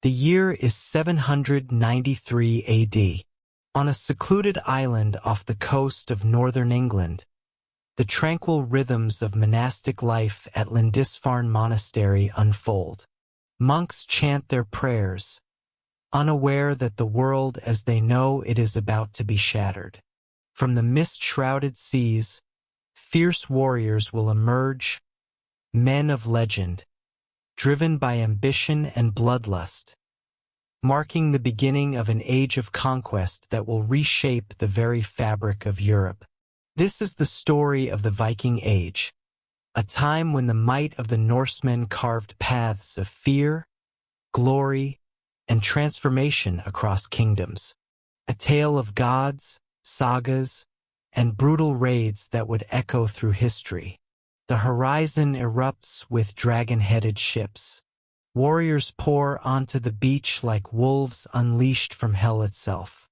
The year is 793 AD. On a secluded island off the coast of northern England, the tranquil rhythms of monastic life at Lindisfarne Monastery unfold. Monks chant their prayers, unaware that the world as they know it is about to be shattered. From the mist-shrouded seas, fierce warriors will emerge, men of legend, driven by ambition and bloodlust, marking the beginning of an age of conquest that will reshape the very fabric of Europe. This is the story of the Viking Age, a time when the might of the Norsemen carved paths of fear, glory, and transformation across kingdoms. A tale of gods, sagas, and brutal raids that would echo through history. The horizon erupts with dragon-headed ships. Warriors pour onto the beach like wolves unleashed from hell itself.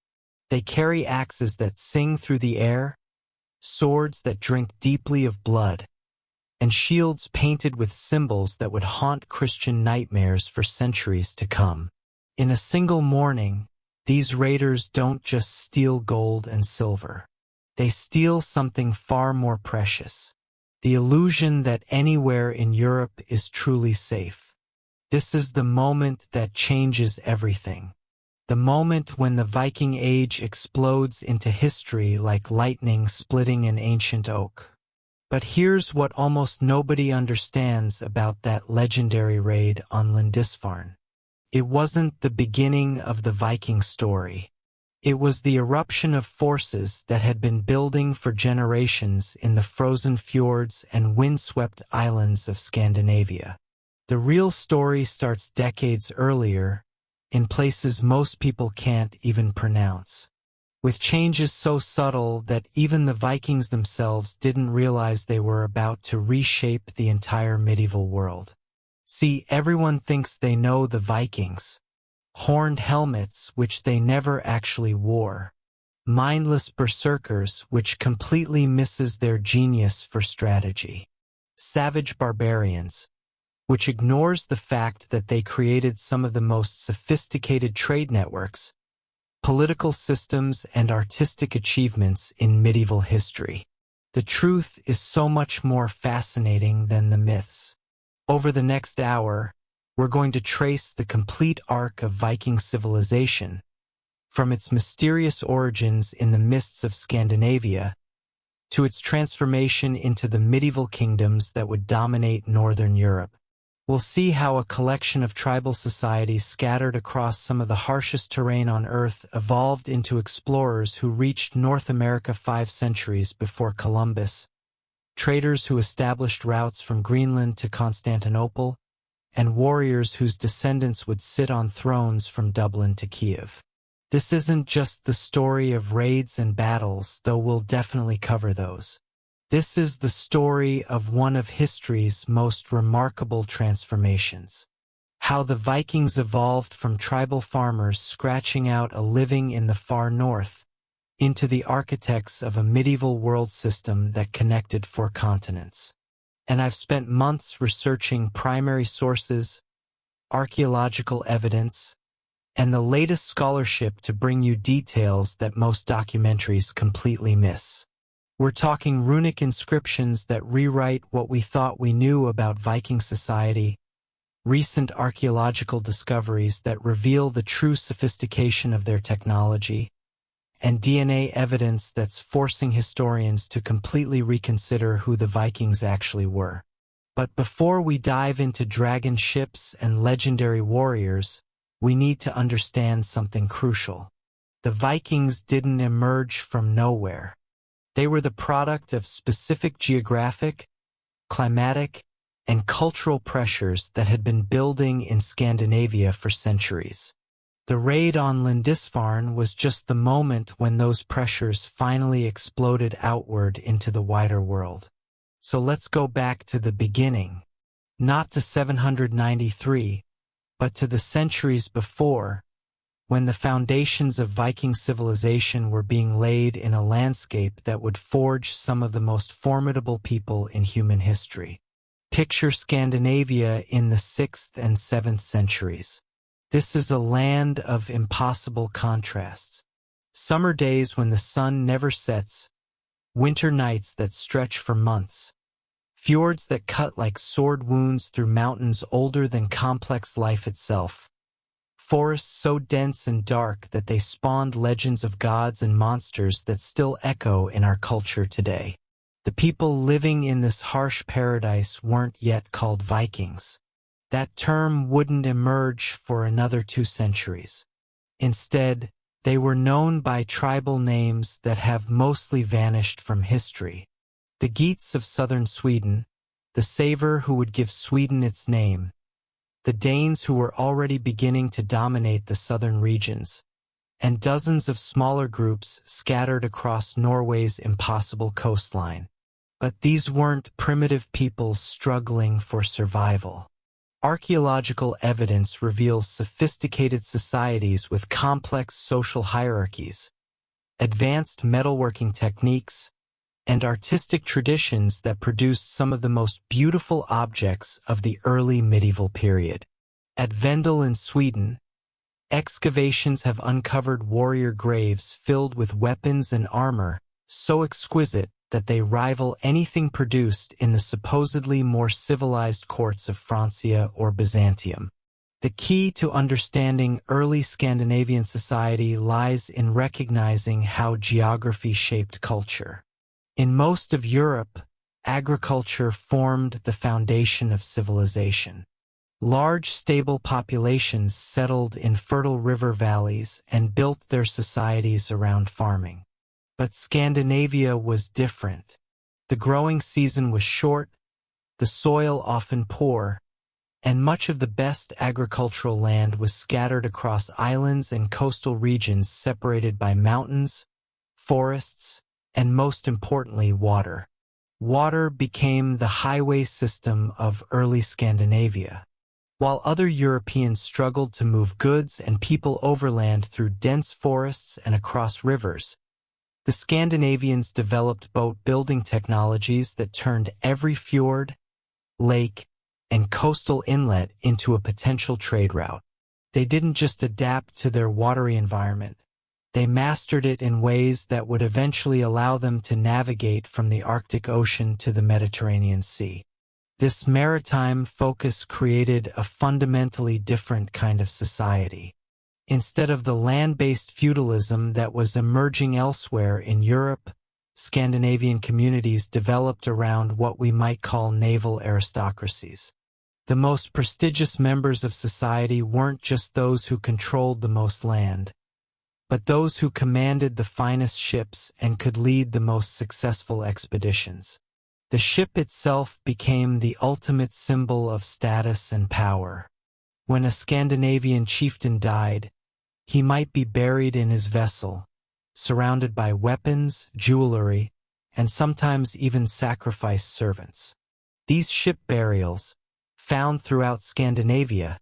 They carry axes that sing through the air, swords that drink deeply of blood, and shields painted with symbols that would haunt Christian nightmares for centuries to come. In a single morning, these raiders don't just steal gold and silver. They steal something far more precious: the illusion that anywhere in Europe is truly safe. This is the moment that changes everything. The moment when the Viking Age explodes into history like lightning splitting an ancient oak. But here's what almost nobody understands about that legendary raid on Lindisfarne. It wasn't the beginning of the Viking story. It was the eruption of forces that had been building for generations in the frozen fjords and windswept islands of Scandinavia. The real story starts decades earlier, in places most people can't even pronounce, with changes so subtle that even the Vikings themselves didn't realize they were about to reshape the entire medieval world. See, everyone thinks they know the Vikings. Horned helmets which they never actually wore. Mindless berserkers which completely misses their genius for strategy. Savage barbarians, which ignores the fact that they created some of the most sophisticated trade networks, political systems, and artistic achievements in medieval history. The truth is so much more fascinating than the myths. Over the next hour, we're going to trace the complete arc of Viking civilization, from its mysterious origins in the mists of Scandinavia to its transformation into the medieval kingdoms that would dominate northern Europe. We'll see how a collection of tribal societies scattered across some of the harshest terrain on Earth evolved into explorers who reached North America 5 centuries before Columbus, traders who established routes from Greenland to Constantinople, and warriors whose descendants would sit on thrones from Dublin to Kiev. This isn't just the story of raids and battles, though we'll definitely cover those. This is the story of one of history's most remarkable transformations. How the Vikings evolved from tribal farmers scratching out a living in the far north into the architects of a medieval world system that connected 4 continents. And I've spent months researching primary sources, archaeological evidence, and the latest scholarship to bring you details that most documentaries completely miss. We're talking runic inscriptions that rewrite what we thought we knew about Viking society, recent archaeological discoveries that reveal the true sophistication of their technology, and DNA evidence that's forcing historians to completely reconsider who the Vikings actually were. But before we dive into dragon ships and legendary warriors, we need to understand something crucial. The Vikings didn't emerge from nowhere. They were the product of specific geographic, climatic, and cultural pressures that had been building in Scandinavia for centuries. The raid on Lindisfarne was just the moment when those pressures finally exploded outward into the wider world. So let's go back to the beginning, not to 793, but to the centuries before, when the foundations of Viking civilization were being laid in a landscape that would forge some of the most formidable people in human history. Picture Scandinavia in the 6th and 7th centuries. This is a land of impossible contrasts. Summer days when the sun never sets, winter nights that stretch for months, fjords that cut like sword wounds through mountains older than complex life itself, forests so dense and dark that they spawned legends of gods and monsters that still echo in our culture today. The people living in this harsh paradise weren't yet called Vikings. That term wouldn't emerge for another 2 centuries. Instead, they were known by tribal names that have mostly vanished from history. The Geats of southern Sweden, the saver who would give Sweden its name, the Danes who were already beginning to dominate the southern regions, and dozens of smaller groups scattered across Norway's impossible coastline. But these weren't primitive peoples struggling for survival. Archaeological evidence reveals sophisticated societies with complex social hierarchies, advanced metalworking techniques, and artistic traditions that produced some of the most beautiful objects of the early medieval period. At Vendel in Sweden, excavations have uncovered warrior graves filled with weapons and armor so exquisite that they rival anything produced in the supposedly more civilized courts of Francia or Byzantium. The key to understanding early Scandinavian society lies in recognizing how geography shaped culture. In most of Europe, agriculture formed the foundation of civilization. Large, stable populations settled in fertile river valleys and built their societies around farming. But Scandinavia was different. The growing season was short, the soil often poor, and much of the best agricultural land was scattered across islands and coastal regions separated by mountains, forests, and most importantly, water. Water became the highway system of early Scandinavia. While other Europeans struggled to move goods and people overland through dense forests and across rivers, the Scandinavians developed boat-building technologies that turned every fjord, lake, and coastal inlet into a potential trade route. They didn't just adapt to their watery environment. They mastered it in ways that would eventually allow them to navigate from the Arctic Ocean to the Mediterranean Sea. This maritime focus created a fundamentally different kind of society. Instead of the land-based feudalism that was emerging elsewhere in Europe, Scandinavian communities developed around what we might call naval aristocracies. The most prestigious members of society weren't just those who controlled the most land, but those who commanded the finest ships and could lead the most successful expeditions. The ship itself became the ultimate symbol of status and power. When a Scandinavian chieftain died, he might be buried in his vessel, surrounded by weapons, jewelry, and sometimes even sacrificed servants. These ship burials, found throughout Scandinavia,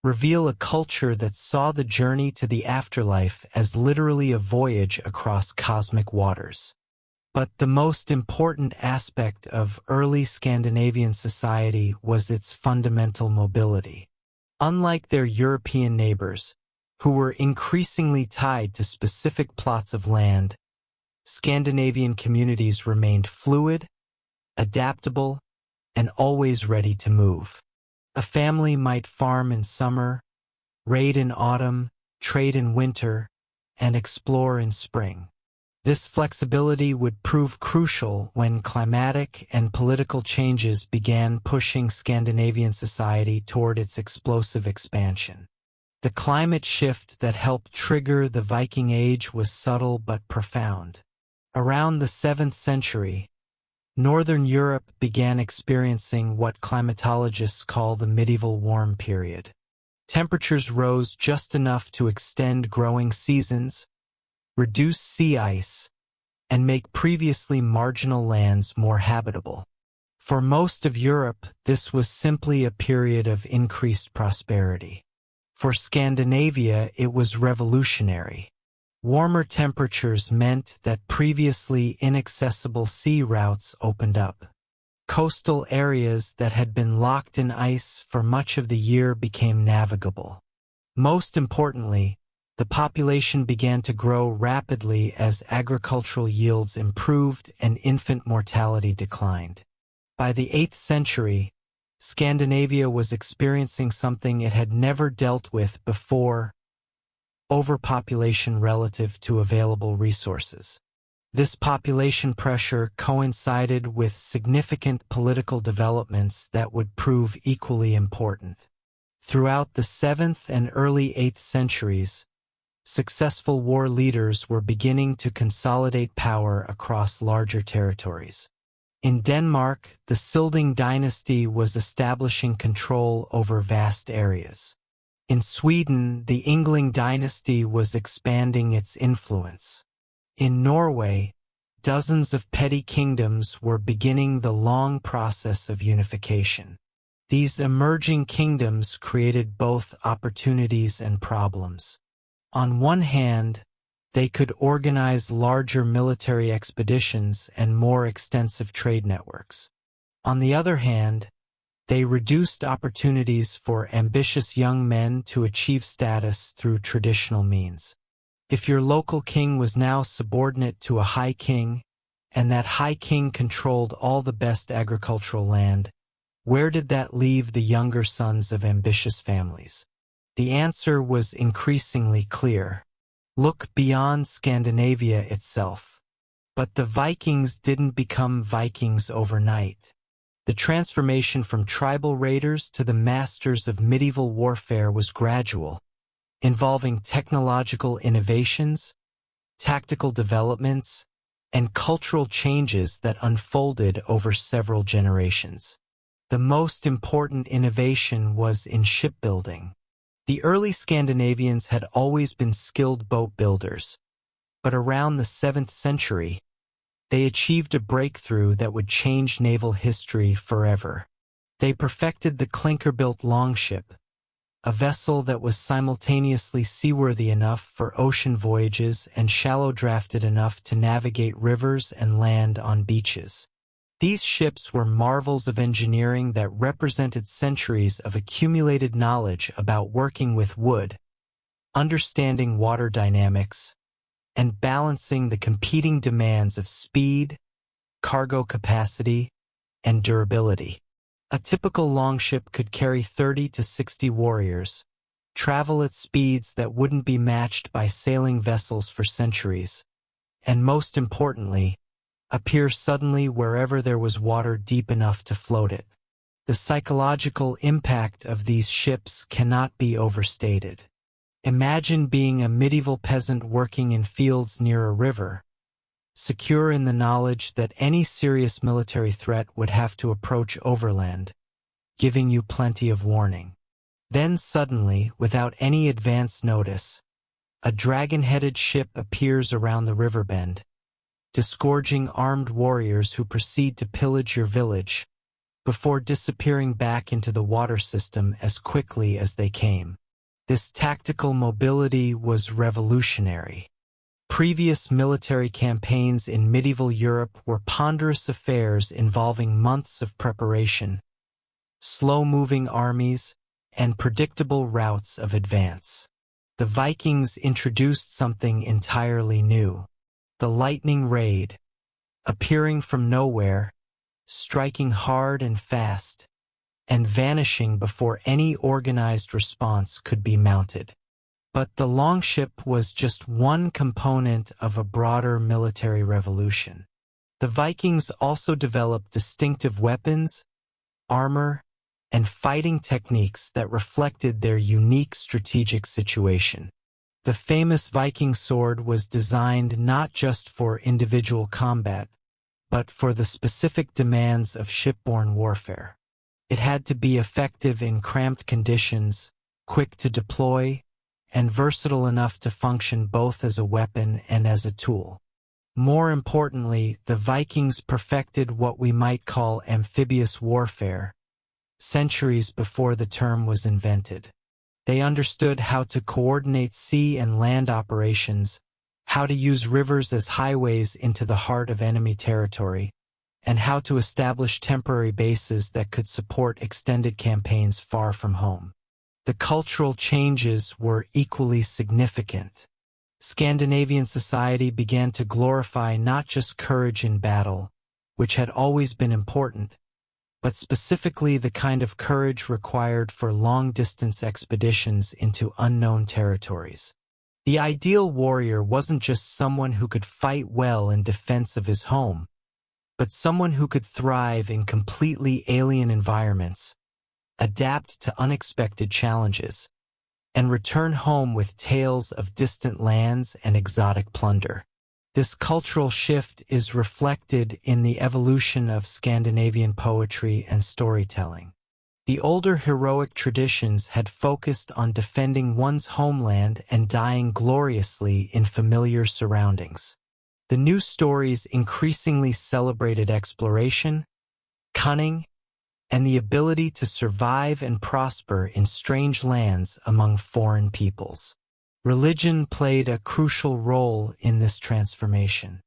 reveal a culture that saw the journey to the afterlife as literally a voyage across cosmic waters. But the most important aspect of early Scandinavian society was its fundamental mobility. Unlike their European neighbors, who were increasingly tied to specific plots of land, Scandinavian communities remained fluid, adaptable, and always ready to move. A family might farm in summer, raid in autumn, trade in winter, and explore in spring. This flexibility would prove crucial when climatic and political changes began pushing Scandinavian society toward its explosive expansion. The climate shift that helped trigger the Viking Age was subtle but profound. Around the 7th century, Northern Europe began experiencing what climatologists call the medieval warm period. Temperatures rose just enough to extend growing seasons, reduce sea ice, and make previously marginal lands more habitable. For most of Europe, this was simply a period of increased prosperity. For Scandinavia, it was revolutionary. Warmer temperatures meant that previously inaccessible sea routes opened up. Coastal areas that had been locked in ice for much of the year became navigable. Most importantly, the population began to grow rapidly as agricultural yields improved and infant mortality declined. By the 8th century, Scandinavia was experiencing something it had never dealt with before: overpopulation relative to available resources. This population pressure coincided with significant political developments that would prove equally important. Throughout the 7th and early 8th centuries, successful war leaders were beginning to consolidate power across larger territories. In Denmark, the Silding dynasty was establishing control over vast areas. In Sweden, the Yngling dynasty was expanding its influence. In Norway, dozens of petty kingdoms were beginning the long process of unification. These emerging kingdoms created both opportunities and problems. On one hand, they could organize larger military expeditions and more extensive trade networks. On the other hand, they reduced opportunities for ambitious young men to achieve status through traditional means. If your local king was now subordinate to a high king, and that high king controlled all the best agricultural land, where did that leave the younger sons of ambitious families? The answer was increasingly clear. Look beyond Scandinavia itself. But the Vikings didn't become Vikings overnight. The transformation from tribal raiders to the masters of medieval warfare was gradual, involving technological innovations, tactical developments, and cultural changes that unfolded over several generations. The most important innovation was in shipbuilding. The early Scandinavians had always been skilled boat builders, but around the 7th century, they achieved a breakthrough that would change naval history forever. They perfected the clinker-built longship, a vessel that was simultaneously seaworthy enough for ocean voyages and shallow-drafted enough to navigate rivers and land on beaches. These ships were marvels of engineering that represented centuries of accumulated knowledge about working with wood, understanding water dynamics, and balancing the competing demands of speed, cargo capacity, and durability. A typical longship could carry 30 to 60 warriors, travel at speeds that wouldn't be matched by sailing vessels for centuries, and most importantly, appear suddenly wherever there was water deep enough to float it. The psychological impact of these ships cannot be overstated. Imagine being a medieval peasant working in fields near a river, secure in the knowledge that any serious military threat would have to approach overland, giving you plenty of warning. Then suddenly, without any advance notice, a dragon-headed ship appears around the river bend, disgorging armed warriors who proceed to pillage your village, before disappearing back into the water system as quickly as they came. This tactical mobility was revolutionary. Previous military campaigns in medieval Europe were ponderous affairs involving months of preparation, slow-moving armies, and predictable routes of advance. The Vikings introduced something entirely new. The lightning raid, appearing from nowhere, striking hard and fast, and vanishing before any organized response could be mounted. But the longship was just one component of a broader military revolution. The Vikings also developed distinctive weapons, armor, and fighting techniques that reflected their unique strategic situation. The famous Viking sword was designed not just for individual combat, but for the specific demands of shipborne warfare. It had to be effective in cramped conditions, quick to deploy, and versatile enough to function both as a weapon and as a tool. More importantly, the Vikings perfected what we might call amphibious warfare, centuries before the term was invented. They understood how to coordinate sea and land operations, how to use rivers as highways into the heart of enemy territory, and how to establish temporary bases that could support extended campaigns far from home. the cultural changes were equally significant. Scandinavian society began to glorify not just courage in battle, which had always been important, but specifically the kind of courage required for long-distance expeditions into unknown territories. The ideal warrior wasn't just someone who could fight well in defense of his home, but someone who could thrive in completely alien environments, adapt to unexpected challenges, and return home with tales of distant lands and exotic plunder. This cultural shift is reflected in the evolution of Scandinavian poetry and storytelling. The older heroic traditions had focused on defending one's homeland and dying gloriously in familiar surroundings. The new stories increasingly celebrated exploration, cunning, and the ability to survive and prosper in strange lands among foreign peoples. Religion played a crucial role in this transformation.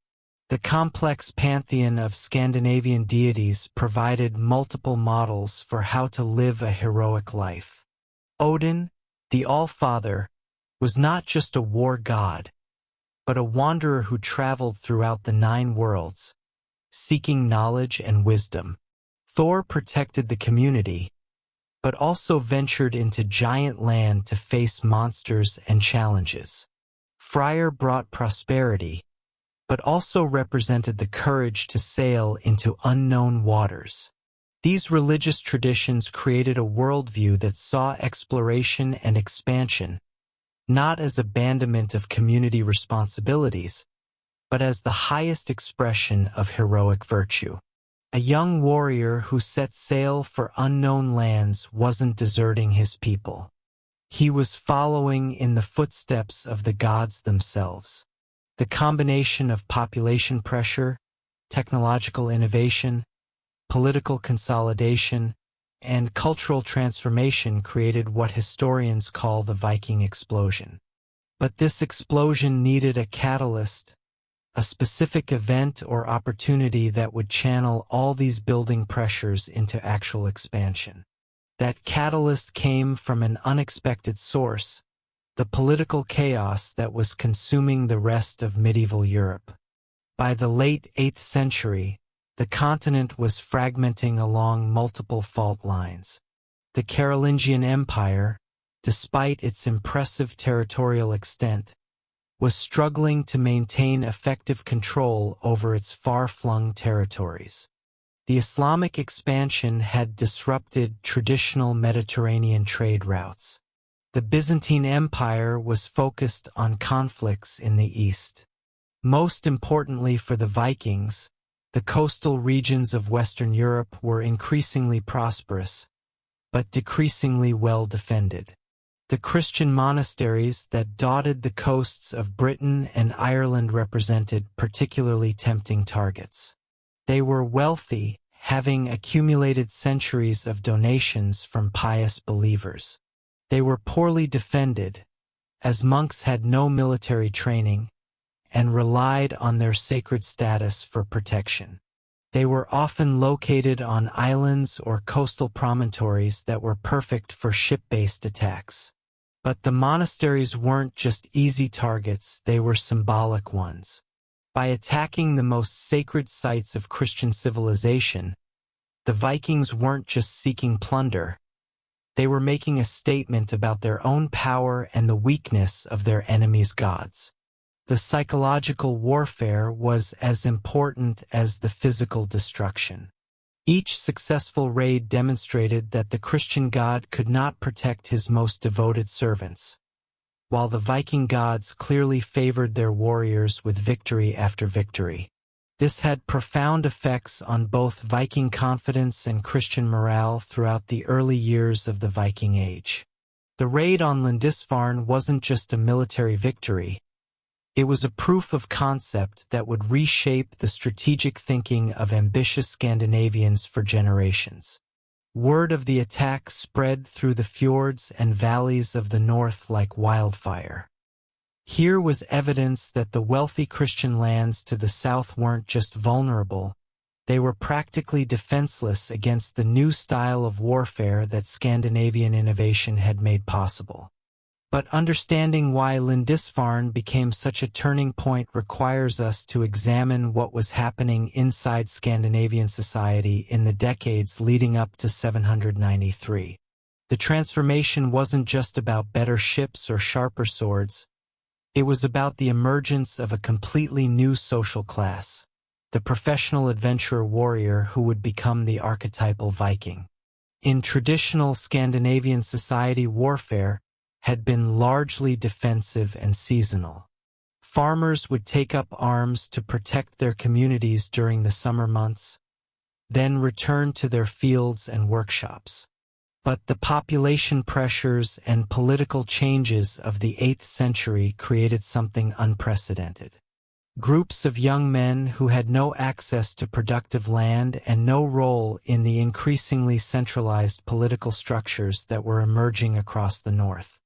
The complex pantheon of Scandinavian deities provided multiple models for how to live a heroic life. Odin, the All-Father, was not just a war god, but a wanderer who traveled throughout the 9 worlds, seeking knowledge and wisdom. Thor protected the community, but also ventured into giant land to face monsters and challenges. Freyr brought prosperity, but also represented the courage to sail into unknown waters. These religious traditions created a worldview that saw exploration and expansion not as abandonment of community responsibilities, but as the highest expression of heroic virtue. A young warrior who set sail for unknown lands wasn't deserting his people. He was following in the footsteps of the gods themselves. The combination of population pressure, technological innovation, political consolidation, and cultural transformation created what historians call the Viking explosion. But this explosion needed a catalyst, a specific event or opportunity that would channel all these building pressures into actual expansion. That catalyst came from an unexpected source, the political chaos that was consuming the rest of medieval Europe. By the late 8th century, the continent was fragmenting along multiple fault lines. The Carolingian Empire, despite its impressive territorial extent, was struggling to maintain effective control over its far-flung territories. The Islamic expansion had disrupted traditional Mediterranean trade routes. The Byzantine Empire was focused on conflicts in the east. Most importantly for the Vikings, the coastal regions of Western Europe were increasingly prosperous, but decreasingly well defended. The Christian monasteries that dotted the coasts of Britain and Ireland represented particularly tempting targets. They were wealthy, having accumulated centuries of donations from pious believers. They were poorly defended, as monks had no military training and relied on their sacred status for protection. They were often located on islands or coastal promontories that were perfect for ship-based attacks. But the monasteries weren't just easy targets, they were symbolic ones. By attacking the most sacred sites of Christian civilization, the Vikings weren't just seeking plunder. They were making a statement about their own power and the weakness of their enemies' gods. The psychological warfare was as important as the physical destruction. Each successful raid demonstrated that the Christian god could not protect his most devoted servants, while the Viking gods clearly favored their warriors with victory after victory. This had profound effects on both Viking confidence and Christian morale throughout the early years of the Viking Age. The raid on Lindisfarne wasn't just a military victory. It was a proof of concept that would reshape the strategic thinking of ambitious Scandinavians for generations. Word of the attack spread through the fjords and valleys of the north like wildfire. Here was evidence that the wealthy Christian lands to the south weren't just vulnerable, They were practically defenseless against the new style of warfare that Scandinavian innovation had made possible. But understanding why Lindisfarne became such a turning point requires us to examine what was happening inside Scandinavian society in the decades leading up to 793. The transformation wasn't just about better ships or sharper swords. It was about the emergence of a completely new social class, the professional adventurer warrior who would become the archetypal Viking. In traditional Scandinavian society, warfare had been largely defensive and seasonal. Farmers would take up arms to protect their communities during the summer months, then return to their fields and workshops. But the population pressures and political changes of the 8th century created something unprecedented. Groups of young men who had no access to productive land and no role in the increasingly centralized political structures that were emerging across the north.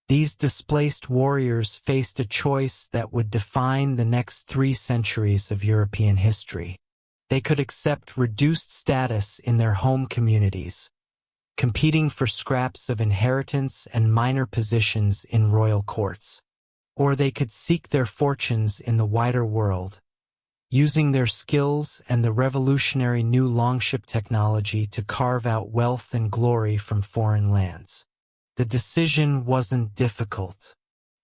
These displaced warriors faced a choice that would define the next 3 centuries of European history. They could accept reduced status in their home communities, competing for scraps of inheritance and minor positions in royal courts. Or they could seek their fortunes in the wider world, using their skills and the revolutionary new longship technology to carve out wealth and glory from foreign lands. The decision wasn't difficult.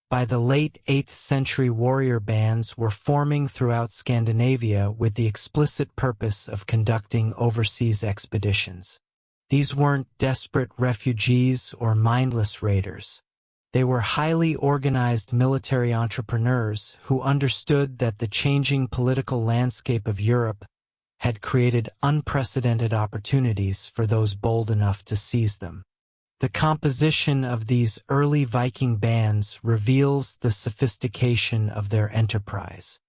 By the late 8th century, warrior bands were forming throughout Scandinavia with the explicit purpose of conducting overseas expeditions. These weren't desperate refugees or mindless raiders. They were highly organized military entrepreneurs who understood that the changing political landscape of Europe had created unprecedented opportunities for those bold enough to seize them. The composition of these early Viking bands reveals the sophistication of their enterprise.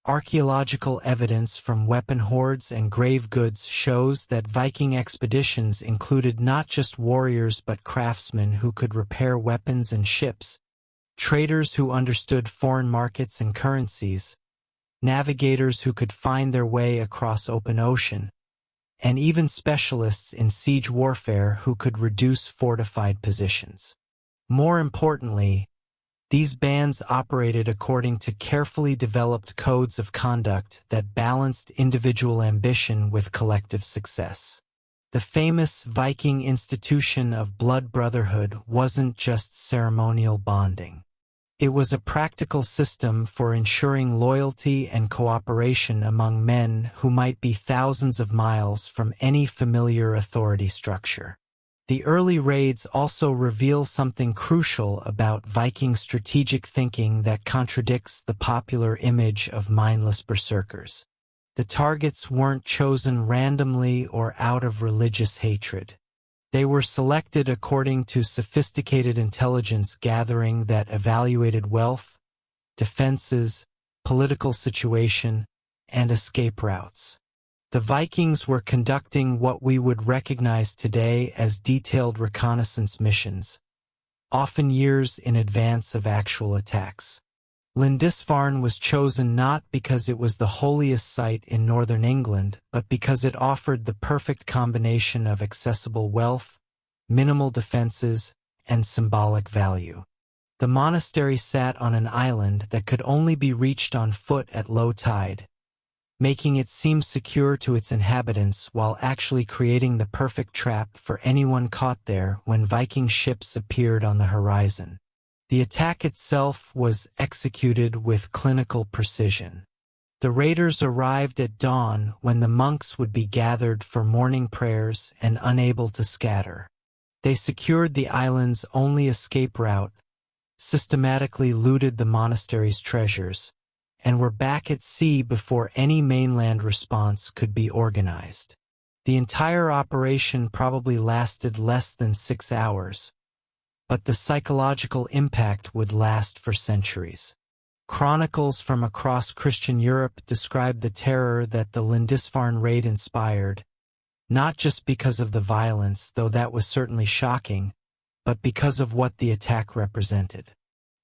Archaeological evidence from weapon hoards and grave goods shows that Viking expeditions included not just warriors but craftsmen who could repair weapons and ships, traders who understood foreign markets and currencies, navigators who could find their way across open ocean, and even specialists in siege warfare who could reduce fortified positions. More importantly, these bands operated according to carefully developed codes of conduct that balanced individual ambition with collective success. The famous Viking institution of blood brotherhood wasn't just ceremonial bonding. It was a practical system for ensuring loyalty and cooperation among men who might be thousands of miles from any familiar authority structure. The early raids also reveal something crucial about Viking strategic thinking that contradicts the popular image of mindless berserkers. The targets weren't chosen randomly or out of religious hatred. They were selected according to sophisticated intelligence gathering that evaluated wealth, defenses, political situation, and escape routes. The Vikings were conducting what we would recognize today as detailed reconnaissance missions, often years in advance of actual attacks. Lindisfarne was chosen not because it was the holiest site in northern England, but because it offered the perfect combination of accessible wealth, minimal defenses, and symbolic value. The monastery sat on an island that could only be reached on foot at low tide, making it seem secure to its inhabitants while actually creating the perfect trap for anyone caught there when Viking ships appeared on the horizon. The attack itself was executed with clinical precision. The raiders arrived at dawn when the monks would be gathered for morning prayers and unable to scatter. They secured the island's only escape route, systematically looted the monastery's treasures, and were back at sea before any mainland response could be organized. The entire operation probably lasted less than 6 hours, but the psychological impact would last for centuries. Chronicles from across Christian Europe describe the terror that the Lindisfarne raid inspired, not just because of the violence, though that was certainly shocking, but because of what the attack represented.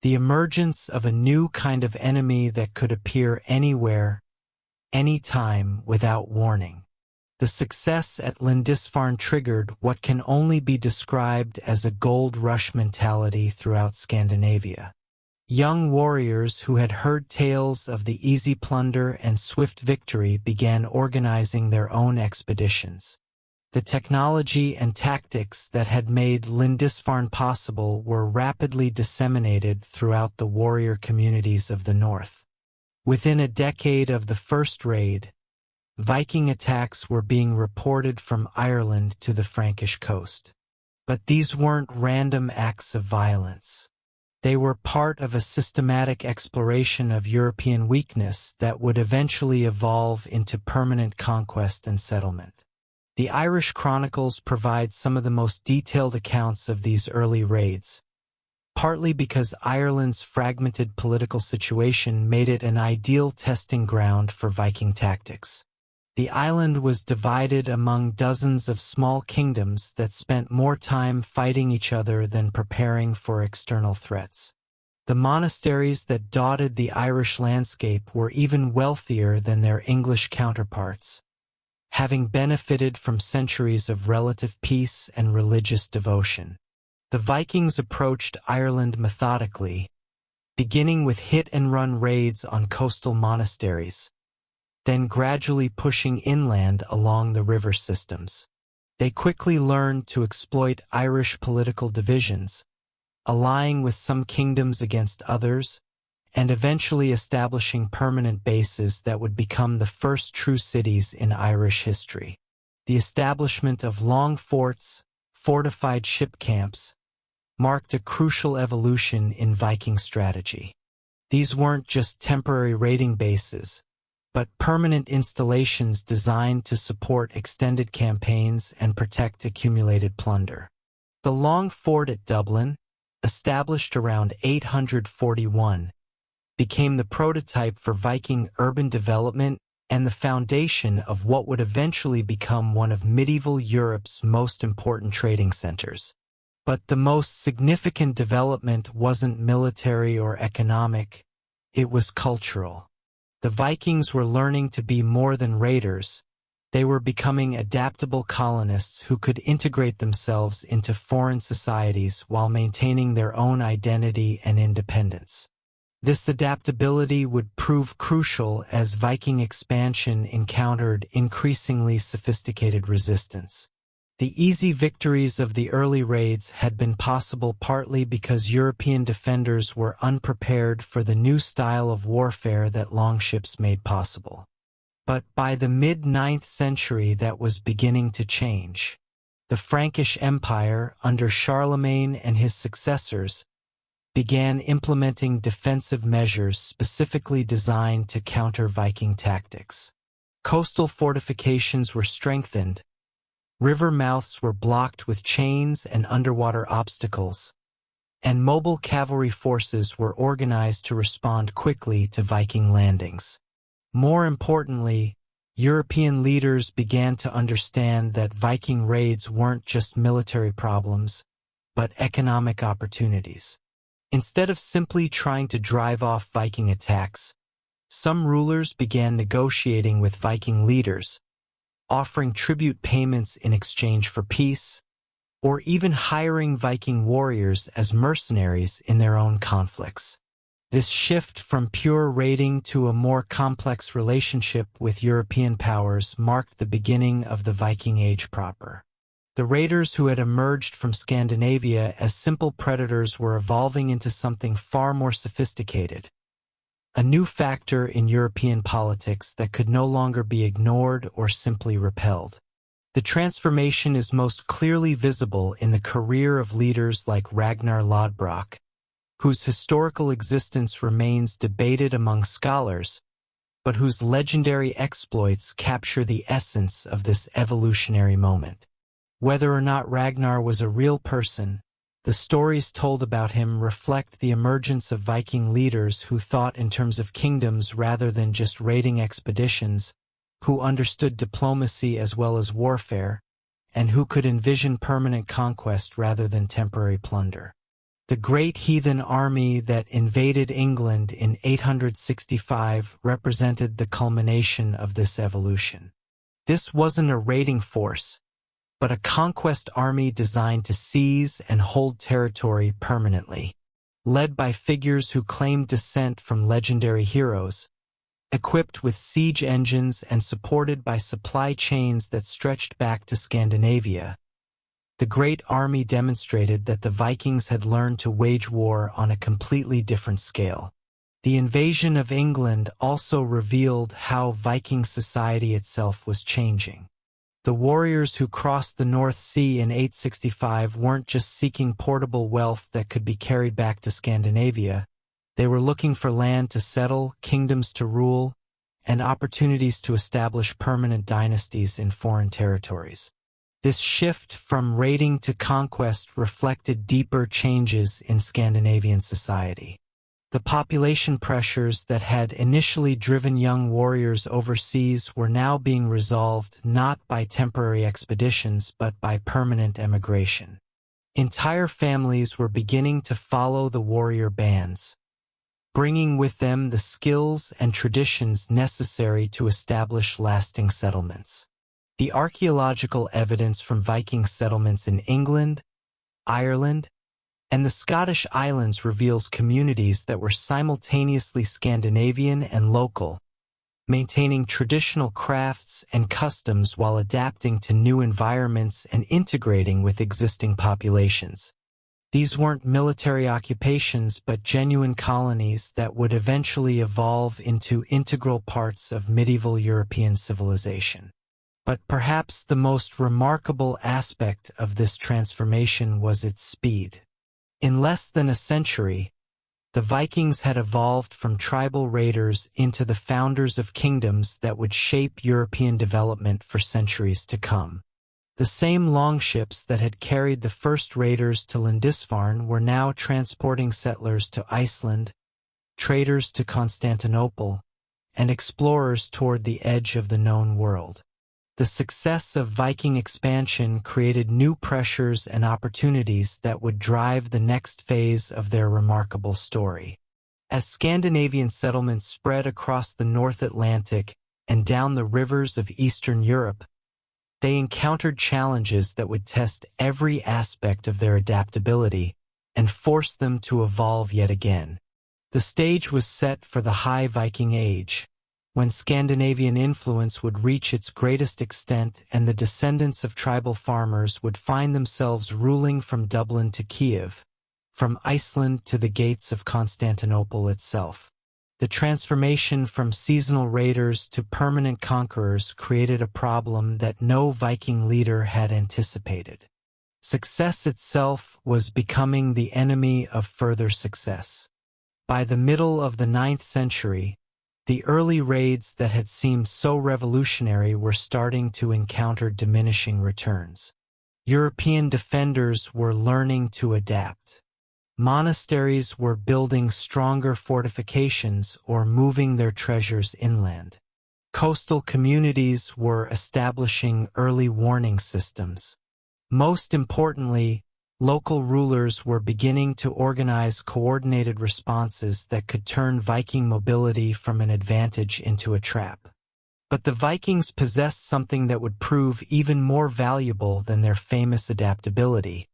The emergence of a new kind of enemy that could appear anywhere, anytime, without warning. The success at Lindisfarne triggered what can only be described as a gold rush mentality throughout Scandinavia. Young warriors who had heard tales of the easy plunder and swift victory began organizing their own expeditions. The technology and tactics that had made Lindisfarne possible were rapidly disseminated throughout the warrior communities of the north. Within a decade of the first raid, Viking attacks were being reported from Ireland to the Frankish coast. But these weren't random acts of violence. They were part of a systematic exploration of European weakness that would eventually evolve into permanent conquest and settlement. The Irish chronicles provide some of the most detailed accounts of these early raids, partly because Ireland's fragmented political situation made it an ideal testing ground for Viking tactics. The island was divided among dozens of small kingdoms that spent more time fighting each other than preparing for external threats. The monasteries that dotted the Irish landscape were even wealthier than their English counterparts, having benefited from centuries of relative peace and religious devotion. The Vikings approached Ireland methodically, beginning with hit-and-run raids on coastal monasteries, then gradually pushing inland along the river systems. They quickly learned to exploit Irish political divisions, allying with some kingdoms against others, and eventually establishing permanent bases that would become the first true cities in Irish history. The establishment of long forts, fortified ship camps, marked a crucial evolution in Viking strategy. These weren't just temporary raiding bases, but permanent installations designed to support extended campaigns and protect accumulated plunder. The Long Fort at Dublin, established around 841, became the prototype for Viking urban development and the foundation of what would eventually become one of medieval Europe's most important trading centers. But the most significant development wasn't military or economic, it was cultural. The Vikings were learning to be more than raiders. They were becoming adaptable colonists who could integrate themselves into foreign societies while maintaining their own identity and independence. This adaptability would prove crucial as Viking expansion encountered increasingly sophisticated resistance. The easy victories of the early raids had been possible partly because European defenders were unprepared for the new style of warfare that longships made possible. But by the mid-9th century that was beginning to change. The Frankish Empire, under Charlemagne and his successors, began implementing defensive measures specifically designed to counter Viking tactics. Coastal fortifications were strengthened, river mouths were blocked with chains and underwater obstacles, and mobile cavalry forces were organized to respond quickly to Viking landings. More importantly, European leaders began to understand that Viking raids weren't just military problems, but economic opportunities. Instead of simply trying to drive off Viking attacks, some rulers began negotiating with Viking leaders, offering tribute payments in exchange for peace, or even hiring Viking warriors as mercenaries in their own conflicts. This shift from pure raiding to a more complex relationship with European powers marked the beginning of the Viking Age proper. The raiders who had emerged from Scandinavia as simple predators were evolving into something far more sophisticated, a new factor in European politics that could no longer be ignored or simply repelled. The transformation is most clearly visible in the career of leaders like Ragnar Lodbrok, whose historical existence remains debated among scholars, but whose legendary exploits capture the essence of this evolutionary moment. Whether or not Ragnar was a real person, the stories told about him reflect the emergence of Viking leaders who thought in terms of kingdoms rather than just raiding expeditions, who understood diplomacy as well as warfare, and who could envision permanent conquest rather than temporary plunder. The great heathen army that invaded England in 865 represented the culmination of this evolution. This wasn't a raiding force, but a conquest army designed to seize and hold territory permanently. Led by figures who claimed descent from legendary heroes, equipped with siege engines and supported by supply chains that stretched back to Scandinavia, the great army demonstrated that the Vikings had learned to wage war on a completely different scale. The invasion of England also revealed how Viking society itself was changing. The warriors who crossed the North Sea in 865 weren't just seeking portable wealth that could be carried back to Scandinavia. They were looking for land to settle, kingdoms to rule, and opportunities to establish permanent dynasties in foreign territories. This shift from raiding to conquest reflected deeper changes in Scandinavian society. The population pressures that had initially driven young warriors overseas were now being resolved not by temporary expeditions but by permanent emigration. Entire families were beginning to follow the warrior bands, bringing with them the skills and traditions necessary to establish lasting settlements. The archaeological evidence from Viking settlements in England, Ireland, and the Scottish Islands reveals communities that were simultaneously Scandinavian and local, maintaining traditional crafts and customs while adapting to new environments and integrating with existing populations. These weren't military occupations but genuine colonies that would eventually evolve into integral parts of medieval European civilization. But perhaps the most remarkable aspect of this transformation was its speed. In less than a century, the Vikings had evolved from tribal raiders into the founders of kingdoms that would shape European development for centuries to come. The same longships that had carried the first raiders to Lindisfarne were now transporting settlers to Iceland, traders to Constantinople, and explorers toward the edge of the known world. The success of Viking expansion created new pressures and opportunities that would drive the next phase of their remarkable story. As Scandinavian settlements spread across the North Atlantic and down the rivers of Eastern Europe, they encountered challenges that would test every aspect of their adaptability and force them to evolve yet again. The stage was set for the High Viking Age, when Scandinavian influence would reach its greatest extent and the descendants of tribal farmers would find themselves ruling from Dublin to Kiev, from Iceland to the gates of Constantinople itself. The transformation from seasonal raiders to permanent conquerors created a problem that no Viking leader had anticipated. Success itself was becoming the enemy of further success. By the middle of the 9th century, the early raids that had seemed so revolutionary were starting to encounter diminishing returns. European defenders were learning to adapt. Monasteries were building stronger fortifications or moving their treasures inland. Coastal communities were establishing early warning systems. Most importantly, local rulers were beginning to organize coordinated responses that could turn Viking mobility from an advantage into a trap. But the Vikings possessed something that would prove even more valuable than their famous adaptability,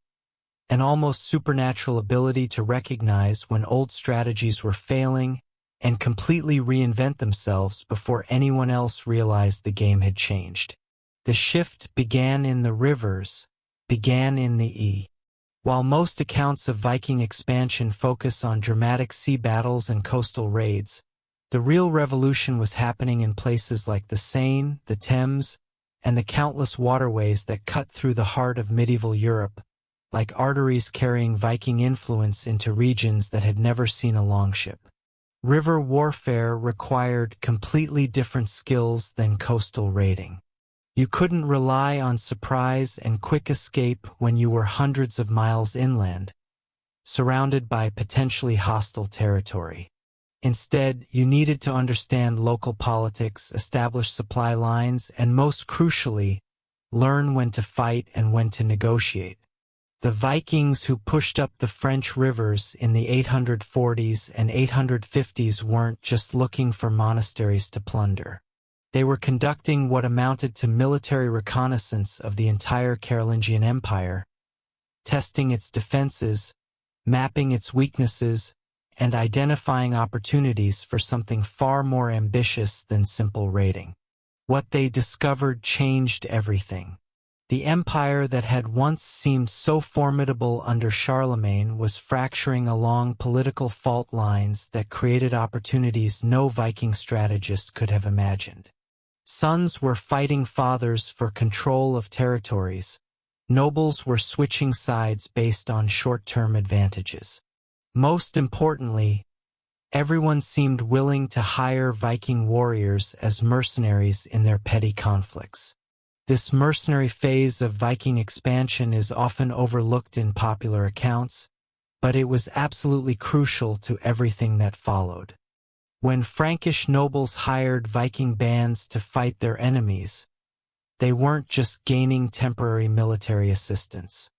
an almost supernatural ability to recognize when old strategies were failing and completely reinvent themselves before anyone else realized the game had changed. The shift began in the rivers, began in the E. While most accounts of Viking expansion focus on dramatic sea battles and coastal raids, the real revolution was happening in places like the Seine, the Thames, and the countless waterways that cut through the heart of medieval Europe, like arteries carrying Viking influence into regions that had never seen a longship. River warfare required completely different skills than coastal raiding. You couldn't rely on surprise and quick escape when you were hundreds of miles inland, surrounded by potentially hostile territory. Instead, you needed to understand local politics, establish supply lines, and most crucially, learn when to fight and when to negotiate. The Vikings who pushed up the French rivers in the 840s and 850s weren't just looking for monasteries to plunder. They were conducting what amounted to military reconnaissance of the entire Carolingian Empire, testing its defenses, mapping its weaknesses, and identifying opportunities for something far more ambitious than simple raiding. What they discovered changed everything. The empire that had once seemed so formidable under Charlemagne was fracturing along political fault lines that created opportunities no Viking strategist could have imagined. Sons were fighting fathers for control of territories. Nobles were switching sides based on short-term advantages. Most importantly, everyone seemed willing to hire Viking warriors as mercenaries in their petty conflicts. This mercenary phase of Viking expansion is often overlooked in popular accounts, but it was absolutely crucial to everything that followed. When Frankish nobles hired Viking bands to fight their enemies, they weren't just gaining temporary military assistance.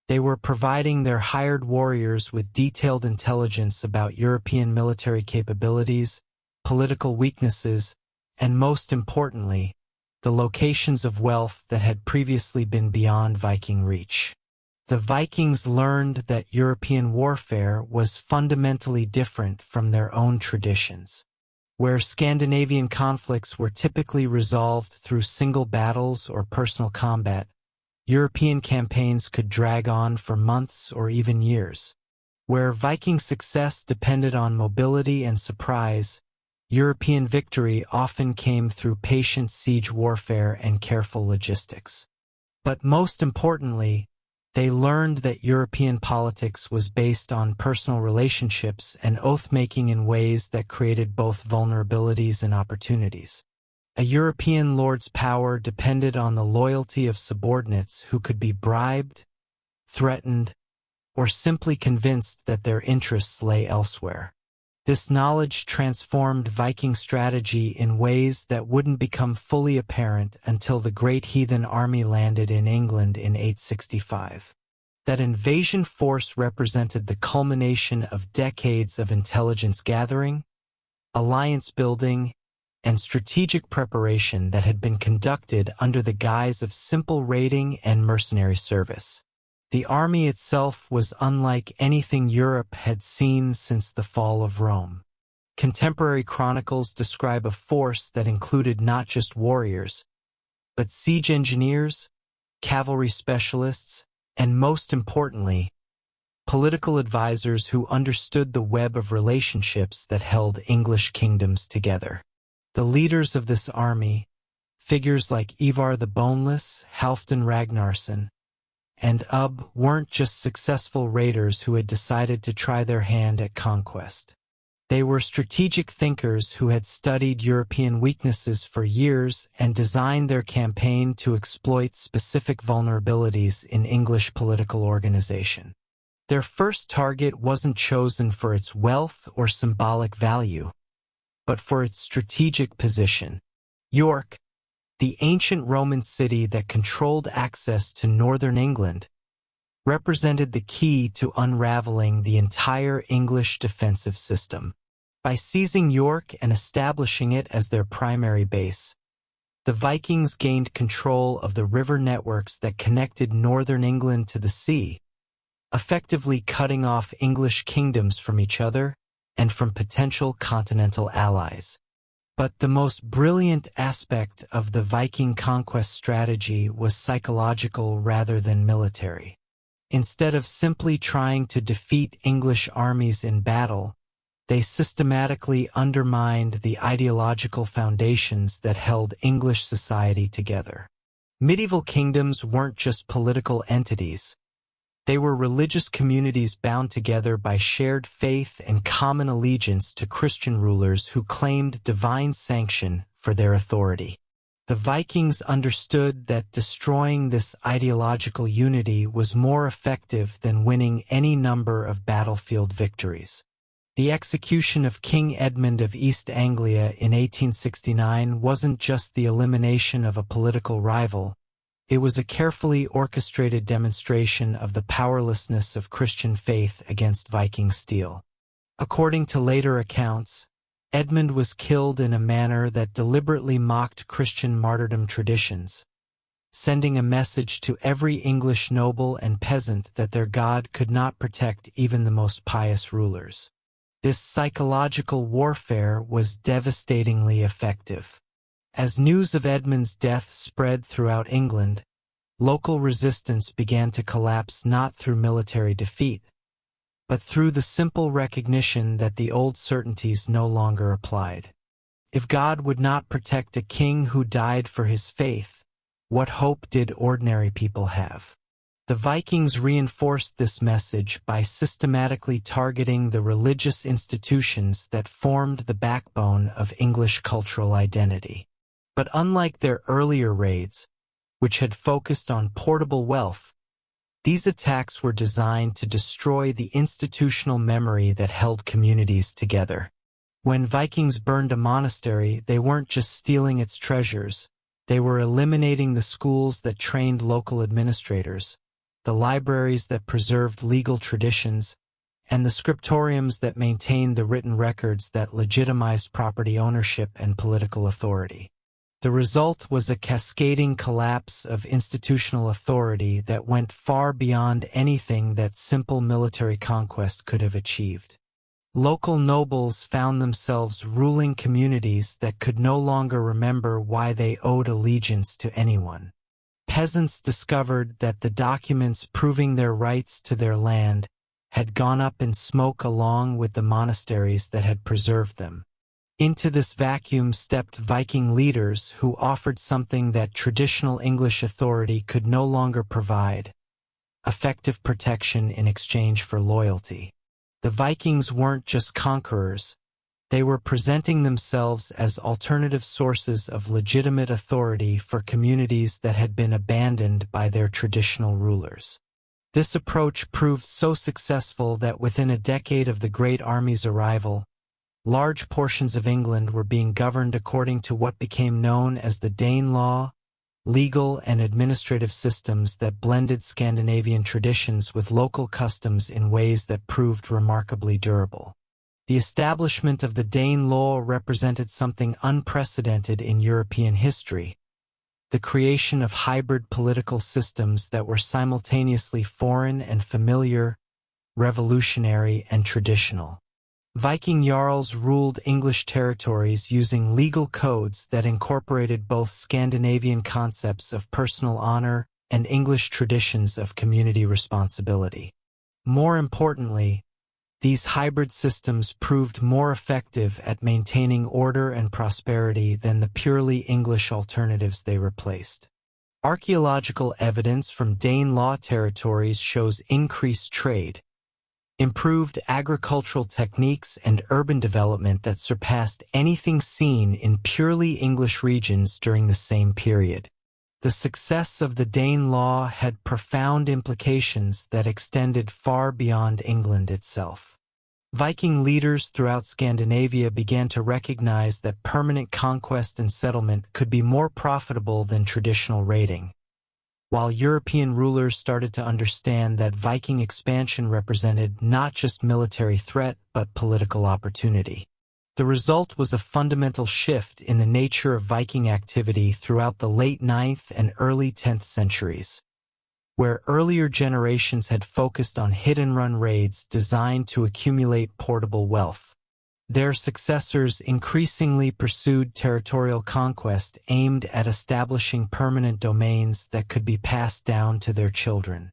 They were providing their hired warriors with detailed intelligence about European military capabilities, political weaknesses, and most importantly, the locations of wealth that had previously been beyond Viking reach. The Vikings learned that European warfare was fundamentally different from their own traditions. Where Scandinavian conflicts were typically resolved through single battles or personal combat, European campaigns could drag on for months or even years. Where Viking success depended on mobility and surprise, European victory often came through patient siege warfare and careful logistics. But most importantly, they learned that European politics was based on personal relationships and oath-making in ways that created both vulnerabilities and opportunities. A European lord's power depended on the loyalty of subordinates who could be bribed, threatened, or simply convinced that their interests lay elsewhere. This knowledge transformed Viking strategy in ways that wouldn't become fully apparent until the great heathen army landed in England in 865. That invasion force represented the culmination of decades of intelligence gathering, alliance building, and strategic preparation that had been conducted under the guise of simple raiding and mercenary service. The army itself was unlike anything Europe had seen since the fall of Rome. Contemporary chronicles describe a force that included not just warriors, but siege engineers, cavalry specialists, and most importantly, political advisors who understood the web of relationships that held English kingdoms together. The leaders of this army, figures like Ivar the Boneless, Halfdan Ragnarsson, and weren't just successful raiders who had decided to try their hand at conquest. They were strategic thinkers who had studied European weaknesses for years and designed their campaign to exploit specific vulnerabilities in English political organization. Their first target wasn't chosen for its wealth or symbolic value, but for its strategic position. York, the ancient Roman city that controlled access to northern England, represented the key to unraveling the entire English defensive system. By seizing York and establishing it as their primary base, the Vikings gained control of the river networks that connected northern England to the sea, effectively cutting off English kingdoms from each other and from potential continental allies. But the most brilliant aspect of the Viking conquest strategy was psychological rather than military. Instead of simply trying to defeat English armies in battle, they systematically undermined the ideological foundations that held English society together. Medieval kingdoms weren't just political entities. They were religious communities bound together by shared faith and common allegiance to Christian rulers who claimed divine sanction for their authority. The Vikings understood that destroying this ideological unity was more effective than winning any number of battlefield victories. The execution of King Edmund of East Anglia in 1869 wasn't just the elimination of a political rival. It was a carefully orchestrated demonstration of the powerlessness of Christian faith against Viking steel. According to later accounts, Edmund was killed in a manner that deliberately mocked Christian martyrdom traditions, sending a message to every English noble and peasant that their God could not protect even the most pious rulers. This psychological warfare was devastatingly effective. As news of Edmund's death spread throughout England, local resistance began to collapse not through military defeat, but through the simple recognition that the old certainties no longer applied. If God would not protect a king who died for his faith, what hope did ordinary people have? The Vikings reinforced this message by systematically targeting the religious institutions that formed the backbone of English cultural identity. But unlike their earlier raids, which had focused on portable wealth, these attacks were designed to destroy the institutional memory that held communities together. When Vikings burned a monastery, they weren't just stealing its treasures, they were eliminating the schools that trained local administrators, the libraries that preserved legal traditions, and the scriptoriums that maintained the written records that legitimized property ownership and political authority. The result was a cascading collapse of institutional authority that went far beyond anything that simple military conquest could have achieved. Local nobles found themselves ruling communities that could no longer remember why they owed allegiance to anyone. Peasants discovered that the documents proving their rights to their land had gone up in smoke along with the monasteries that had preserved them. Into this vacuum stepped Viking leaders who offered something that traditional English authority could no longer provide: effective protection in exchange for loyalty. The Vikings weren't just conquerors, they were presenting themselves as alternative sources of legitimate authority for communities that had been abandoned by their traditional rulers. This approach proved so successful that within a decade of the Great Army's arrival, large portions of England were being governed according to what became known as the Danelaw, legal and administrative systems that blended Scandinavian traditions with local customs in ways that proved remarkably durable. The establishment of the Danelaw represented something unprecedented in European history: the creation of hybrid political systems that were simultaneously foreign and familiar, revolutionary and traditional. Viking jarls ruled English territories using legal codes that incorporated both Scandinavian concepts of personal honor and English traditions of community responsibility. More importantly, these hybrid systems proved more effective at maintaining order and prosperity than the purely English alternatives they replaced. Archaeological evidence from Danelaw territories shows increased trade, improved agricultural techniques and urban development that surpassed anything seen in purely English regions during the same period. The success of the Danelaw had profound implications that extended far beyond England itself. Viking leaders throughout Scandinavia began to recognize that permanent conquest and settlement could be more profitable than traditional raiding, while European rulers started to understand that Viking expansion represented not just military threat but political opportunity. The result was a fundamental shift in the nature of Viking activity throughout the late 9th and early 10th centuries. Where earlier generations had focused on hit-and-run raids designed to accumulate portable wealth, their successors increasingly pursued territorial conquest aimed at establishing permanent domains that could be passed down to their children.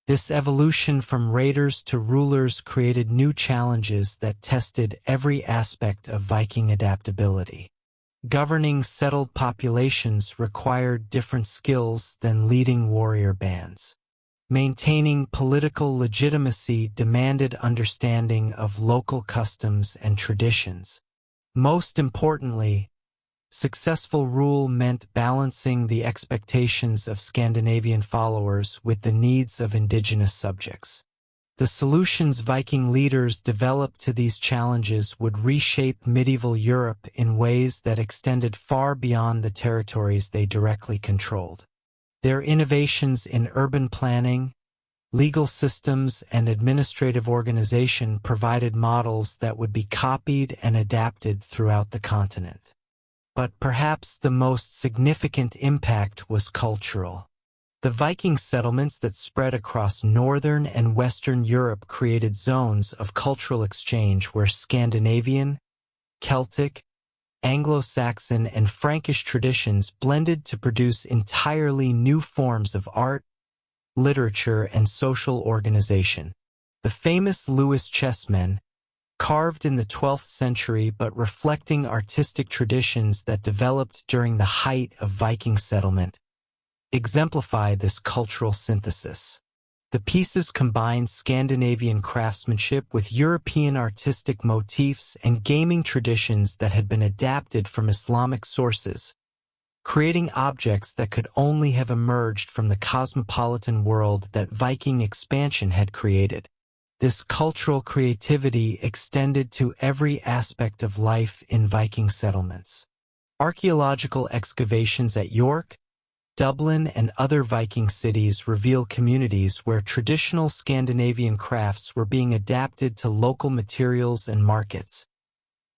This evolution from raiders to rulers created new challenges that tested every aspect of Viking adaptability. Governing settled populations required different skills than leading warrior bands. Maintaining political legitimacy demanded understanding of local customs and traditions. Most importantly, successful rule meant balancing the expectations of Scandinavian followers with the needs of indigenous subjects. The solutions Viking leaders developed to these challenges would reshape medieval Europe in ways that extended far beyond the territories they directly controlled. Their innovations in urban planning, legal systems and administrative organization provided models that would be copied and adapted throughout the continent. But perhaps the most significant impact was cultural. The Viking settlements that spread across northern and western Europe created zones of cultural exchange where Scandinavian, Celtic, Anglo-Saxon, and Frankish traditions blended to produce entirely new forms of art, literature, and social organization. The famous Lewis chessmen, carved in the 12th century but reflecting artistic traditions that developed during the height of Viking settlement, exemplify this cultural synthesis. The pieces combine Scandinavian craftsmanship with European artistic motifs and gaming traditions that had been adapted from Islamic sources, creating objects that could only have emerged from the cosmopolitan world that Viking expansion had created. This cultural creativity extended to every aspect of life in Viking settlements. Archaeological excavations at York, Dublin, and other Viking cities reveal communities where traditional Scandinavian crafts were being adapted to local materials and markets,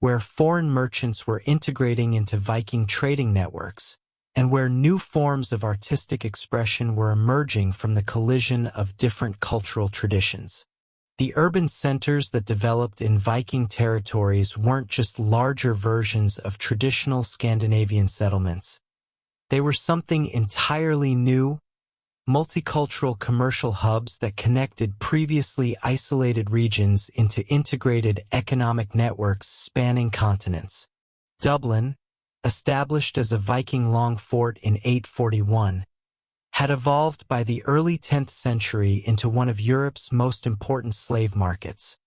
where foreign merchants were integrating into Viking trading networks, and where new forms of artistic expression were emerging from the collision of different cultural traditions. The urban centers that developed in Viking territories weren't just larger versions of traditional Scandinavian settlements. They were something entirely new, multicultural commercial hubs that connected previously isolated regions into integrated economic networks spanning continents. Dublin, established as a Viking long fort in 841, had evolved by the early 10th century into one of Europe's most important slave markets,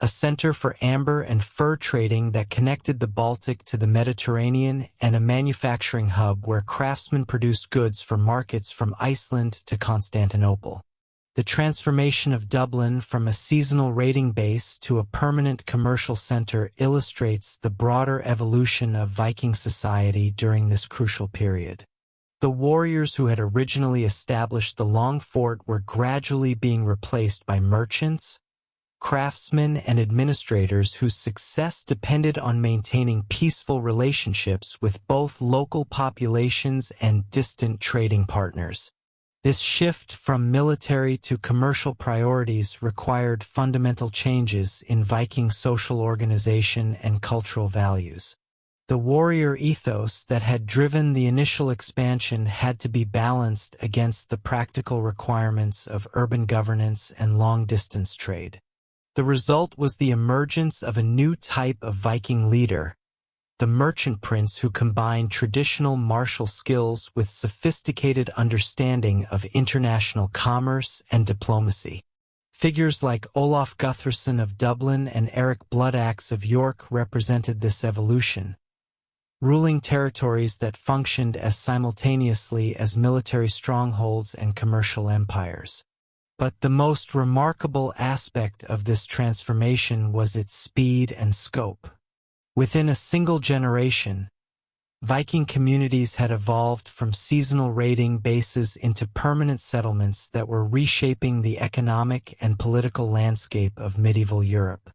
a center for amber and fur trading that connected the Baltic to the Mediterranean, and a manufacturing hub where craftsmen produced goods for markets from Iceland to Constantinople. The transformation of Dublin from a seasonal raiding base to a permanent commercial center illustrates the broader evolution of Viking society during this crucial period. The warriors who had originally established the long fort were gradually being replaced by merchants, craftsmen, and administrators whose success depended on maintaining peaceful relationships with both local populations and distant trading partners. This shift from military to commercial priorities required fundamental changes in Viking social organization and cultural values. The warrior ethos that had driven the initial expansion had to be balanced against the practical requirements of urban governance and long-distance trade. The result was the emergence of a new type of Viking leader, the merchant prince who combined traditional martial skills with sophisticated understanding of international commerce and diplomacy. Figures like Olaf Guthrason of Dublin and Eric Bloodaxe of York represented this evolution, ruling territories that functioned as simultaneously as military strongholds and commercial empires. But the most remarkable aspect of this transformation was its speed and scope. Within a single generation, Viking communities had evolved from seasonal raiding bases into permanent settlements that were reshaping the economic and political landscape of medieval Europe.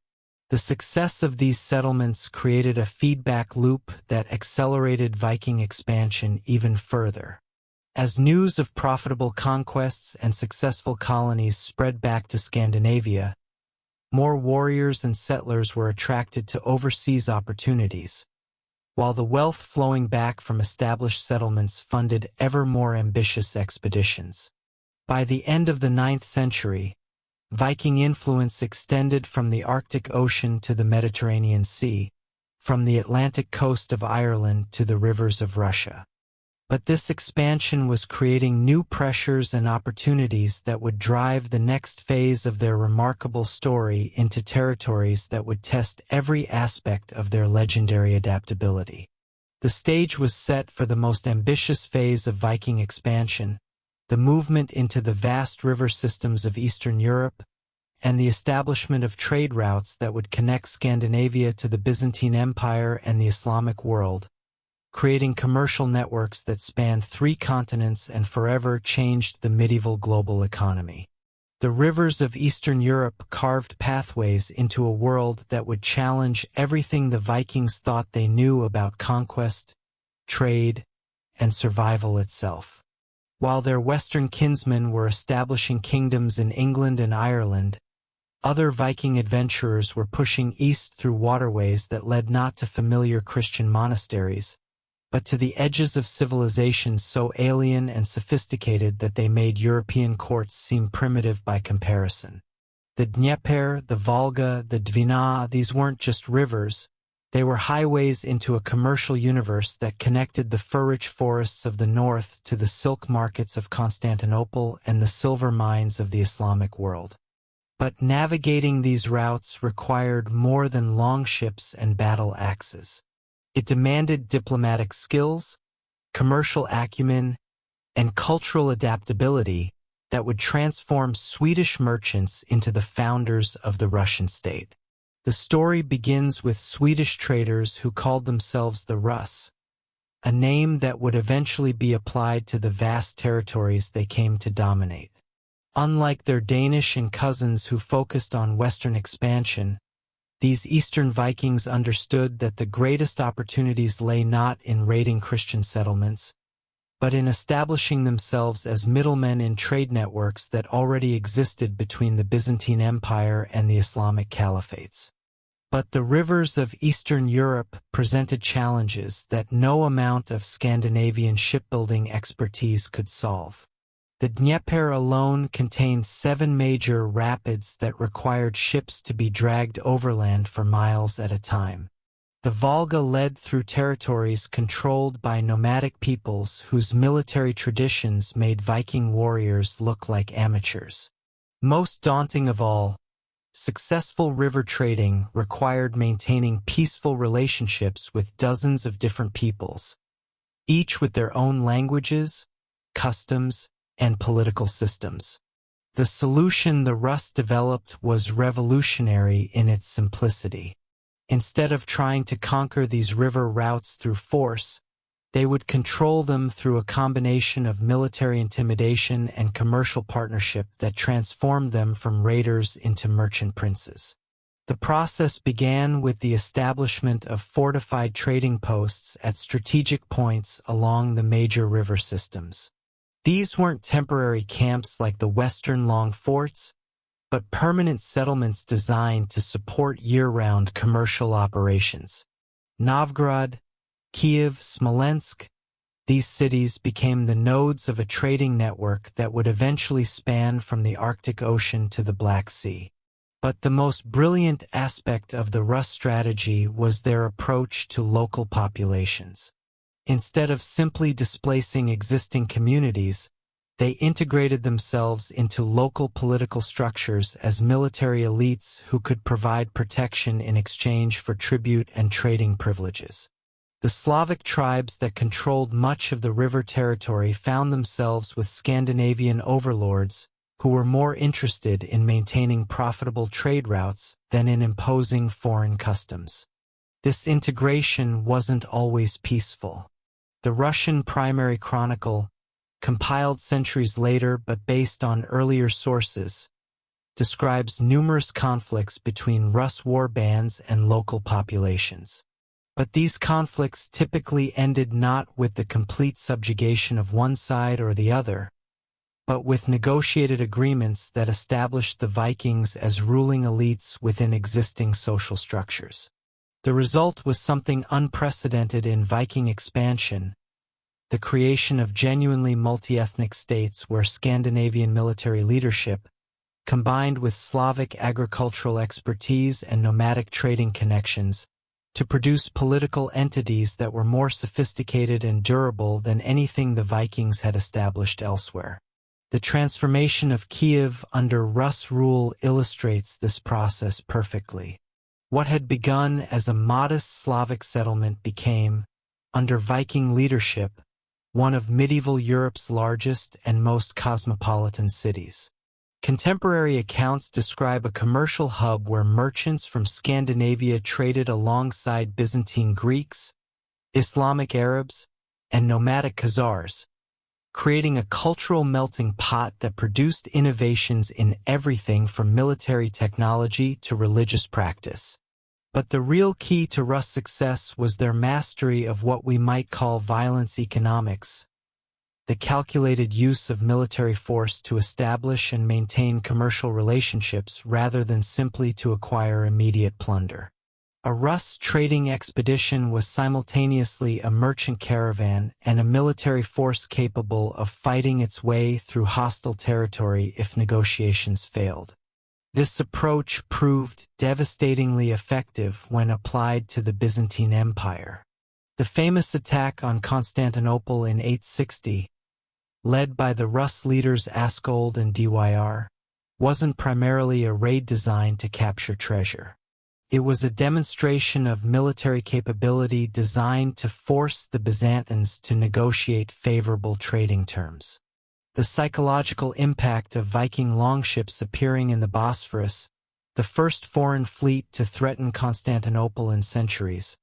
The success of these settlements created a feedback loop that accelerated Viking expansion even further. As news of profitable conquests and successful colonies spread back to Scandinavia, more warriors and settlers were attracted to overseas opportunities, while the wealth flowing back from established settlements funded ever more ambitious expeditions. By the end of the 9th century, Viking influence extended from the Arctic Ocean to the Mediterranean Sea, from the Atlantic coast of Ireland to the rivers of Russia. But this expansion was creating new pressures and opportunities that would drive the next phase of their remarkable story into territories that would test every aspect of their legendary adaptability. The stage was set for the most ambitious phase of Viking expansion, the movement into the vast river systems of Eastern Europe, and the establishment of trade routes that would connect Scandinavia to the Byzantine Empire and the Islamic world, creating commercial networks that spanned 3 continents and forever changed the medieval global economy. The rivers of Eastern Europe carved pathways into a world that would challenge everything the Vikings thought they knew about conquest, trade, and survival itself. While their western kinsmen were establishing kingdoms in England and Ireland, other Viking adventurers were pushing east through waterways that led not to familiar Christian monasteries, but to the edges of civilizations so alien and sophisticated that they made European courts seem primitive by comparison. The Dnieper, the Volga, the Dvina, these weren't just rivers, they were highways into a commercial universe that connected the fur-rich forests of the north to the silk markets of Constantinople and the silver mines of the Islamic world. But navigating these routes required more than longships and battle axes. It demanded diplomatic skills, commercial acumen, and cultural adaptability that would transform Swedish merchants into the founders of the Russian state. The story begins with Swedish traders who called themselves the Russ, a name that would eventually be applied to the vast territories they came to dominate. Unlike their Danish and cousins who focused on Western expansion, these Eastern Vikings understood that the greatest opportunities lay not in raiding Christian settlements, but in establishing themselves as middlemen in trade networks that already existed between the Byzantine Empire and the Islamic caliphates. But the rivers of Eastern Europe presented challenges that no amount of Scandinavian shipbuilding expertise could solve. The Dnieper alone contained 7 major rapids that required ships to be dragged overland for miles at a time. The Volga led through territories controlled by nomadic peoples whose military traditions made Viking warriors look like amateurs. Most daunting of all, successful river trading required maintaining peaceful relationships with dozens of different peoples, each with their own languages, customs, and political systems. The solution the Rus developed was revolutionary in its simplicity. Instead of trying to conquer these river routes through force, they would control them through a combination of military intimidation and commercial partnership that transformed them from raiders into merchant princes. The process began with the establishment of fortified trading posts at strategic points along the major river systems. These weren't temporary camps like the Western long forts, but permanent settlements designed to support year-round commercial operations. Novgorod, Kiev, Smolensk, these cities became the nodes of a trading network that would eventually span from the Arctic Ocean to the Black Sea. But the most brilliant aspect of the Rus strategy was their approach to local populations. Instead of simply displacing existing communities, they integrated themselves into local political structures as military elites who could provide protection in exchange for tribute and trading privileges. The Slavic tribes that controlled much of the river territory found themselves with Scandinavian overlords who were more interested in maintaining profitable trade routes than in imposing foreign customs. This integration wasn't always peaceful. The Russian Primary Chronicle, compiled centuries later but based on earlier sources, describes numerous conflicts between Rus war bands and local populations. But these conflicts typically ended not with the complete subjugation of one side or the other, but with negotiated agreements that established the Vikings as ruling elites within existing social structures. The result was something unprecedented in Viking expansion, the creation of genuinely multi-ethnic states where Scandinavian military leadership, combined with Slavic agricultural expertise and nomadic trading connections, to produce political entities that were more sophisticated and durable than anything the Vikings had established elsewhere. The transformation of Kiev under Rus rule illustrates this process perfectly. What had begun as a modest Slavic settlement became, under Viking leadership, one of medieval Europe's largest and most cosmopolitan cities. Contemporary accounts describe a commercial hub where merchants from Scandinavia traded alongside Byzantine Greeks, Islamic Arabs, and nomadic Khazars, creating a cultural melting pot that produced innovations in everything from military technology to religious practice. But the real key to Rus' success was their mastery of what we might call violence economics, the calculated use of military force to establish and maintain commercial relationships rather than simply to acquire immediate plunder. A Rus trading expedition was simultaneously a merchant caravan and a military force capable of fighting its way through hostile territory if negotiations failed. This approach proved devastatingly effective when applied to the Byzantine Empire. The famous attack on Constantinople in 860, led by the Rus leaders Askold and Dyr, wasn't primarily a raid designed to capture treasure. It was a demonstration of military capability designed to force the Byzantines to negotiate favorable trading terms. The psychological impact of Viking longships appearing in the Bosphorus, the first foreign fleet to threaten Constantinople in centuries,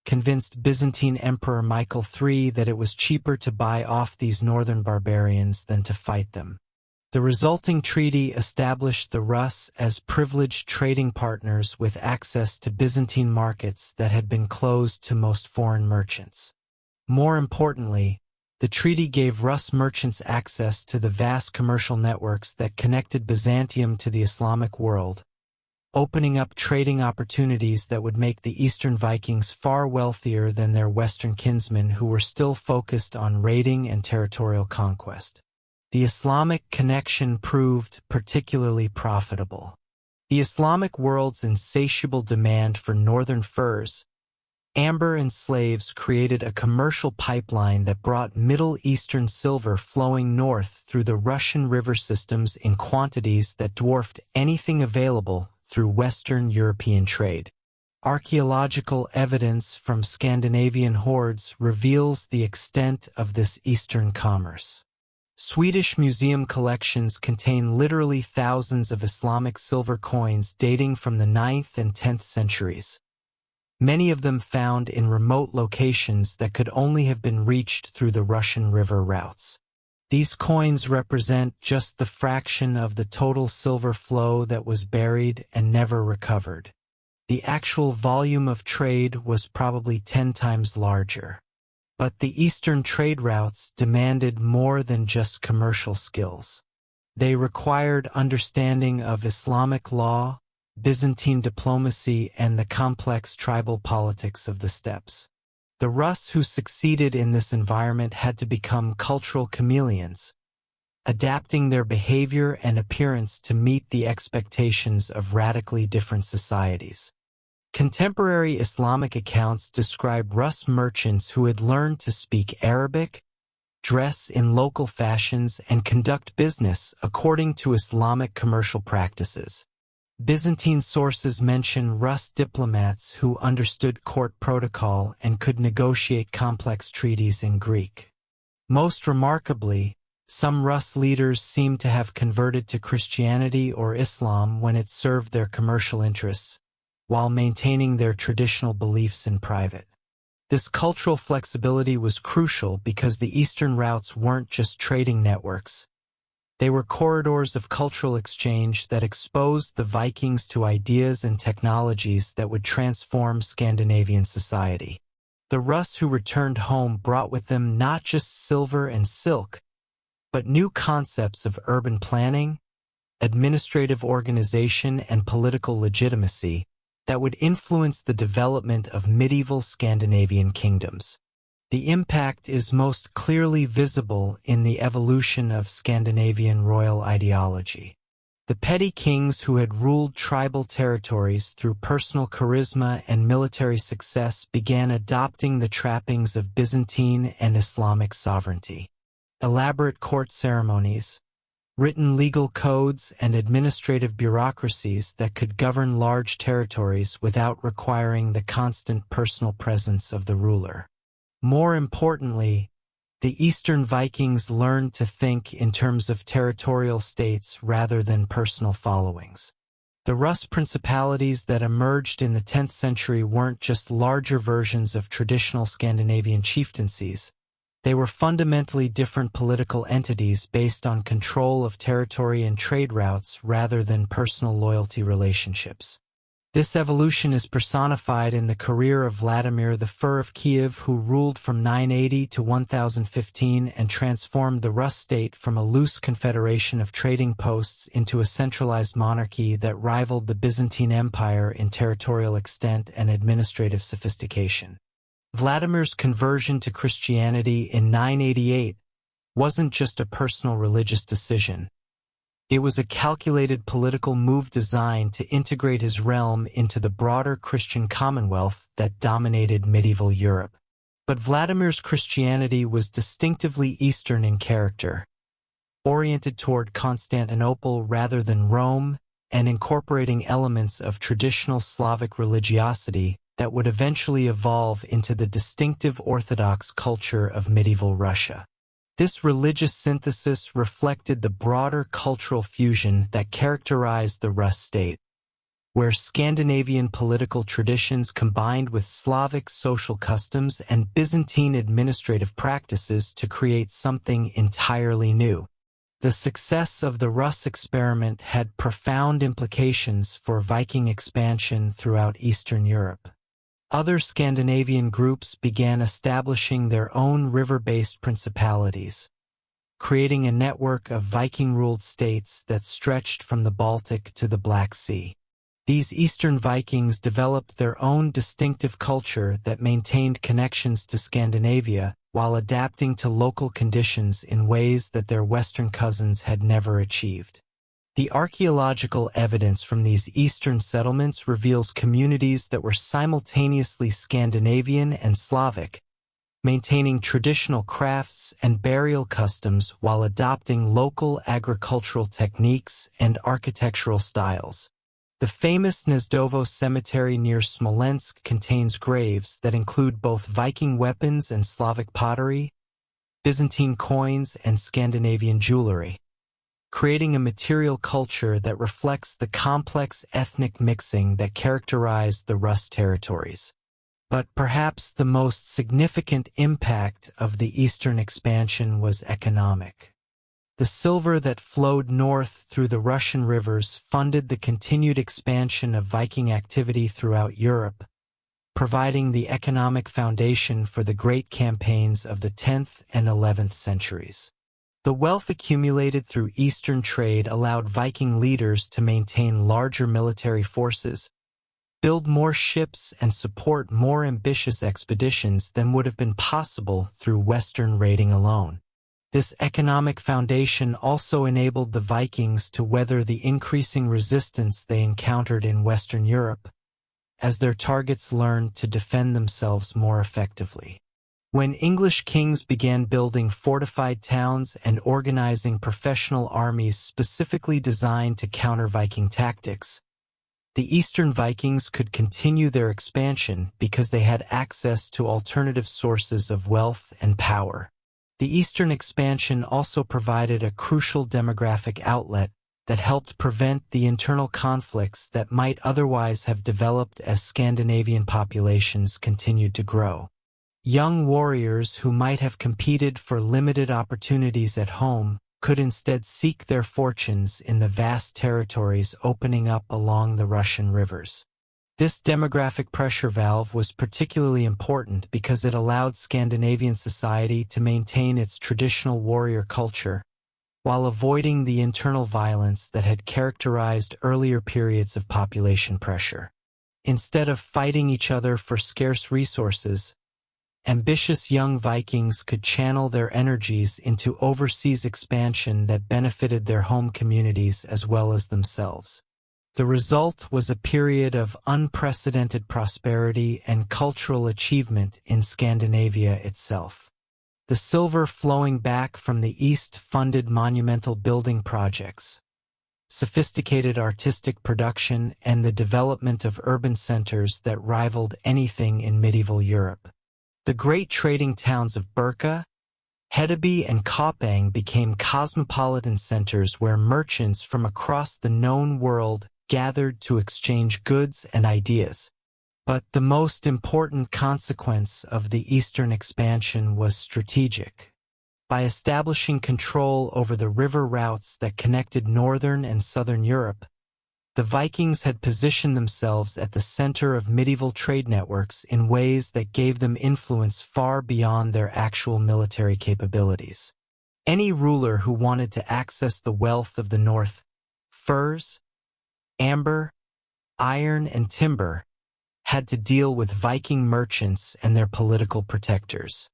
convinced Byzantine Emperor Michael III that it was cheaper to buy off these northern barbarians than to fight them. The resulting treaty established the Rus as privileged trading partners with access to Byzantine markets that had been closed to most foreign merchants. More importantly, the treaty gave Rus merchants access to the vast commercial networks that connected Byzantium to the Islamic world, opening up trading opportunities that would make the Eastern Vikings far wealthier than their Western kinsmen who were still focused on raiding and territorial conquest. The Islamic connection proved particularly profitable. The Islamic world's insatiable demand for northern furs, amber and slaves created a commercial pipeline that brought Middle Eastern silver flowing north through the Russian river systems in quantities that dwarfed anything available through Western European trade. Archaeological evidence from Scandinavian hoards reveals the extent of this Eastern commerce. Swedish museum collections contain literally thousands of Islamic silver coins dating from the 9th and 10th centuries, many of them found in remote locations that could only have been reached through the Russian river routes. These coins represent just the fraction of the total silver flow that was buried and never recovered. The actual volume of trade was probably 10 times larger. But the Eastern trade routes demanded more than just commercial skills. They required understanding of Islamic law, Byzantine diplomacy, and the complex tribal politics of the steppes. The Rus who succeeded in this environment had to become cultural chameleons, adapting their behavior and appearance to meet the expectations of radically different societies. Contemporary Islamic accounts describe Rus merchants who had learned to speak Arabic, dress in local fashions, and conduct business according to Islamic commercial practices. Byzantine sources mention Rus diplomats who understood court protocol and could negotiate complex treaties in Greek. Most remarkably, some Rus leaders seem to have converted to Christianity or Islam when it served their commercial interests, while maintaining their traditional beliefs in private. This cultural flexibility was crucial because the Eastern routes weren't just trading networks. They were corridors of cultural exchange that exposed the Vikings to ideas and technologies that would transform Scandinavian society. The Rus who returned home brought with them not just silver and silk, but new concepts of urban planning, administrative organization, and political legitimacy that would influence the development of medieval Scandinavian kingdoms. The impact is most clearly visible in the evolution of Scandinavian royal ideology. The petty kings who had ruled tribal territories through personal charisma and military success began adopting the trappings of Byzantine and Islamic sovereignty. Elaborate court ceremonies, written legal codes, and administrative bureaucracies that could govern large territories without requiring the constant personal presence of the ruler. More importantly, the Eastern Vikings learned to think in terms of territorial states rather than personal followings. The Rus principalities that emerged in the 10th century weren't just larger versions of traditional Scandinavian chieftaincies. They were fundamentally different political entities based on control of territory and trade routes rather than personal loyalty relationships. This evolution is personified in the career of Vladimir I of Kiev, who ruled from 980 to 1015 and transformed the Rus state from a loose confederation of trading posts into a centralized monarchy that rivaled the Byzantine Empire in territorial extent and administrative sophistication. Vladimir's conversion to Christianity in 988 wasn't just a personal religious decision. It was a calculated political move designed to integrate his realm into the broader Christian commonwealth that dominated medieval Europe. But Vladimir's Christianity was distinctively Eastern in character, oriented toward Constantinople rather than Rome, and incorporating elements of traditional Slavic religiosity that would eventually evolve into the distinctive Orthodox culture of medieval Russia. This religious synthesis reflected the broader cultural fusion that characterized the Rus state, where Scandinavian political traditions combined with Slavic social customs and Byzantine administrative practices to create something entirely new. The success of the Rus experiment had profound implications for Viking expansion throughout Eastern Europe. Other Scandinavian groups began establishing their own river-based principalities, creating a network of Viking-ruled states that stretched from the Baltic to the Black Sea. These Eastern Vikings developed their own distinctive culture that maintained connections to Scandinavia while adapting to local conditions in ways that their Western cousins had never achieved. The archaeological evidence from these eastern settlements reveals communities that were simultaneously Scandinavian and Slavic, maintaining traditional crafts and burial customs while adopting local agricultural techniques and architectural styles. The famous Gnezdovo cemetery near Smolensk contains graves that include both Viking weapons and Slavic pottery, Byzantine coins, and Scandinavian jewelry, creating a material culture that reflects the complex ethnic mixing that characterized the Rus territories. But perhaps the most significant impact of the Eastern expansion was economic. The silver that flowed north through the Russian rivers funded the continued expansion of Viking activity throughout Europe, providing the economic foundation for the great campaigns of the 10th and 11th centuries. The wealth accumulated through Eastern trade allowed Viking leaders to maintain larger military forces, build more ships, and support more ambitious expeditions than would have been possible through Western raiding alone. This economic foundation also enabled the Vikings to weather the increasing resistance they encountered in Western Europe, as their targets learned to defend themselves more effectively. When English kings began building fortified towns and organizing professional armies specifically designed to counter Viking tactics, the Eastern Vikings could continue their expansion because they had access to alternative sources of wealth and power. The Eastern expansion also provided a crucial demographic outlet that helped prevent the internal conflicts that might otherwise have developed as Scandinavian populations continued to grow. Young warriors who might have competed for limited opportunities at home could instead seek their fortunes in the vast territories opening up along the Russian rivers. This demographic pressure valve was particularly important because it allowed Scandinavian society to maintain its traditional warrior culture, while avoiding the internal violence that had characterized earlier periods of population pressure. Instead of fighting each other for scarce resources, ambitious young Vikings could channel their energies into overseas expansion that benefited their home communities as well as themselves. The result was a period of unprecedented prosperity and cultural achievement in Scandinavia itself. The silver flowing back from the east funded monumental building projects, sophisticated artistic production, and the development of urban centers that rivaled anything in medieval Europe. The great trading towns of Birka, Hedeby, and Koppang became cosmopolitan centers where merchants from across the known world gathered to exchange goods and ideas. But the most important consequence of the eastern expansion was strategic. By establishing control over the river routes that connected northern and southern Europe, the Vikings had positioned themselves at the center of medieval trade networks in ways that gave them influence far beyond their actual military capabilities. Any ruler who wanted to access the wealth of the north, furs, amber, iron, and timber, had to deal with Viking merchants and their political protectors.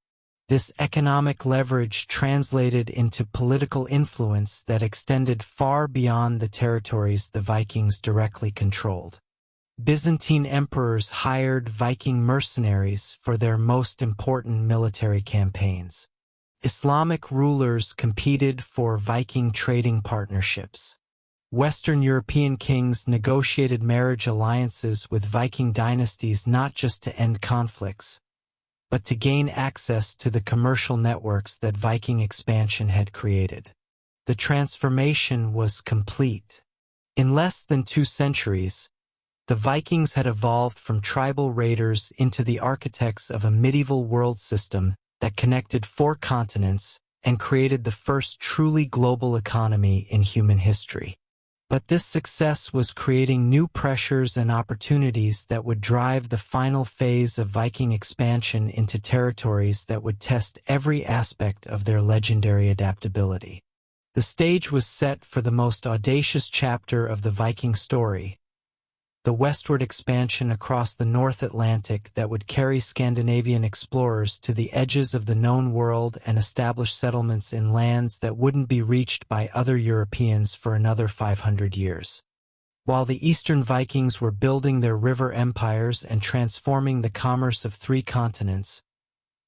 This economic leverage translated into political influence that extended far beyond the territories the Vikings directly controlled. Byzantine emperors hired Viking mercenaries for their most important military campaigns. Islamic rulers competed for Viking trading partnerships. Western European kings negotiated marriage alliances with Viking dynasties not just to end conflicts, but to gain access to the commercial networks that Viking expansion had created. The transformation was complete. In less than 2 centuries, the Vikings had evolved from tribal raiders into the architects of a medieval world system that connected 4 continents and created the first truly global economy in human history. But this success was creating new pressures and opportunities that would drive the final phase of Viking expansion into territories that would test every aspect of their legendary adaptability. The stage was set for the most audacious chapter of the Viking story, the westward expansion across the North Atlantic that would carry Scandinavian explorers to the edges of the known world and establish settlements in lands that wouldn't be reached by other Europeans for another 500 years. While the Eastern Vikings were building their river empires and transforming the commerce of 3 continents,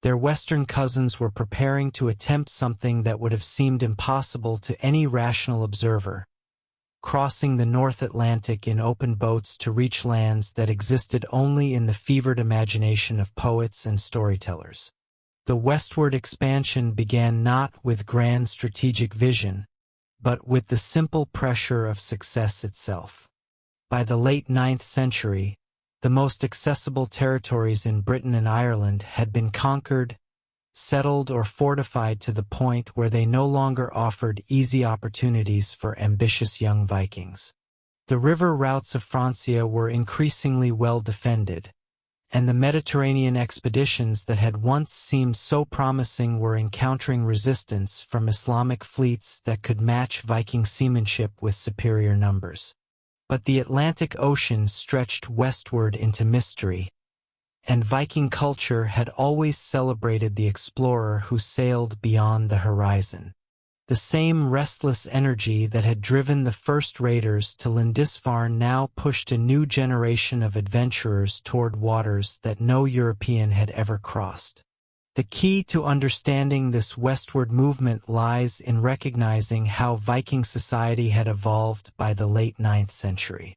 their Western cousins were preparing to attempt something that would have seemed impossible to any rational observer: crossing the North Atlantic in open boats to reach lands that existed only in the fevered imagination of poets and storytellers. The westward expansion began not with grand strategic vision, but with the simple pressure of success itself. By the late 9th century, the most accessible territories in Britain and Ireland had been conquered, settled, or fortified to the point where they no longer offered easy opportunities for ambitious young Vikings. The river routes of Francia were increasingly well defended, and the Mediterranean expeditions that had once seemed so promising were encountering resistance from Islamic fleets that could match Viking seamanship with superior numbers. But the Atlantic Ocean stretched westward into mystery, and Viking culture had always celebrated the explorer who sailed beyond the horizon. The same restless energy that had driven the first raiders to Lindisfarne now pushed a new generation of adventurers toward waters that no European had ever crossed. The key to understanding this westward movement lies in recognizing how Viking society had evolved by the late 9th century.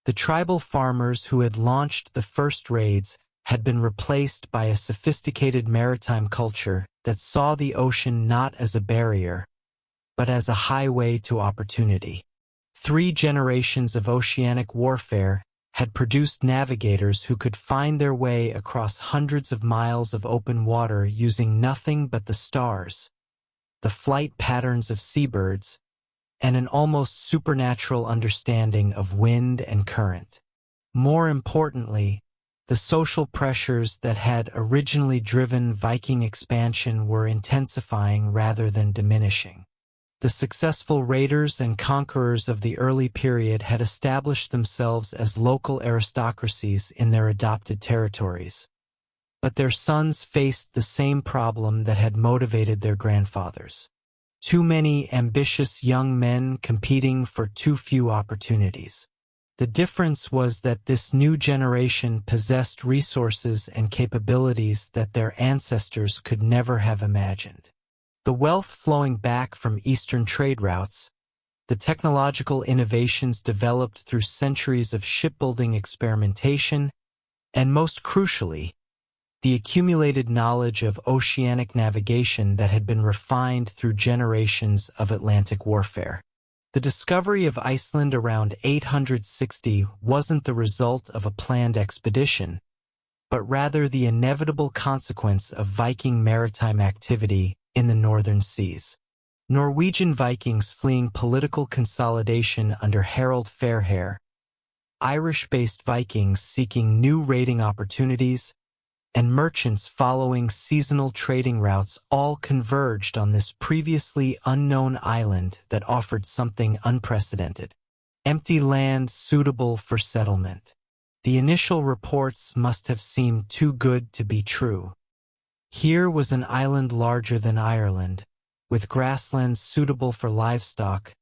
The tribal farmers who had launched the first raids had been replaced by a sophisticated maritime culture that saw the ocean not as a barrier, but as a highway to opportunity. 3 generations of oceanic warfare had produced navigators who could find their way across hundreds of miles of open water using nothing but the stars, the flight patterns of seabirds, and an almost supernatural understanding of wind and current. More importantly, the social pressures that had originally driven Viking expansion were intensifying rather than diminishing. The successful raiders and conquerors of the early period had established themselves as local aristocracies in their adopted territories, but their sons faced the same problem that had motivated their grandfathers: too many ambitious young men competing for too few opportunities. The difference was that this new generation possessed resources and capabilities that their ancestors could never have imagined. The wealth flowing back from Eastern trade routes, the technological innovations developed through centuries of shipbuilding experimentation, and most crucially, the accumulated knowledge of oceanic navigation that had been refined through generations of Atlantic warfare. The discovery of Iceland around 860 wasn't the result of a planned expedition. but rather the inevitable consequence of Viking maritime activity in the northern seas. Norwegian Vikings fleeing political consolidation under Harald Fairhair, Irish-based Vikings seeking new raiding opportunities, and merchants following seasonal trading routes all converged on this previously unknown island that offered something unprecedented: empty land suitable for settlement. The initial reports must have seemed too good to be true. Here was an island larger than Ireland, with grasslands suitable for livestock,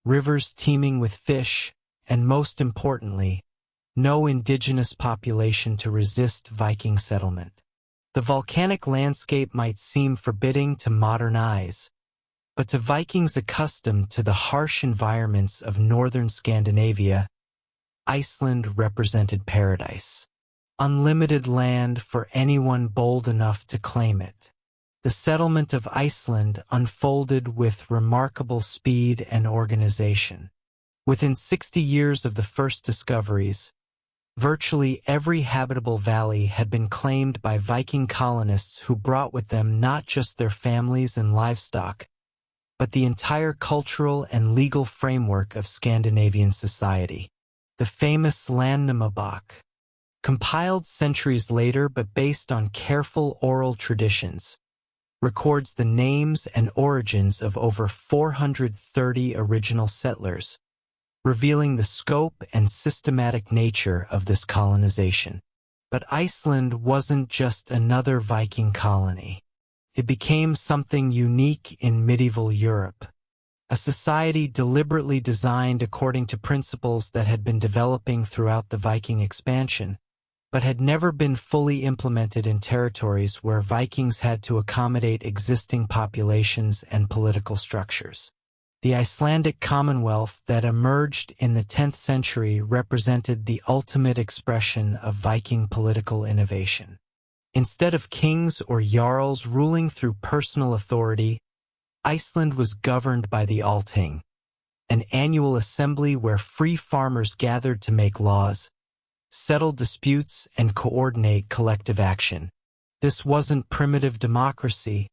rivers teeming with fish, and most importantly, no indigenous population to resist Viking settlement. The volcanic landscape might seem forbidding to modern eyes, but to Vikings accustomed to the harsh environments of northern Scandinavia, Iceland represented paradise. Unlimited land for anyone bold enough to claim it. The settlement of Iceland unfolded with remarkable speed and organization. Within 60 years of the first discoveries, virtually every habitable valley had been claimed by Viking colonists who brought with them not just their families and livestock, but the entire cultural and legal framework of Scandinavian society. The famous Landnámabók, compiled centuries later but based on careful oral traditions, records the names and origins of over 430 original settlers, revealing the scope and systematic nature of this colonization. But Iceland wasn't just another Viking colony. It became something unique in medieval Europe, a society deliberately designed according to principles that had been developing throughout the Viking expansion, but had never been fully implemented in territories where Vikings had to accommodate existing populations and political structures. The Icelandic Commonwealth that emerged in the 10th century represented the ultimate expression of Viking political innovation. Instead of kings or jarls ruling through personal authority, Iceland was governed by the Althing, an annual assembly where free farmers gathered to make laws, settle disputes, and coordinate collective action. This wasn't primitive democracy,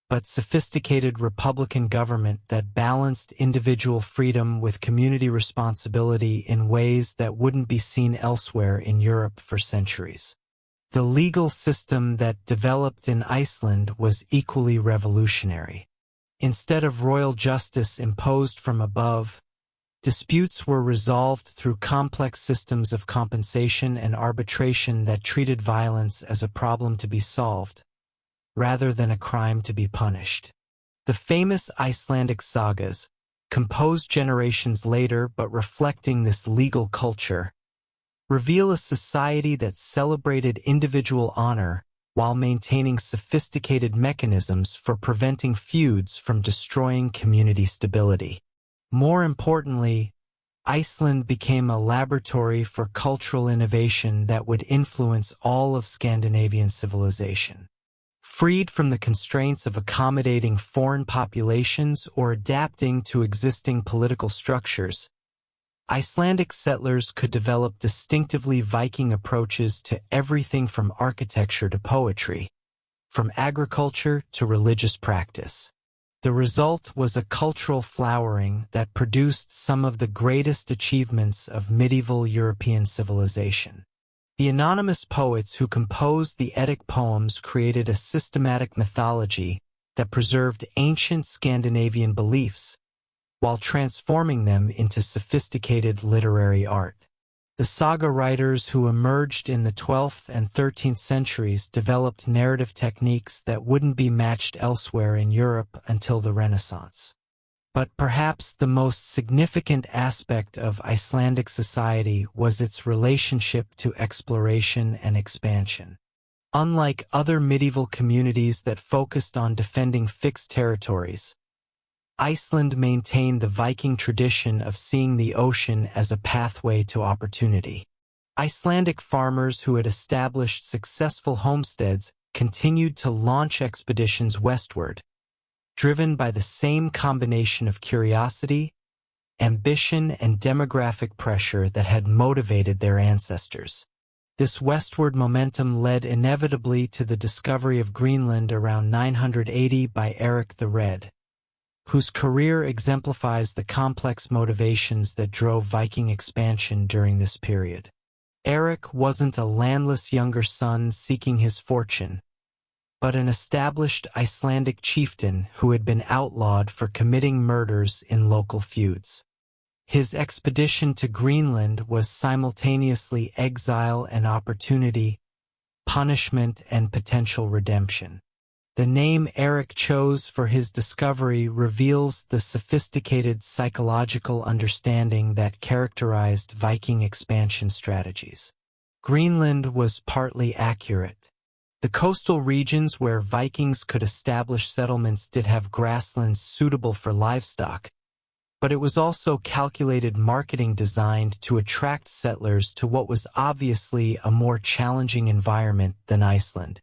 but sophisticated republican government that balanced individual freedom with community responsibility in ways that wouldn't be seen elsewhere in Europe for centuries. The legal system that developed in Iceland was equally revolutionary. Instead of royal justice imposed from above, disputes were resolved through complex systems of compensation and arbitration that treated violence as a problem to be solved, rather than a crime to be punished. The famous Icelandic sagas, composed generations later but reflecting this legal culture, reveal a society that celebrated individual honor while maintaining sophisticated mechanisms for preventing feuds from destroying community stability. More importantly, Iceland became a laboratory for cultural innovation that would influence all of Scandinavian civilization. Freed from the constraints of accommodating foreign populations or adapting to existing political structures, Icelandic settlers could develop distinctively Viking approaches to everything from architecture to poetry, from agriculture to religious practice. The result was a cultural flowering that produced some of the greatest achievements of medieval European civilization. The anonymous poets who composed the Eddic poems created a systematic mythology that preserved ancient Scandinavian beliefs, while transforming them into sophisticated literary art. The saga writers who emerged in the 12th and 13th centuries developed narrative techniques that wouldn't be matched elsewhere in Europe until the Renaissance. But perhaps the most significant aspect of Icelandic society was its relationship to exploration and expansion. Unlike other medieval communities that focused on defending fixed territories, Iceland maintained the Viking tradition of seeing the ocean as a pathway to opportunity. Icelandic farmers who had established successful homesteads continued to launch expeditions westward, driven by the same combination of curiosity, ambition, and demographic pressure that had motivated their ancestors. This westward momentum led inevitably to the discovery of Greenland around 980 by Eric the Red, whose career exemplifies the complex motivations that drove Viking expansion during this period. Eric wasn't a landless younger son seeking his fortune, but an established Icelandic chieftain who had been outlawed for committing murders in local feuds. His expedition to Greenland was simultaneously exile and opportunity, punishment and potential redemption. The name Eric chose for his discovery reveals the sophisticated psychological understanding that characterized Viking expansion strategies. Greenland was partly accurate. The coastal regions where Vikings could establish settlements did have grasslands suitable for livestock, but it was also calculated marketing designed to attract settlers to what was obviously a more challenging environment than Iceland.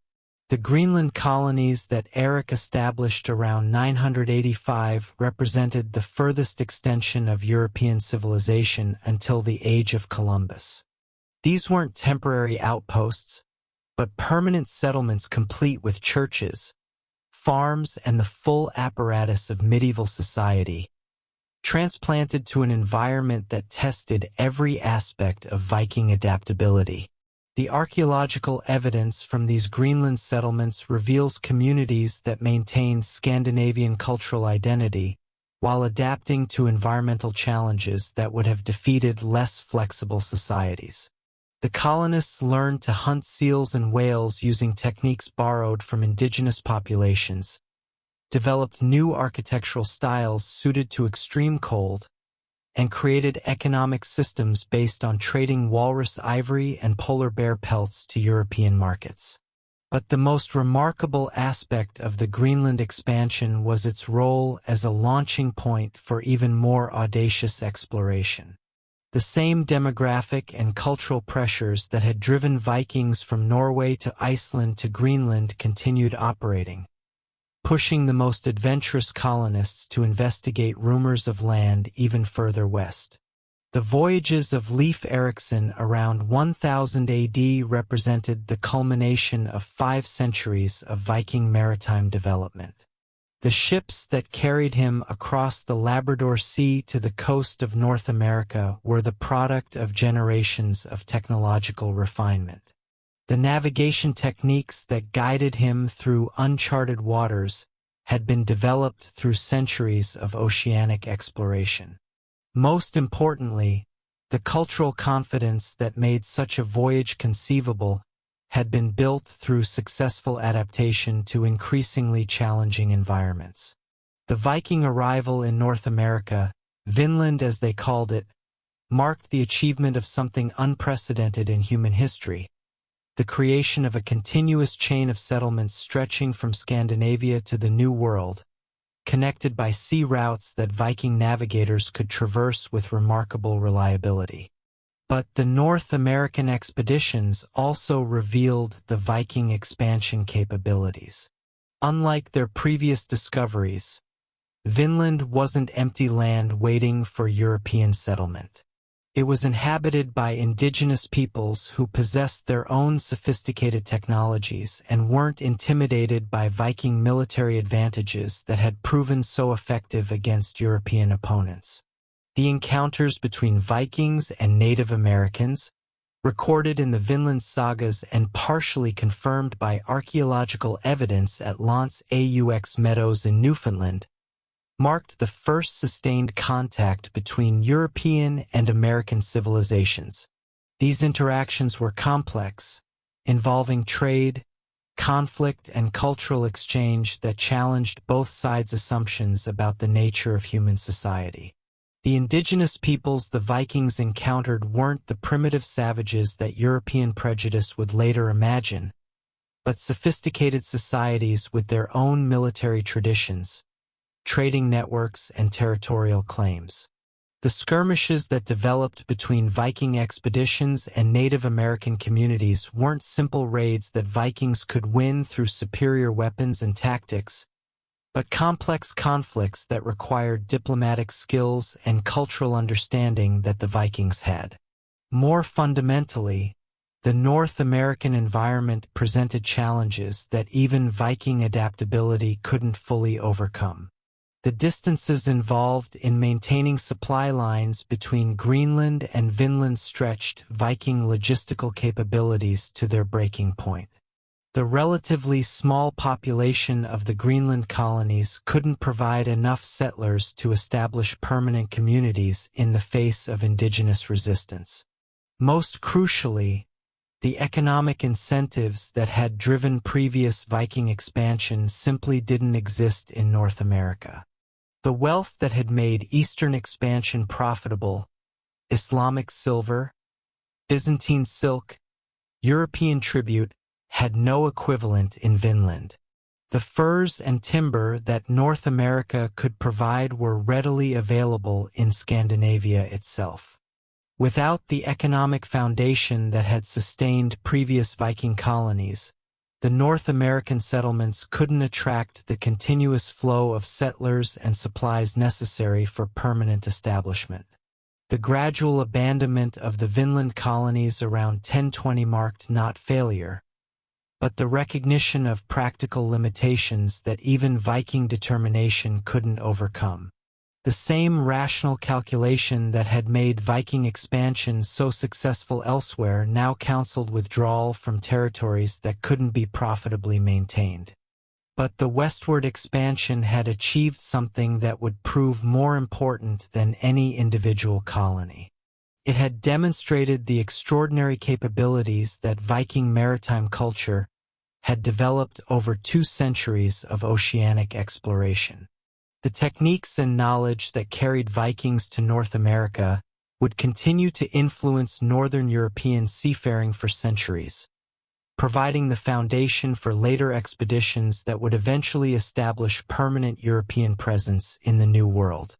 The Greenland colonies that Eric established around 985 represented the furthest extension of European civilization until the age of Columbus. These weren't temporary outposts, but permanent settlements complete with churches, farms, and the full apparatus of medieval society, transplanted to an environment that tested every aspect of Viking adaptability. The archaeological evidence from these Greenland settlements reveals communities that maintained Scandinavian cultural identity while adapting to environmental challenges that would have defeated less flexible societies. The colonists learned to hunt seals and whales using techniques borrowed from indigenous populations, developed new architectural styles suited to extreme cold, and created economic systems based on trading walrus ivory and polar bear pelts to European markets. But the most remarkable aspect of the Greenland expansion was its role as a launching point for even more audacious exploration. The same demographic and cultural pressures that had driven Vikings from Norway to Iceland to Greenland continued operating, pushing the most adventurous colonists to investigate rumors of land even further west. The voyages of Leif Erikson around 1000 AD represented the culmination of 5 centuries of Viking maritime development. The ships that carried him across the Labrador Sea to the coast of North America were the product of generations of technological refinement. The navigation techniques that guided him through uncharted waters had been developed through centuries of oceanic exploration. Most importantly, the cultural confidence that made such a voyage conceivable had been built through successful adaptation to increasingly challenging environments. The Viking arrival in North America, Vinland as they called it, marked the achievement of something unprecedented in human history: the creation of a continuous chain of settlements stretching from Scandinavia to the New World, connected by sea routes that Viking navigators could traverse with remarkable reliability. But the North American expeditions also revealed the Viking expansion capabilities. Unlike their previous discoveries, Vinland wasn't empty land waiting for European settlement. It was inhabited by indigenous peoples who possessed their own sophisticated technologies and weren't intimidated by Viking military advantages that had proven so effective against European opponents. The encounters between Vikings and Native Americans, recorded in the Vinland sagas and partially confirmed by archaeological evidence at L'Anse aux Meadows in Newfoundland, marked the first sustained contact between European and American civilizations. These interactions were complex, involving trade, conflict, and cultural exchange that challenged both sides' assumptions about the nature of human society. The indigenous peoples the Vikings encountered weren't the primitive savages that European prejudice would later imagine, but sophisticated societies with their own military traditions, trading networks, and territorial claims. The skirmishes that developed between Viking expeditions and Native American communities weren't simple raids that Vikings could win through superior weapons and tactics, but complex conflicts that required diplomatic skills and cultural understanding that the Vikings had. More fundamentally, the North American environment presented challenges that even Viking adaptability couldn't fully overcome. The distances involved in maintaining supply lines between Greenland and Vinland stretched Viking logistical capabilities to their breaking point. The relatively small population of the Greenland colonies couldn't provide enough settlers to establish permanent communities in the face of indigenous resistance. Most crucially, the economic incentives that had driven previous Viking expansion simply didn't exist in North America. The wealth that had made Eastern expansion profitable, Islamic silver, Byzantine silk, European tribute, had no equivalent in Vinland. The furs and timber that North America could provide were readily available in Scandinavia itself. Without the economic foundation that had sustained previous Viking colonies, the North American settlements couldn't attract the continuous flow of settlers and supplies necessary for permanent establishment. The gradual abandonment of the Vinland colonies around 1020 marked not failure, but the recognition of practical limitations that even Viking determination couldn't overcome. The same rational calculation that had made Viking expansion so successful elsewhere now counseled withdrawal from territories that couldn't be profitably maintained. But the westward expansion had achieved something that would prove more important than any individual colony. It had demonstrated the extraordinary capabilities that Viking maritime culture had developed over 2 centuries of oceanic exploration. The techniques and knowledge that carried Vikings to North America would continue to influence Northern European seafaring for centuries, providing the foundation for later expeditions that would eventually establish permanent European presence in the New World.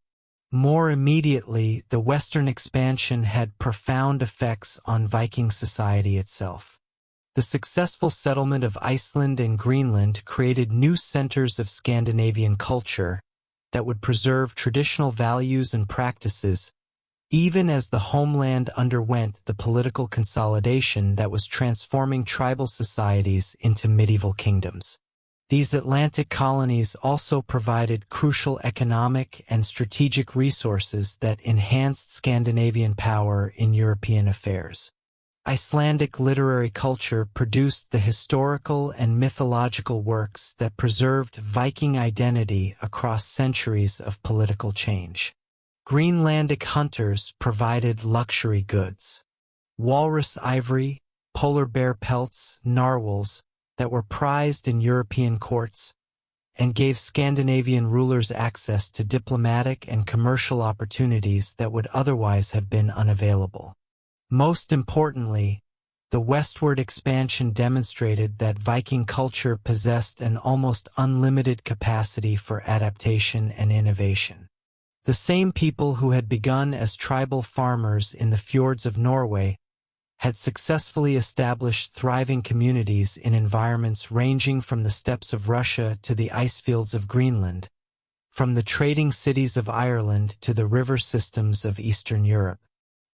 More immediately, the Western expansion had profound effects on Viking society itself. The successful settlement of Iceland and Greenland created new centers of Scandinavian culture that would preserve traditional values and practices, even as the homeland underwent the political consolidation that was transforming tribal societies into medieval kingdoms. These Atlantic colonies also provided crucial economic and strategic resources that enhanced Scandinavian power in European affairs. Icelandic literary culture produced the historical and mythological works that preserved Viking identity across centuries of political change. Greenlandic hunters provided luxury goods. Walrus ivory, polar bear pelts, narwhals that were prized in European courts, and gave Scandinavian rulers access to diplomatic and commercial opportunities that would otherwise have been unavailable. Most importantly, the westward expansion demonstrated that Viking culture possessed an almost unlimited capacity for adaptation and innovation. The same people who had begun as tribal farmers in the fjords of Norway had successfully established thriving communities in environments ranging from the steppes of Russia to the ice fields of Greenland, from the trading cities of Ireland to the river systems of Eastern Europe.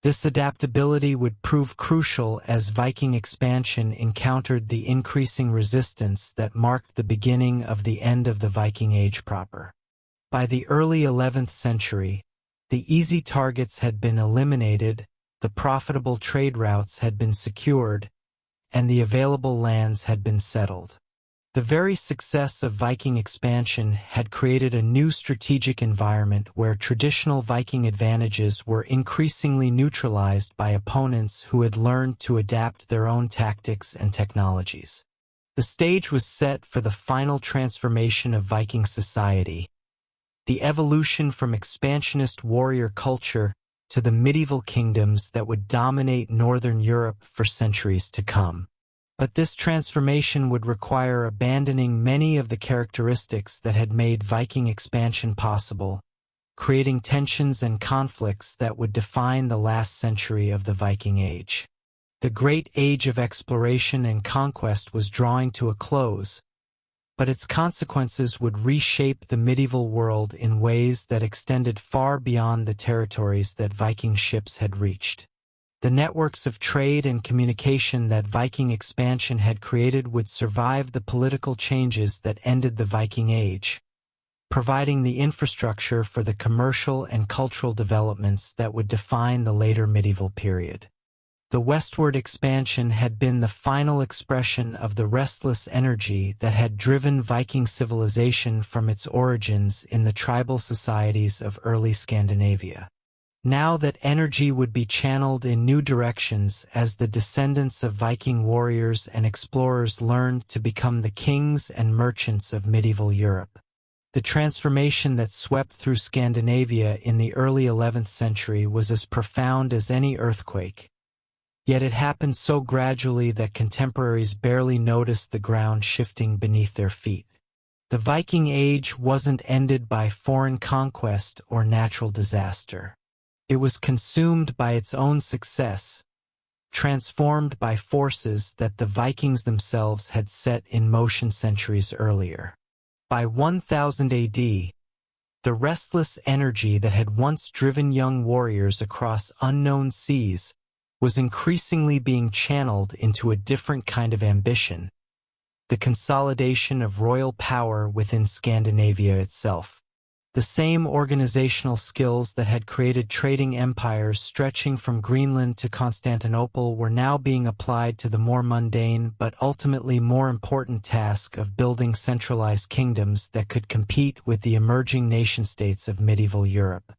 This adaptability would prove crucial as Viking expansion encountered the increasing resistance that marked the beginning of the end of the Viking Age proper. By the early 11th century, the easy targets had been eliminated, the profitable trade routes had been secured, and the available lands had been settled. The very success of Viking expansion had created a new strategic environment where traditional Viking advantages were increasingly neutralized by opponents who had learned to adapt their own tactics and technologies. The stage was set for the final transformation of Viking society, the evolution from expansionist warrior culture to the medieval kingdoms that would dominate Northern Europe for centuries to come. But this transformation would require abandoning many of the characteristics that had made Viking expansion possible, creating tensions and conflicts that would define the last century of the Viking Age. The great age of exploration and conquest was drawing to a close, but its consequences would reshape the medieval world in ways that extended far beyond the territories that Viking ships had reached. The networks of trade and communication that Viking expansion had created would survive the political changes that ended the Viking Age, providing the infrastructure for the commercial and cultural developments that would define the later medieval period. The westward expansion had been the final expression of the restless energy that had driven Viking civilization from its origins in the tribal societies of early Scandinavia. Now that energy would be channeled in new directions as the descendants of Viking warriors and explorers learned to become the kings and merchants of medieval Europe. The transformation that swept through Scandinavia in the early 11th century was as profound as any earthquake. Yet it happened so gradually that contemporaries barely noticed the ground shifting beneath their feet. The Viking Age wasn't ended by foreign conquest or natural disaster. It was consumed by its own success, transformed by forces that the Vikings themselves had set in motion centuries earlier. By 1000 AD, the restless energy that had once driven young warriors across unknown seas was increasingly being channeled into a different kind of ambition, the consolidation of royal power within Scandinavia itself. The same organizational skills that had created trading empires stretching from Greenland to Constantinople were now being applied to the more mundane but ultimately more important task of building centralized kingdoms that could compete with the emerging nation-states of medieval Europe.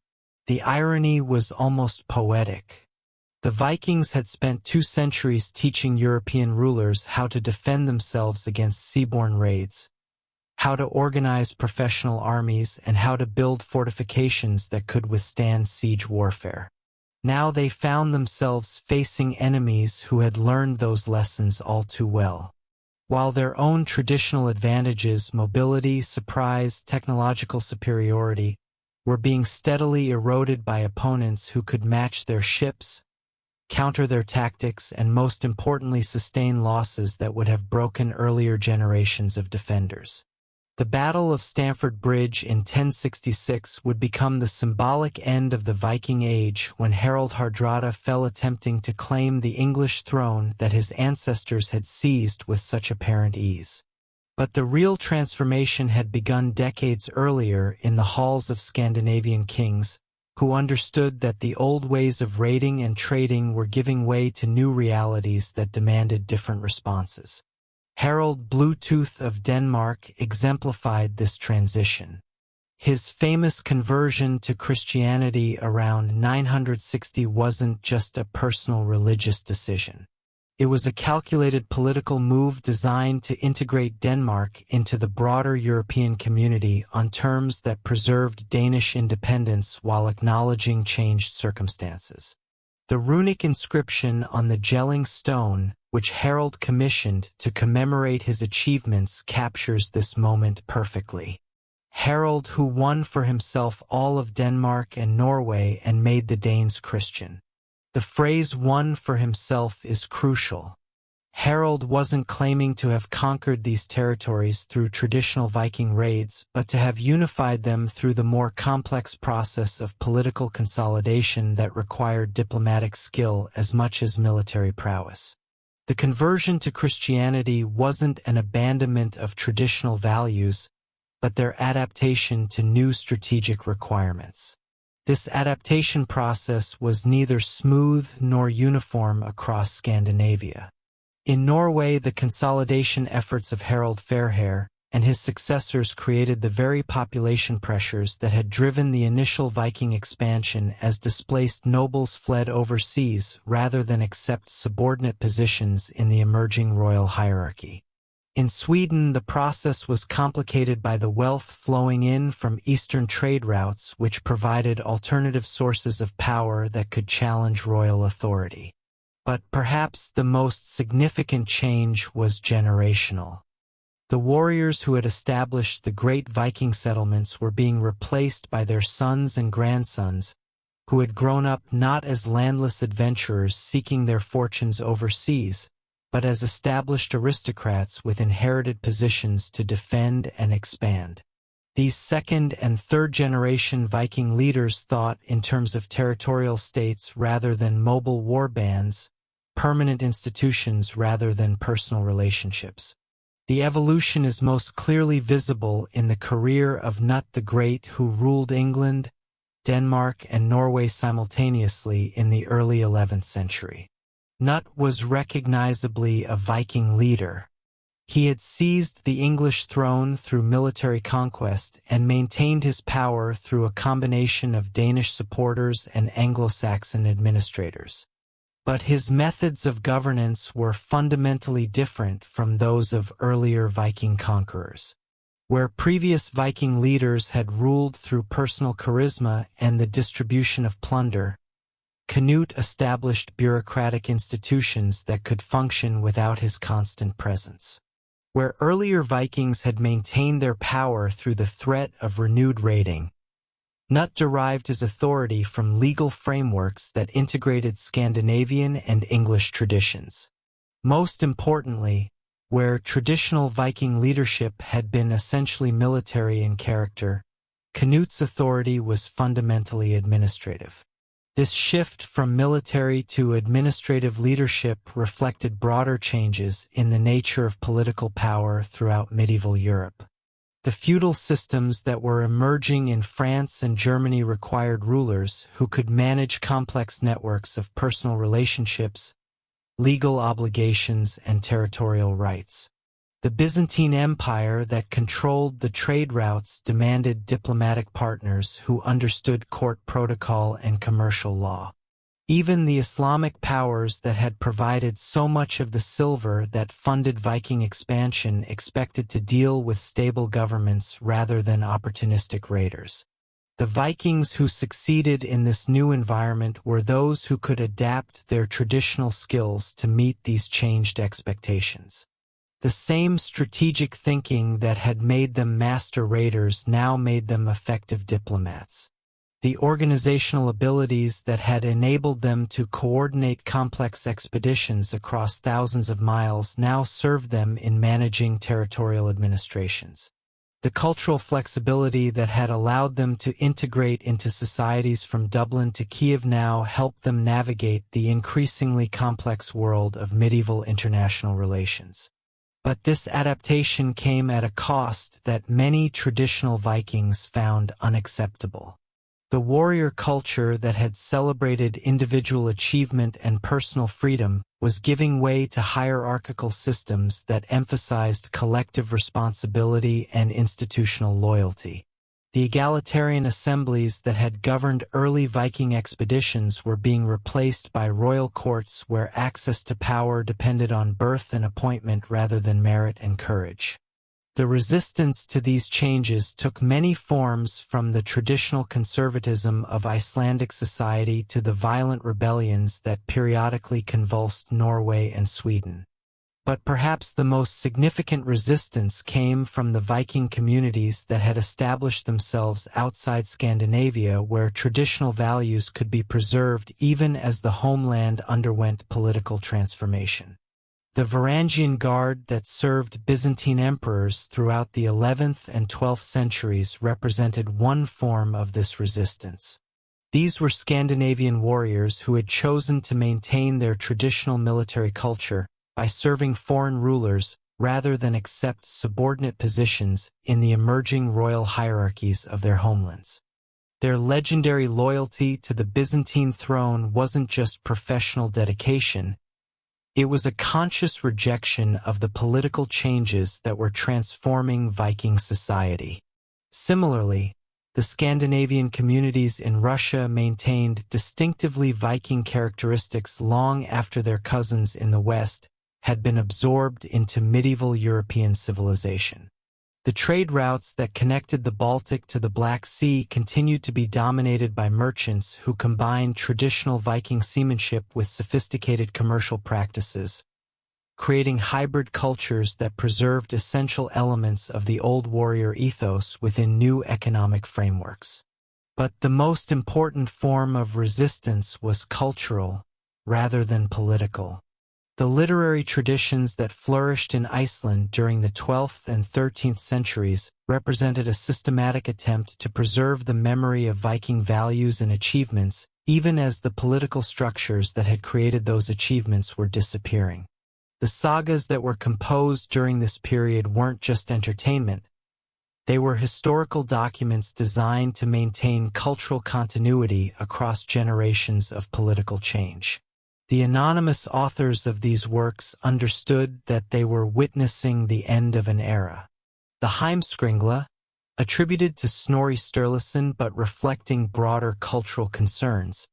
The irony was almost poetic. The Vikings had spent 2 centuries teaching European rulers how to defend themselves against seaborne raids, how to organize professional armies, and how to build fortifications that could withstand siege warfare. Now they found themselves facing enemies who had learned those lessons all too well. While their own traditional advantages, mobility, surprise, technological superiority, were being steadily eroded by opponents who could match their ships, counter their tactics, and most importantly sustain losses that would have broken earlier generations of defenders. The Battle of Stamford Bridge in 1066 would become the symbolic end of the Viking Age when Harald Hardrada fell attempting to claim the English throne that his ancestors had seized with such apparent ease. But the real transformation had begun decades earlier in the halls of Scandinavian kings, who understood that the old ways of raiding and trading were giving way to new realities that demanded different responses. Harald Bluetooth of Denmark exemplified this transition. His famous conversion to Christianity around 960 wasn't just a personal religious decision. It was a calculated political move designed to integrate Denmark into the broader European community on terms that preserved Danish independence while acknowledging changed circumstances. The runic inscription on the Jelling stone, which Harald commissioned to commemorate his achievements, captures this moment perfectly. Harald, who won for himself all of Denmark and Norway and made the Danes Christian. The phrase "won for himself" is crucial. Harald wasn't claiming to have conquered these territories through traditional Viking raids, but to have unified them through the more complex process of political consolidation that required diplomatic skill as much as military prowess. The conversion to Christianity wasn't an abandonment of traditional values, but their adaptation to new strategic requirements. This adaptation process was neither smooth nor uniform across Scandinavia. In Norway, the consolidation efforts of Harald Fairhair and his successors created the very population pressures that had driven the initial Viking expansion as displaced nobles fled overseas rather than accept subordinate positions in the emerging royal hierarchy. In Sweden, the process was complicated by the wealth flowing in from eastern trade routes, which provided alternative sources of power that could challenge royal authority. But perhaps the most significant change was generational. The warriors who had established the great Viking settlements were being replaced by their sons and grandsons, who had grown up not as landless adventurers seeking their fortunes overseas, but as established aristocrats with inherited positions to defend and expand. These second and third generation Viking leaders thought in terms of territorial states rather than mobile war bands, permanent institutions rather than personal relationships. The evolution is most clearly visible in the career of Knut the Great, who ruled England, Denmark, and Norway simultaneously in the early 11th century. Knut was recognizably a Viking leader. He had seized the English throne through military conquest and maintained his power through a combination of Danish supporters and Anglo-Saxon administrators. But his methods of governance were fundamentally different from those of earlier Viking conquerors. Where previous Viking leaders had ruled through personal charisma and the distribution of plunder, Knut established bureaucratic institutions that could function without his constant presence. Where earlier Vikings had maintained their power through the threat of renewed raiding, Knut derived his authority from legal frameworks that integrated Scandinavian and English traditions. Most importantly, where traditional Viking leadership had been essentially military in character, Knut's authority was fundamentally administrative. This shift from military to administrative leadership reflected broader changes in the nature of political power throughout medieval Europe. The feudal systems that were emerging in France and Germany required rulers who could manage complex networks of personal relationships, legal obligations, and territorial rights. The Byzantine Empire that controlled the trade routes demanded diplomatic partners who understood court protocol and commercial law. Even the Islamic powers that had provided so much of the silver that funded Viking expansion expected to deal with stable governments rather than opportunistic raiders. The Vikings who succeeded in this new environment were those who could adapt their traditional skills to meet these changed expectations. The same strategic thinking that had made them master raiders now made them effective diplomats. The organizational abilities that had enabled them to coordinate complex expeditions across thousands of miles now served them in managing territorial administrations. The cultural flexibility that had allowed them to integrate into societies from Dublin to Kiev now helped them navigate the increasingly complex world of medieval international relations. But this adaptation came at a cost that many traditional Vikings found unacceptable. The warrior culture that had celebrated individual achievement and personal freedom was giving way to hierarchical systems that emphasized collective responsibility and institutional loyalty. The egalitarian assemblies that had governed early Viking expeditions were being replaced by royal courts where access to power depended on birth and appointment rather than merit and courage. The resistance to these changes took many forms, from the traditional conservatism of Icelandic society to the violent rebellions that periodically convulsed Norway and Sweden. But perhaps the most significant resistance came from the Viking communities that had established themselves outside Scandinavia, where traditional values could be preserved even as the homeland underwent political transformation. The Varangian Guard that served Byzantine emperors throughout the 11th and 12th centuries represented one form of this resistance. These were Scandinavian warriors who had chosen to maintain their traditional military culture by serving foreign rulers rather than accept subordinate positions in the emerging royal hierarchies of their homelands. Their legendary loyalty to the Byzantine throne wasn't just professional dedication. It was a conscious rejection of the political changes that were transforming Viking society. Similarly, the Scandinavian communities in Russia maintained distinctively Viking characteristics long after their cousins in the West had been absorbed into medieval European civilization. The trade routes that connected the Baltic to the Black Sea continued to be dominated by merchants who combined traditional Viking seamanship with sophisticated commercial practices, creating hybrid cultures that preserved essential elements of the old warrior ethos within new economic frameworks. But the most important form of resistance was cultural, rather than political. The literary traditions that flourished in Iceland during the 12th and 13th centuries represented a systematic attempt to preserve the memory of Viking values and achievements, even as the political structures that had created those achievements were disappearing. The sagas that were composed during this period weren't just entertainment. They were historical documents designed to maintain cultural continuity across generations of political change. The anonymous authors of these works understood that they were witnessing the end of an era. The Heimskringla, attributed to Snorri Sturluson but reflecting broader cultural concerns,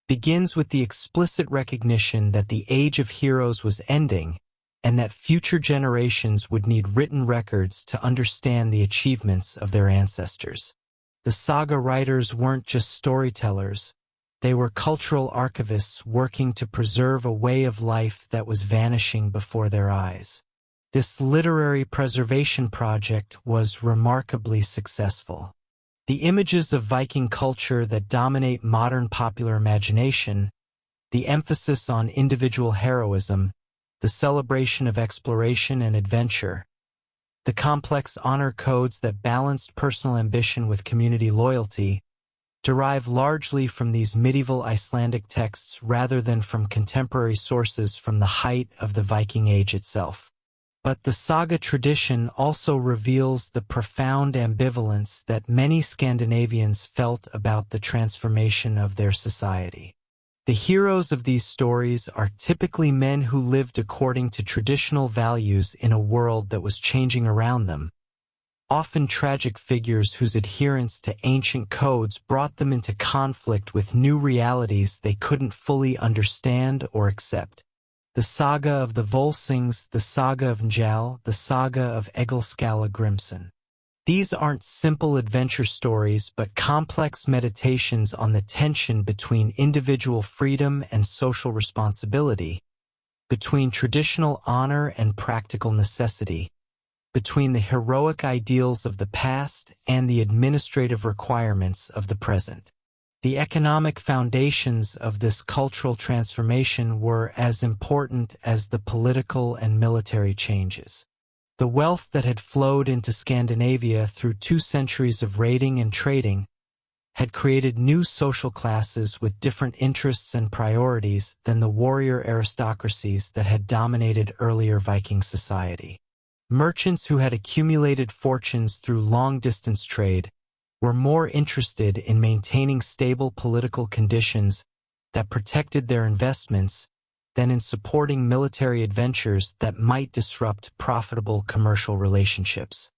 begins with the explicit recognition that the age of heroes was ending and that future generations would need written records to understand the achievements of their ancestors. The saga writers weren't just storytellers. They were cultural archivists working to preserve a way of life that was vanishing before their eyes. This literary preservation project was remarkably successful. The images of Viking culture that dominate modern popular imagination, the emphasis on individual heroism, the celebration of exploration and adventure, the complex honor codes that balanced personal ambition with community loyalty, derive largely from these medieval Icelandic texts rather than from contemporary sources from the height of the Viking Age itself. But the saga tradition also reveals the profound ambivalence that many Scandinavians felt about the transformation of their society. The heroes of these stories are typically men who lived according to traditional values in a world that was changing around them, often tragic figures whose adherence to ancient codes brought them into conflict with new realities they couldn't fully understand or accept. The saga of the Volsungs, the saga of Njal, the saga of Egilskalla Grimsson. These aren't simple adventure stories but complex meditations on the tension between individual freedom and social responsibility, between traditional honor and practical necessity, between the heroic ideals of the past and the administrative requirements of the present. The economic foundations of this cultural transformation were as important as the political and military changes. The wealth that had flowed into Scandinavia through 2 centuries of raiding and trading had created new social classes with different interests and priorities than the warrior aristocracies that had dominated earlier Viking society. Merchants who had accumulated fortunes through long-distance trade were more interested in maintaining stable political conditions that protected their investments than in supporting military adventures that might disrupt profitable commercial relationships.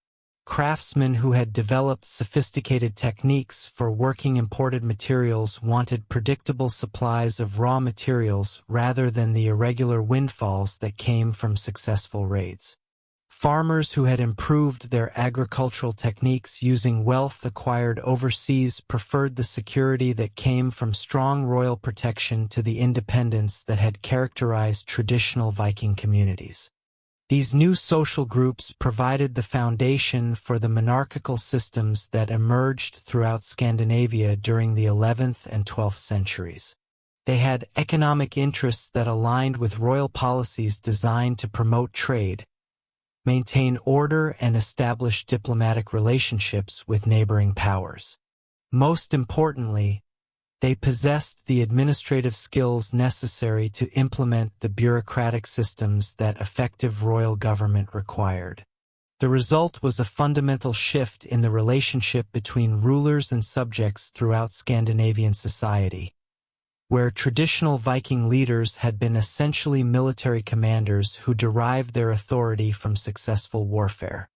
Craftsmen who had developed sophisticated techniques for working imported materials wanted predictable supplies of raw materials rather than the irregular windfalls that came from successful raids. Farmers who had improved their agricultural techniques using wealth acquired overseas preferred the security that came from strong royal protection to the independence that had characterized traditional Viking communities. These new social groups provided the foundation for the monarchical systems that emerged throughout Scandinavia during the 11th and 12th centuries. They had economic interests that aligned with royal policies designed to promote trade, maintain order, and establish diplomatic relationships with neighboring powers. Most importantly, they possessed the administrative skills necessary to implement the bureaucratic systems that effective royal government required. The result was a fundamental shift in the relationship between rulers and subjects throughout Scandinavian society, where traditional Viking leaders had been essentially military commanders who derived their authority from successful warfare.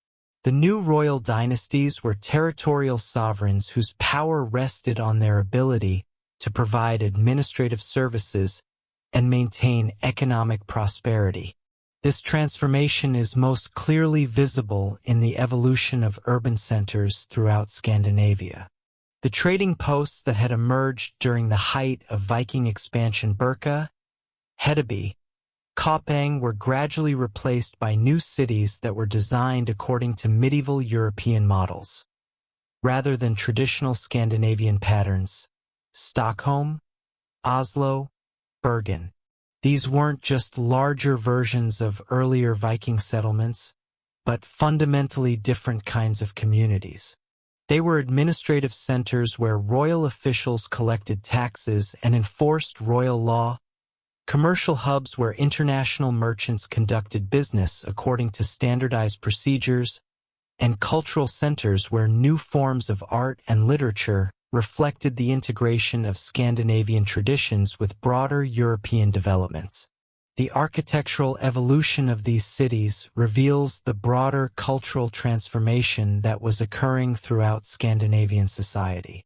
The new royal dynasties were territorial sovereigns whose power rested on their ability to provide administrative services and maintain economic prosperity. This transformation is most clearly visible in the evolution of urban centers throughout Scandinavia. The trading posts that had emerged during the height of Viking expansion Birka, Hedeby, Koppang were gradually replaced by new cities that were designed according to medieval European models, rather than traditional Scandinavian patterns. Stockholm, Oslo, Bergen. These weren't just larger versions of earlier Viking settlements, but fundamentally different kinds of communities. They were administrative centers where royal officials collected taxes and enforced royal law, commercial hubs where international merchants conducted business according to standardized procedures, and cultural centers where new forms of art and literature reflected the integration of Scandinavian traditions with broader European developments. The architectural evolution of these cities reveals the broader cultural transformation that was occurring throughout Scandinavian society.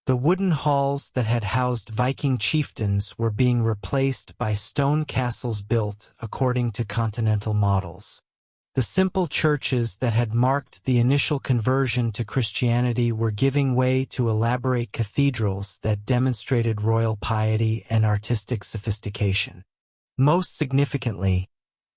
The wooden halls that had housed Viking chieftains were being replaced by stone castles built according to continental models. The simple churches that had marked the initial conversion to Christianity were giving way to elaborate cathedrals that demonstrated royal piety and artistic sophistication. Most significantly,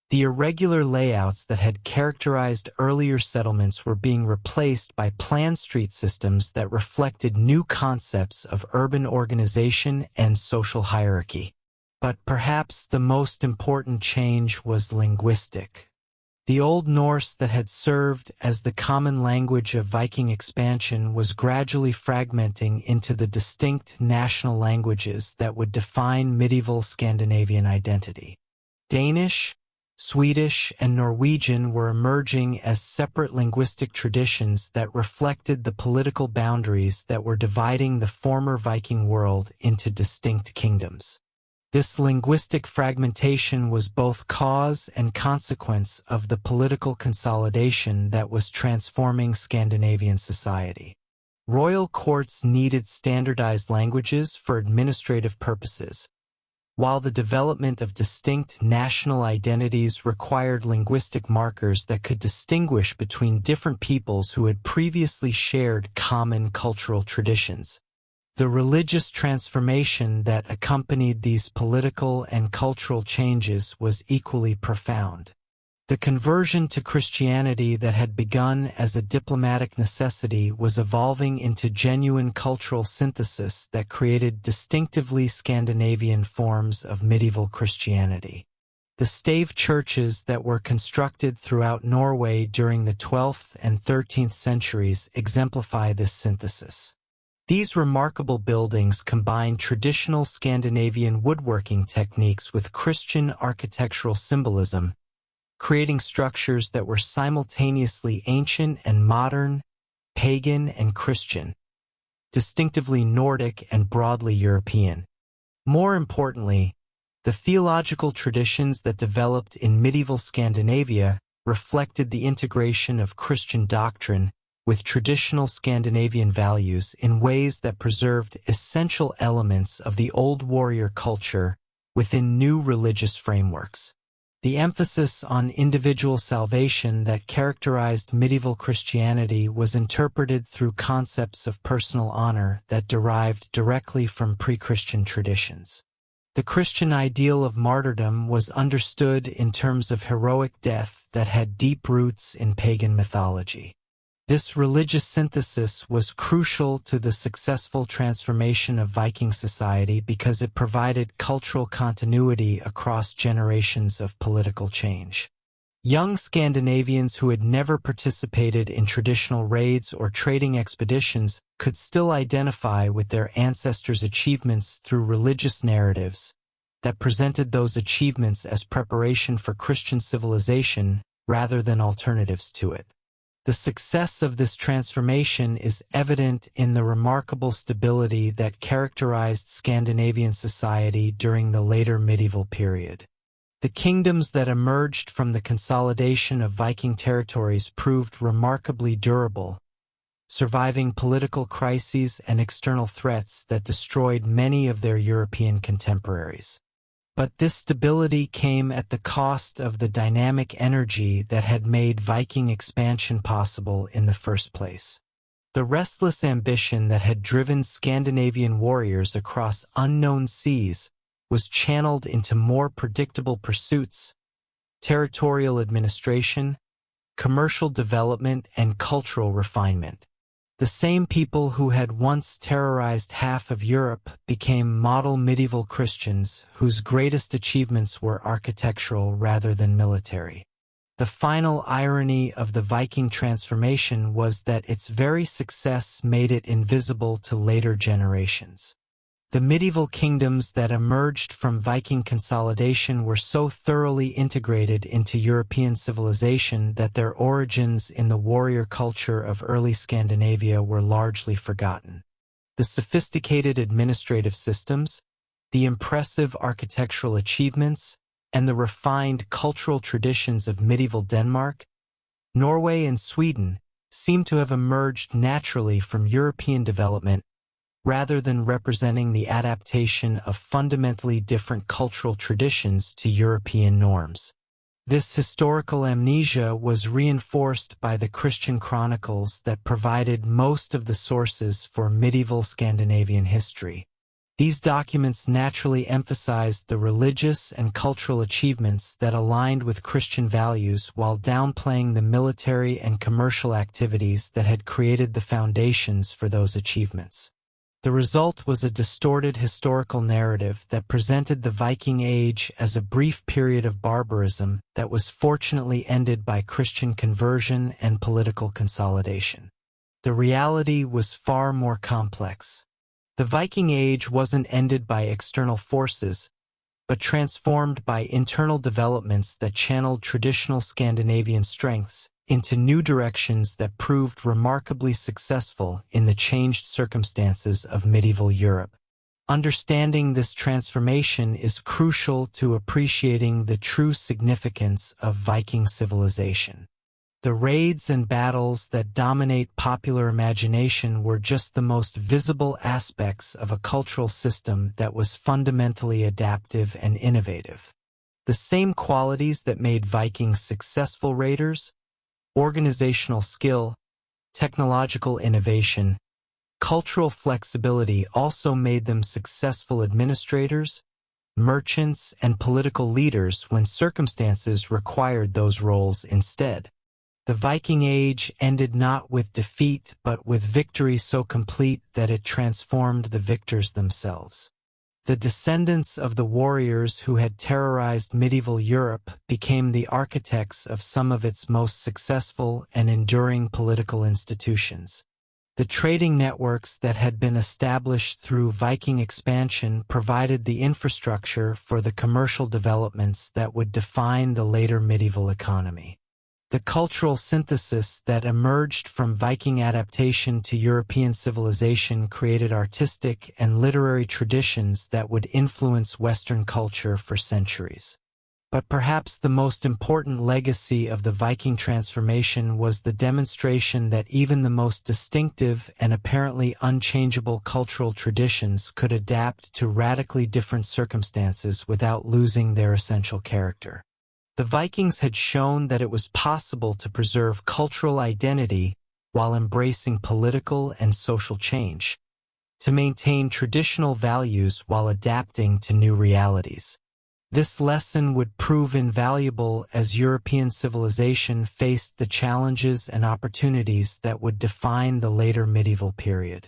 the irregular layouts that had characterized earlier settlements were being replaced by planned street systems that reflected new concepts of urban organization and social hierarchy. But perhaps the most important change was linguistic. The Old Norse that had served as the common language of Viking expansion was gradually fragmenting into the distinct national languages that would define medieval Scandinavian identity. Danish, Swedish, and Norwegian were emerging as separate linguistic traditions that reflected the political boundaries that were dividing the former Viking world into distinct kingdoms. This linguistic fragmentation was both cause and consequence of the political consolidation that was transforming Scandinavian society. Royal courts needed standardized languages for administrative purposes, while the development of distinct national identities required linguistic markers that could distinguish between different peoples who had previously shared common cultural traditions. The religious transformation that accompanied these political and cultural changes was equally profound. The conversion to Christianity that had begun as a diplomatic necessity was evolving into genuine cultural synthesis that created distinctively Scandinavian forms of medieval Christianity. The stave churches that were constructed throughout Norway during the 12th and 13th centuries exemplify this synthesis. These remarkable buildings combine traditional Scandinavian woodworking techniques with Christian architectural symbolism, creating structures that were simultaneously ancient and modern, pagan and Christian, distinctively Nordic and broadly European. More importantly, the theological traditions that developed in medieval Scandinavia reflected the integration of Christian doctrine with traditional Scandinavian values in ways that preserved essential elements of the old warrior culture within new religious frameworks. The emphasis on individual salvation that characterized medieval Christianity was interpreted through concepts of personal honor that derived directly from pre-Christian traditions. The Christian ideal of martyrdom was understood in terms of heroic death that had deep roots in pagan mythology. This religious synthesis was crucial to the successful transformation of Viking society because it provided cultural continuity across generations of political change. Young Scandinavians who had never participated in traditional raids or trading expeditions could still identify with their ancestors' achievements through religious narratives that presented those achievements as preparation for Christian civilization rather than alternatives to it. The success of this transformation is evident in the remarkable stability that characterized Scandinavian society during the later medieval period. The kingdoms that emerged from the consolidation of Viking territories proved remarkably durable, surviving political crises and external threats that destroyed many of their European contemporaries. But this stability came at the cost of the dynamic energy that had made Viking expansion possible in the first place. The restless ambition that had driven Scandinavian warriors across unknown seas was channeled into more predictable pursuits, territorial administration, commercial development, and cultural refinement. The same people who had once terrorized half of Europe became model medieval Christians whose greatest achievements were architectural rather than military. The final irony of the Viking transformation was that its very success made it invisible to later generations. The medieval kingdoms that emerged from Viking consolidation were so thoroughly integrated into European civilization that their origins in the warrior culture of early Scandinavia were largely forgotten. The sophisticated administrative systems, the impressive architectural achievements, and the refined cultural traditions of medieval Denmark, Norway, and Sweden seem to have emerged naturally from European development rather than representing the adaptation of fundamentally different cultural traditions to European norms. This historical amnesia was reinforced by the Christian chronicles that provided most of the sources for medieval Scandinavian history. These documents naturally emphasized the religious and cultural achievements that aligned with Christian values while downplaying the military and commercial activities that had created the foundations for those achievements. The result was a distorted historical narrative that presented the Viking Age as a brief period of barbarism that was fortunately ended by Christian conversion and political consolidation. The reality was far more complex. The Viking Age wasn't ended by external forces, but transformed by internal developments that channeled traditional Scandinavian strengths into new directions that proved remarkably successful in the changed circumstances of medieval Europe. Understanding this transformation is crucial to appreciating the true significance of Viking civilization. The raids and battles that dominate popular imagination were just the most visible aspects of a cultural system that was fundamentally adaptive and innovative. The same qualities that made Vikings successful raiders, organizational skill, technological innovation, cultural flexibility also made them successful administrators, merchants, and political leaders when circumstances required those roles instead. The Viking Age ended not with defeat but with victory so complete that it transformed the victors themselves. The descendants of the warriors who had terrorized medieval Europe became the architects of some of its most successful and enduring political institutions. The trading networks that had been established through Viking expansion provided the infrastructure for the commercial developments that would define the later medieval economy. The cultural synthesis that emerged from Viking adaptation to European civilization created artistic and literary traditions that would influence Western culture for centuries. But perhaps the most important legacy of the Viking transformation was the demonstration that even the most distinctive and apparently unchangeable cultural traditions could adapt to radically different circumstances without losing their essential character. The Vikings had shown that it was possible to preserve cultural identity while embracing political and social change, to maintain traditional values while adapting to new realities. This lesson would prove invaluable as European civilization faced the challenges and opportunities that would define the later medieval period.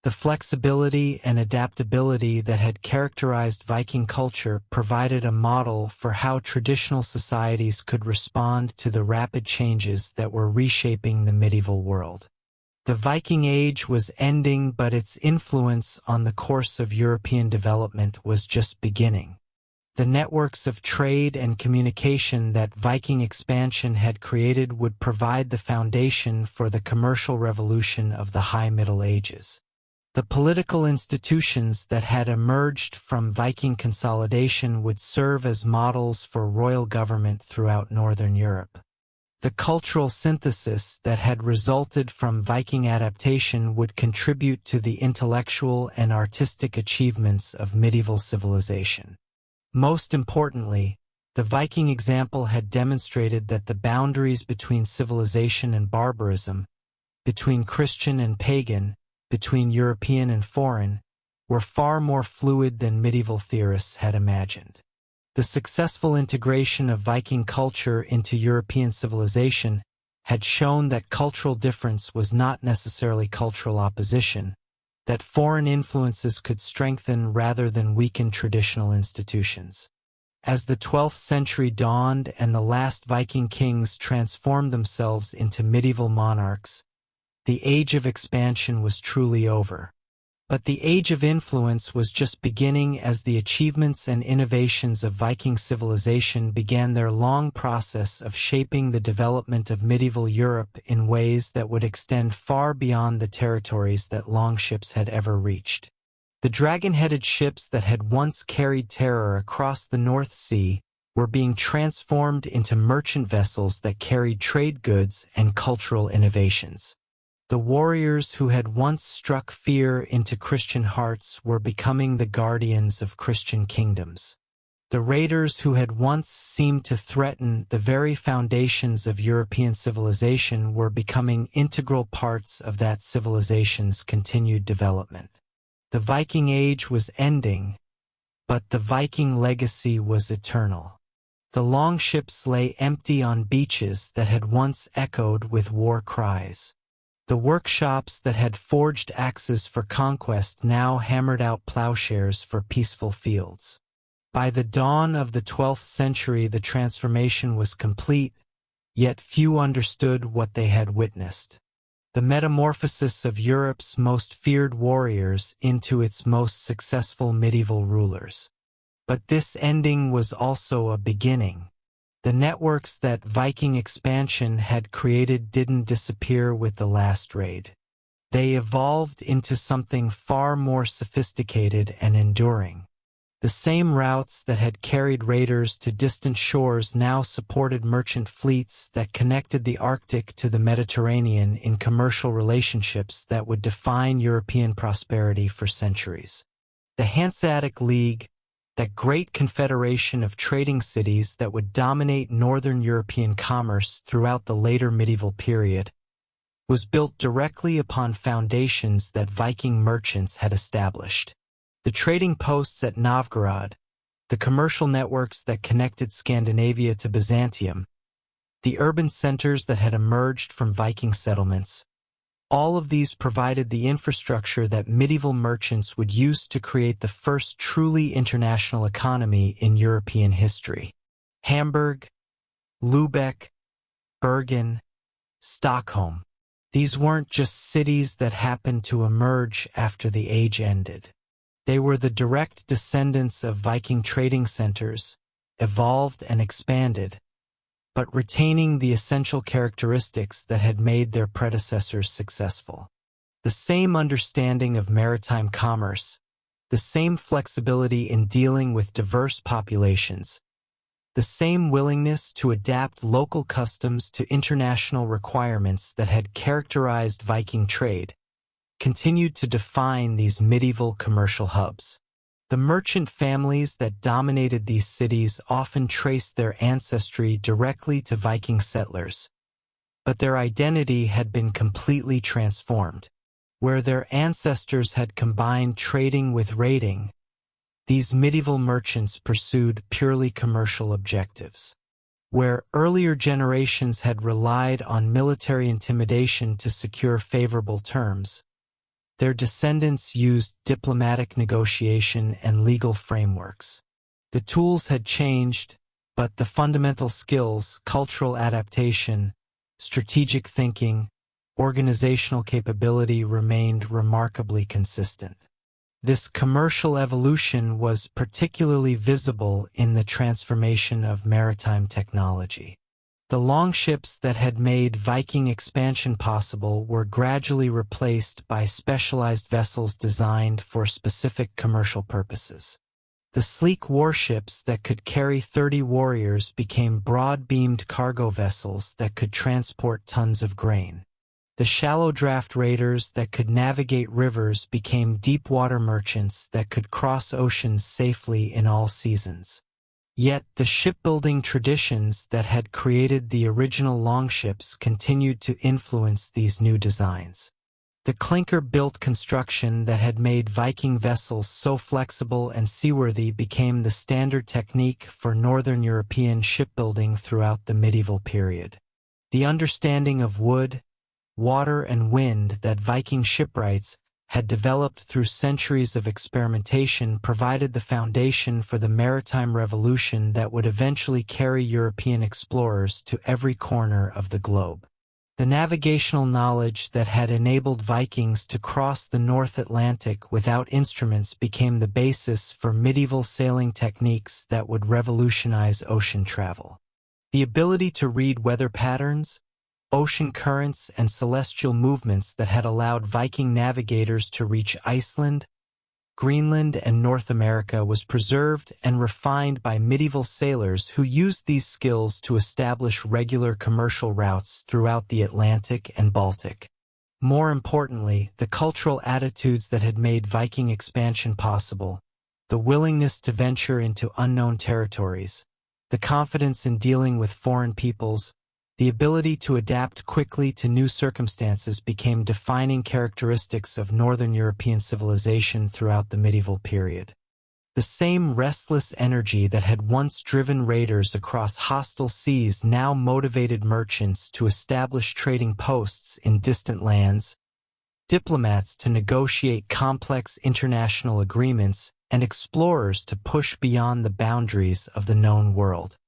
The flexibility and adaptability that had characterized Viking culture provided a model for how traditional societies could respond to the rapid changes that were reshaping the medieval world. The Viking Age was ending, but its influence on the course of European development was just beginning. The networks of trade and communication that Viking expansion had created would provide the foundation for the commercial revolution of the High Middle Ages. The political institutions that had emerged from Viking consolidation would serve as models for royal government throughout Northern Europe. The cultural synthesis that had resulted from Viking adaptation would contribute to the intellectual and artistic achievements of medieval civilization. Most importantly, the Viking example had demonstrated that the boundaries between civilization and barbarism, between Christian and pagan, between European and foreign, were far more fluid than medieval theorists had imagined. The successful integration of Viking culture into European civilization had shown that cultural difference was not necessarily cultural opposition, that foreign influences could strengthen rather than weaken traditional institutions. As the 12th century dawned and the last Viking kings transformed themselves into medieval monarchs, the age of expansion was truly over. But the age of influence was just beginning as the achievements and innovations of Viking civilization began their long process of shaping the development of medieval Europe in ways that would extend far beyond the territories that longships had ever reached. The dragon-headed ships that had once carried terror across the North Sea were being transformed into merchant vessels that carried trade goods and cultural innovations. The warriors who had once struck fear into Christian hearts were becoming the guardians of Christian kingdoms. The raiders who had once seemed to threaten the very foundations of European civilization were becoming integral parts of that civilization's continued development. The Viking Age was ending, but the Viking legacy was eternal. The longships lay empty on beaches that had once echoed with war cries. The workshops that had forged axes for conquest now hammered out plowshares for peaceful fields. By the dawn of the 12th century, the transformation was complete, yet few understood what they had witnessed. The metamorphosis of Europe's most feared warriors into its most successful medieval rulers. But this ending was also a beginning. The networks that Viking expansion had created didn't disappear with the last raid. They evolved into something far more sophisticated and enduring. The same routes that had carried raiders to distant shores now supported merchant fleets that connected the Arctic to the Mediterranean in commercial relationships that would define European prosperity for centuries. The Hanseatic League, that great confederation of trading cities that would dominate northern European commerce throughout the later medieval period, was built directly upon foundations that Viking merchants had established. The trading posts at Novgorod, the commercial networks that connected Scandinavia to Byzantium, the urban centers that had emerged from Viking settlements, all of these provided the infrastructure that medieval merchants would use to create the first truly international economy in European history. Hamburg, Lübeck, Bergen, Stockholm. These weren't just cities that happened to emerge after the age ended. They were the direct descendants of Viking trading centers, evolved and expanded, but retaining the essential characteristics that had made their predecessors successful. The same understanding of maritime commerce, the same flexibility in dealing with diverse populations, the same willingness to adapt local customs to international requirements that had characterized Viking trade, continued to define these medieval commercial hubs. The merchant families that dominated these cities often traced their ancestry directly to Viking settlers, but their identity had been completely transformed. Where their ancestors had combined trading with raiding, these medieval merchants pursued purely commercial objectives. Where earlier generations had relied on military intimidation to secure favorable terms, their descendants used diplomatic negotiation and legal frameworks. The tools had changed, but the fundamental skills, cultural adaptation, strategic thinking, organizational capability remained remarkably consistent. This commercial evolution was particularly visible in the transformation of maritime technology. The longships that had made Viking expansion possible were gradually replaced by specialized vessels designed for specific commercial purposes. The sleek warships that could carry 30 warriors became broad-beamed cargo vessels that could transport tons of grain. The shallow draft raiders that could navigate rivers became deep-water merchants that could cross oceans safely in all seasons. Yet the shipbuilding traditions that had created the original longships continued to influence these new designs. The clinker-built construction that had made Viking vessels so flexible and seaworthy became the standard technique for Northern European shipbuilding throughout the medieval period. The understanding of wood, water, and wind that Viking shipwrights had developed through centuries of experimentation provided the foundation for the maritime revolution that would eventually carry European explorers to every corner of the globe. The navigational knowledge that had enabled Vikings to cross the North Atlantic without instruments became the basis for medieval sailing techniques that would revolutionize ocean travel. The ability to read weather patterns, ocean currents, and celestial movements that had allowed Viking navigators to reach Iceland, Greenland, and North America was preserved and refined by medieval sailors who used these skills to establish regular commercial routes throughout the Atlantic and Baltic. More importantly, the cultural attitudes that had made Viking expansion possible, the willingness to venture into unknown territories, the confidence in dealing with foreign peoples, the ability to adapt quickly to new circumstances became defining characteristics of Northern European civilization throughout the medieval period. The same restless energy that had once driven raiders across hostile seas now motivated merchants to establish trading posts in distant lands, diplomats to negotiate complex international agreements, and explorers to push beyond the boundaries of the known world.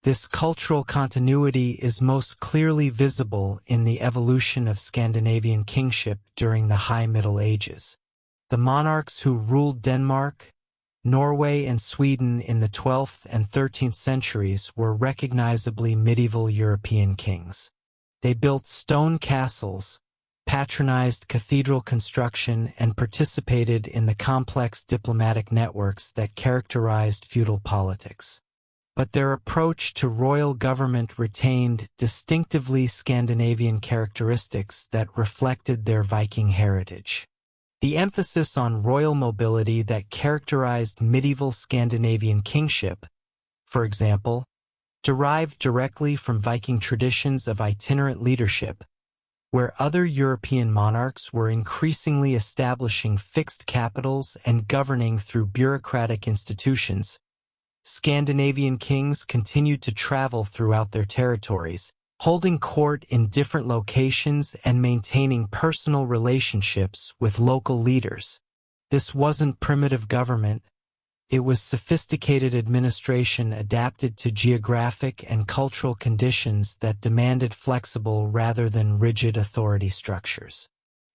This cultural continuity is most clearly visible in the evolution of Scandinavian kingship during the High Middle Ages. The monarchs who ruled Denmark, Norway, and Sweden in the 12th and 13th centuries were recognizably medieval European kings. They built stone castles, patronized cathedral construction, and participated in the complex diplomatic networks that characterized feudal politics. But their approach to royal government retained distinctively Scandinavian characteristics that reflected their Viking heritage. The emphasis on royal mobility that characterized medieval Scandinavian kingship, for example, derived directly from Viking traditions of itinerant leadership, where other European monarchs were increasingly establishing fixed capitals and governing through bureaucratic institutions. Scandinavian kings continued to travel throughout their territories, holding court in different locations and maintaining personal relationships with local leaders. This wasn't primitive government. It was sophisticated administration adapted to geographic and cultural conditions that demanded flexible rather than rigid authority structures.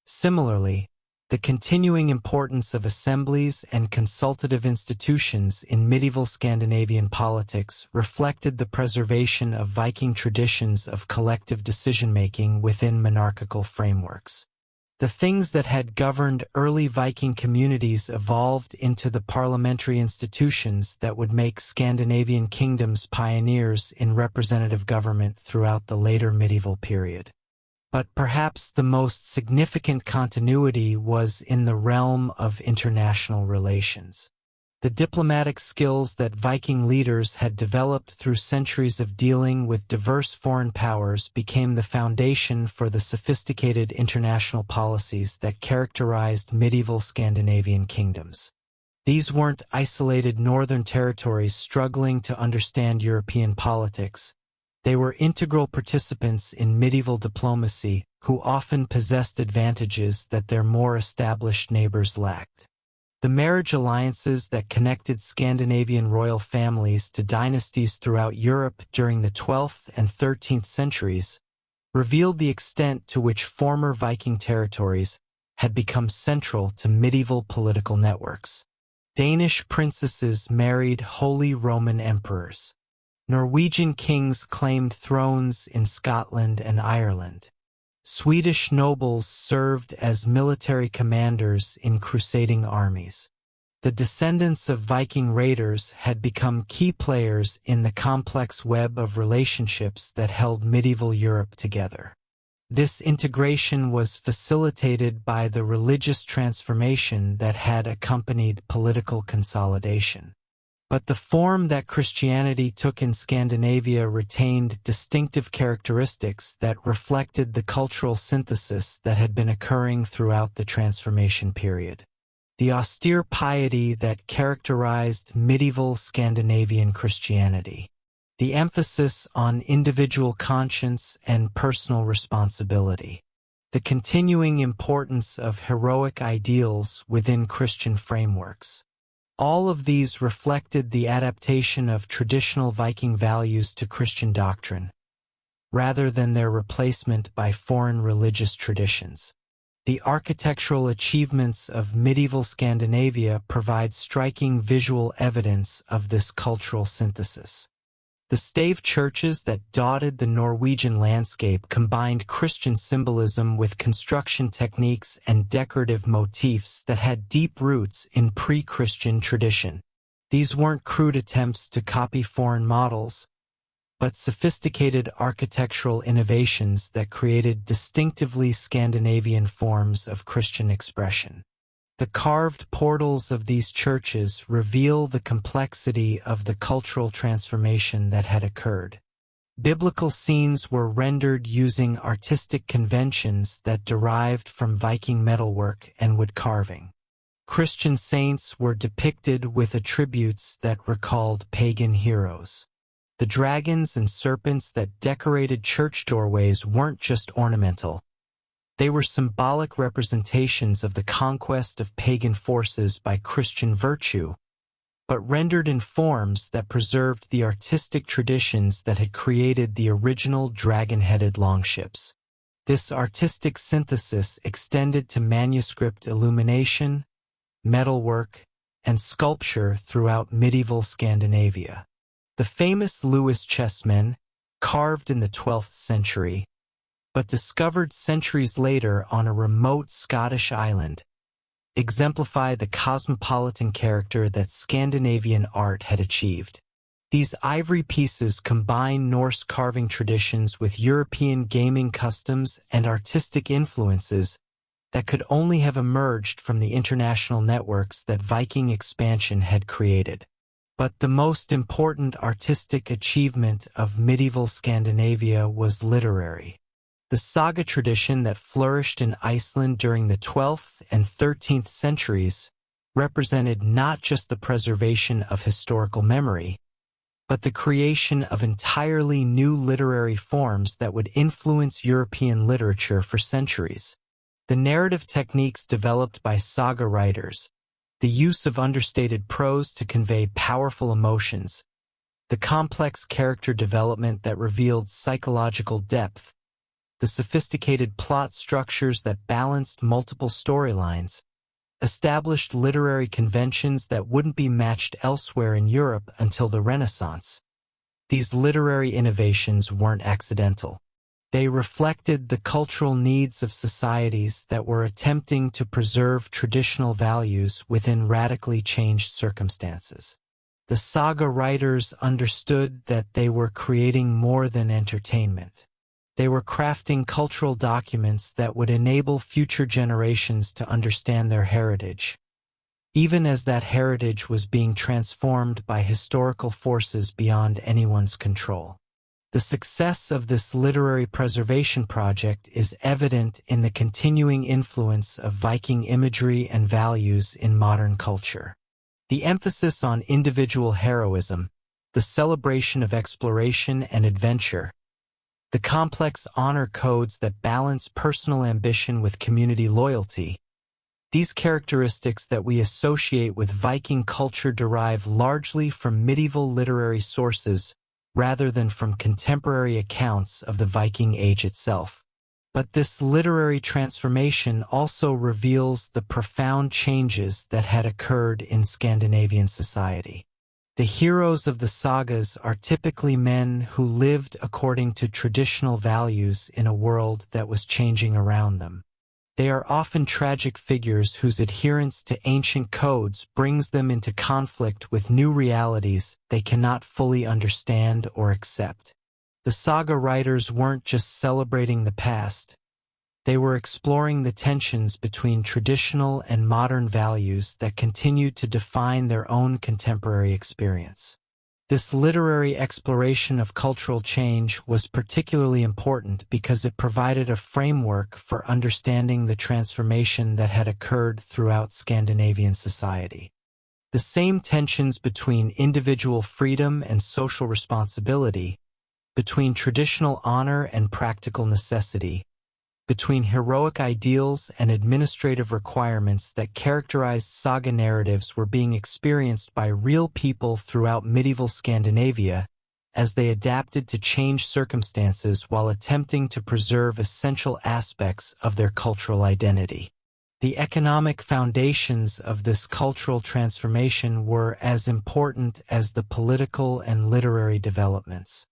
Similarly, the continuing importance of assemblies and consultative institutions in medieval Scandinavian politics reflected the preservation of Viking traditions of collective decision-making within monarchical frameworks. The things that had governed early Viking communities evolved into the parliamentary institutions that would make Scandinavian kingdoms pioneers in representative government throughout the later medieval period. But perhaps the most significant continuity was in the realm of international relations. The diplomatic skills that Viking leaders had developed through centuries of dealing with diverse foreign powers became the foundation for the sophisticated international policies that characterized medieval Scandinavian kingdoms. These weren't isolated northern territories struggling to understand European politics. They were integral participants in medieval diplomacy who often possessed advantages that their more established neighbors lacked. The marriage alliances that connected Scandinavian royal families to dynasties throughout Europe during the 12th and 13th centuries revealed the extent to which former Viking territories had become central to medieval political networks. Danish princesses married Holy Roman emperors. Norwegian kings claimed thrones in Scotland and Ireland. Swedish nobles served as military commanders in crusading armies. The descendants of Viking raiders had become key players in the complex web of relationships that held medieval Europe together. This integration was facilitated by the religious transformation that had accompanied political consolidation. But the form that Christianity took in Scandinavia retained distinctive characteristics that reflected the cultural synthesis that had been occurring throughout the transformation period. The austere piety that characterized medieval Scandinavian Christianity. the emphasis on individual conscience and personal responsibility, the continuing importance of heroic ideals within Christian frameworks. All of these reflected the adaptation of traditional Viking values to Christian doctrine, rather than their replacement by foreign religious traditions. The architectural achievements of medieval Scandinavia provide striking visual evidence of this cultural synthesis. The stave churches that dotted the Norwegian landscape combined Christian symbolism with construction techniques and decorative motifs that had deep roots in pre-Christian tradition. These weren't crude attempts to copy foreign models, but sophisticated architectural innovations that created distinctively Scandinavian forms of Christian expression. The carved portals of these churches reveal the complexity of the cultural transformation that had occurred. Biblical scenes were rendered using artistic conventions that derived from Viking metalwork and wood carving. Christian saints were depicted with attributes that recalled pagan heroes. The dragons and serpents that decorated church doorways weren't just ornamental. They were symbolic representations of the conquest of pagan forces by Christian virtue, but rendered in forms that preserved the artistic traditions that had created the original dragon-headed longships. This artistic synthesis extended to manuscript illumination, metalwork, and sculpture throughout medieval Scandinavia. The famous Lewis chessmen, carved in the 12th century, but discovered centuries later on a remote Scottish island, exemplify the cosmopolitan character that Scandinavian art had achieved. These ivory pieces combine Norse carving traditions with European gaming customs and artistic influences that could only have emerged from the international networks that Viking expansion had created. But the most important artistic achievement of medieval Scandinavia was literary. The saga tradition that flourished in Iceland during the 12th and 13th centuries represented not just the preservation of historical memory, but the creation of entirely new literary forms that would influence European literature for centuries. The narrative techniques developed by saga writers, the use of understated prose to convey powerful emotions, the complex character development that revealed psychological depth, the sophisticated plot structures that balanced multiple storylines, established literary conventions that wouldn't be matched elsewhere in Europe until the Renaissance. These literary innovations weren't accidental. They reflected the cultural needs of societies that were attempting to preserve traditional values within radically changed circumstances. The saga writers understood that they were creating more than entertainment. They were crafting cultural documents that would enable future generations to understand their heritage, even as that heritage was being transformed by historical forces beyond anyone's control. The success of this literary preservation project is evident in the continuing influence of Viking imagery and values in modern culture. The emphasis on individual heroism, the celebration of exploration and adventure, the complex honor codes that balance personal ambition with community loyalty. These characteristics that we associate with Viking culture derive largely from medieval literary sources rather than from contemporary accounts of the Viking Age itself. But this literary transformation also reveals the profound changes that had occurred in Scandinavian society. The heroes of the sagas are typically men who lived according to traditional values in a world that was changing around them. They are often tragic figures whose adherence to ancient codes brings them into conflict with new realities they cannot fully understand or accept. The saga writers weren't just celebrating the past. They were exploring the tensions between traditional and modern values that continued to define their own contemporary experience. This literary exploration of cultural change was particularly important because it provided a framework for understanding the transformation that had occurred throughout Scandinavian society. The same tensions between individual freedom and social responsibility, between traditional honor and practical necessity, between heroic ideals and administrative requirements that characterized saga narratives were being experienced by real people throughout medieval Scandinavia as they adapted to changed circumstances while attempting to preserve essential aspects of their cultural identity. The economic foundations of this cultural transformation were as important as the political and literary developments.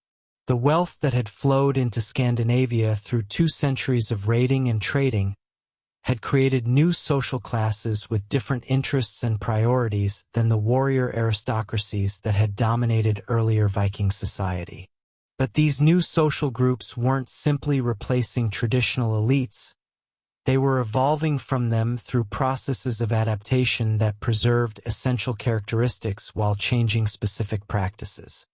The wealth that had flowed into Scandinavia through 2 centuries of raiding and trading had created new social classes with different interests and priorities than the warrior aristocracies that had dominated earlier Viking society. But these new social groups weren't simply replacing traditional elites. They were evolving from them through processes of adaptation that preserved essential characteristics while changing specific practices.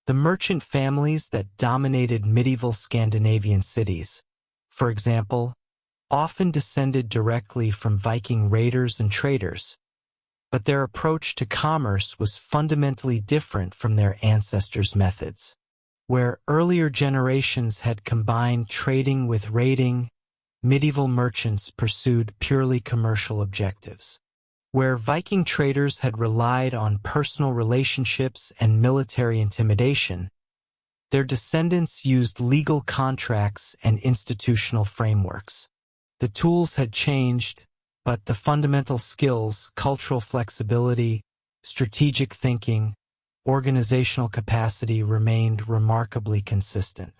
The merchant families that dominated medieval Scandinavian cities, for example, often descended directly from Viking raiders and traders, but their approach to commerce was fundamentally different from their ancestors' methods. Where earlier generations had combined trading with raiding, medieval merchants pursued purely commercial objectives. Where Viking traders had relied on personal relationships and military intimidation, their descendants used legal contracts and institutional frameworks. The tools had changed, but the fundamental skills, cultural flexibility, strategic thinking, organizational capacity remained remarkably consistent.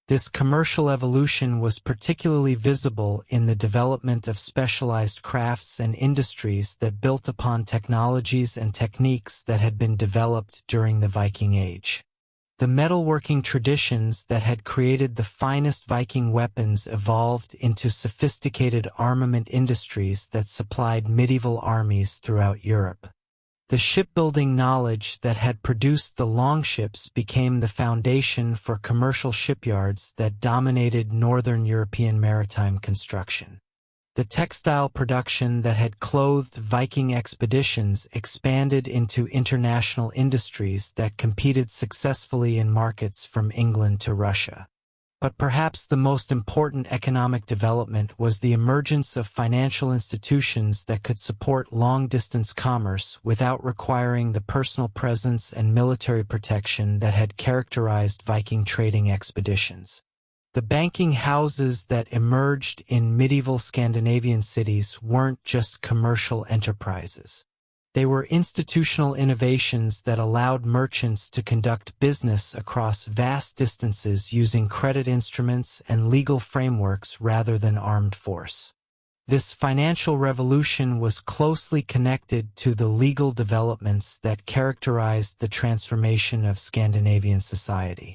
This commercial evolution was particularly visible in the development of specialized crafts and industries that built upon technologies and techniques that had been developed during the Viking Age. The metalworking traditions that had created the finest Viking weapons evolved into sophisticated armament industries that supplied medieval armies throughout Europe. The shipbuilding knowledge that had produced the longships became the foundation for commercial shipyards that dominated northern European maritime construction. The textile production that had clothed Viking expeditions expanded into international industries that competed successfully in markets from England to Russia. But perhaps the most important economic development was the emergence of financial institutions that could support long-distance commerce without requiring the personal presence and military protection that had characterized Viking trading expeditions. The banking houses that emerged in medieval Scandinavian cities weren't just commercial enterprises. They were institutional innovations that allowed merchants to conduct business across vast distances using credit instruments and legal frameworks rather than armed force. This financial revolution was closely connected to the legal developments that characterized the transformation of Scandinavian society.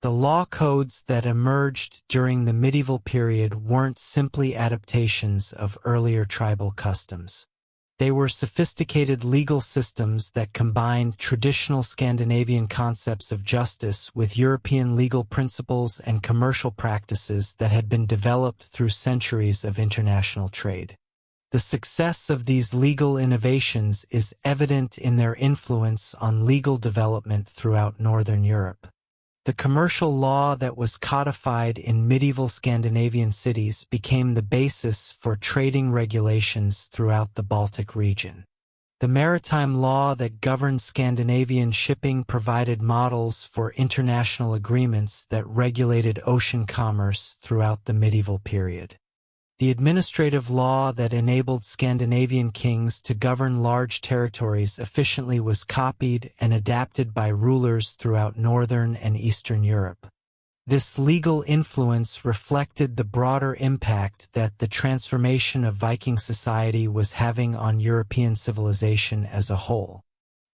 The law codes that emerged during the medieval period weren't simply adaptations of earlier tribal customs. They were sophisticated legal systems that combined traditional Scandinavian concepts of justice with European legal principles and commercial practices that had been developed through centuries of international trade. The success of these legal innovations is evident in their influence on legal development throughout Northern Europe. The commercial law that was codified in medieval Scandinavian cities became the basis for trading regulations throughout the Baltic region. The maritime law that governed Scandinavian shipping provided models for international agreements that regulated ocean commerce throughout the medieval period. The administrative law that enabled Scandinavian kings to govern large territories efficiently was copied and adapted by rulers throughout Northern and Eastern Europe. This legal influence reflected the broader impact that the transformation of Viking society was having on European civilization as a whole.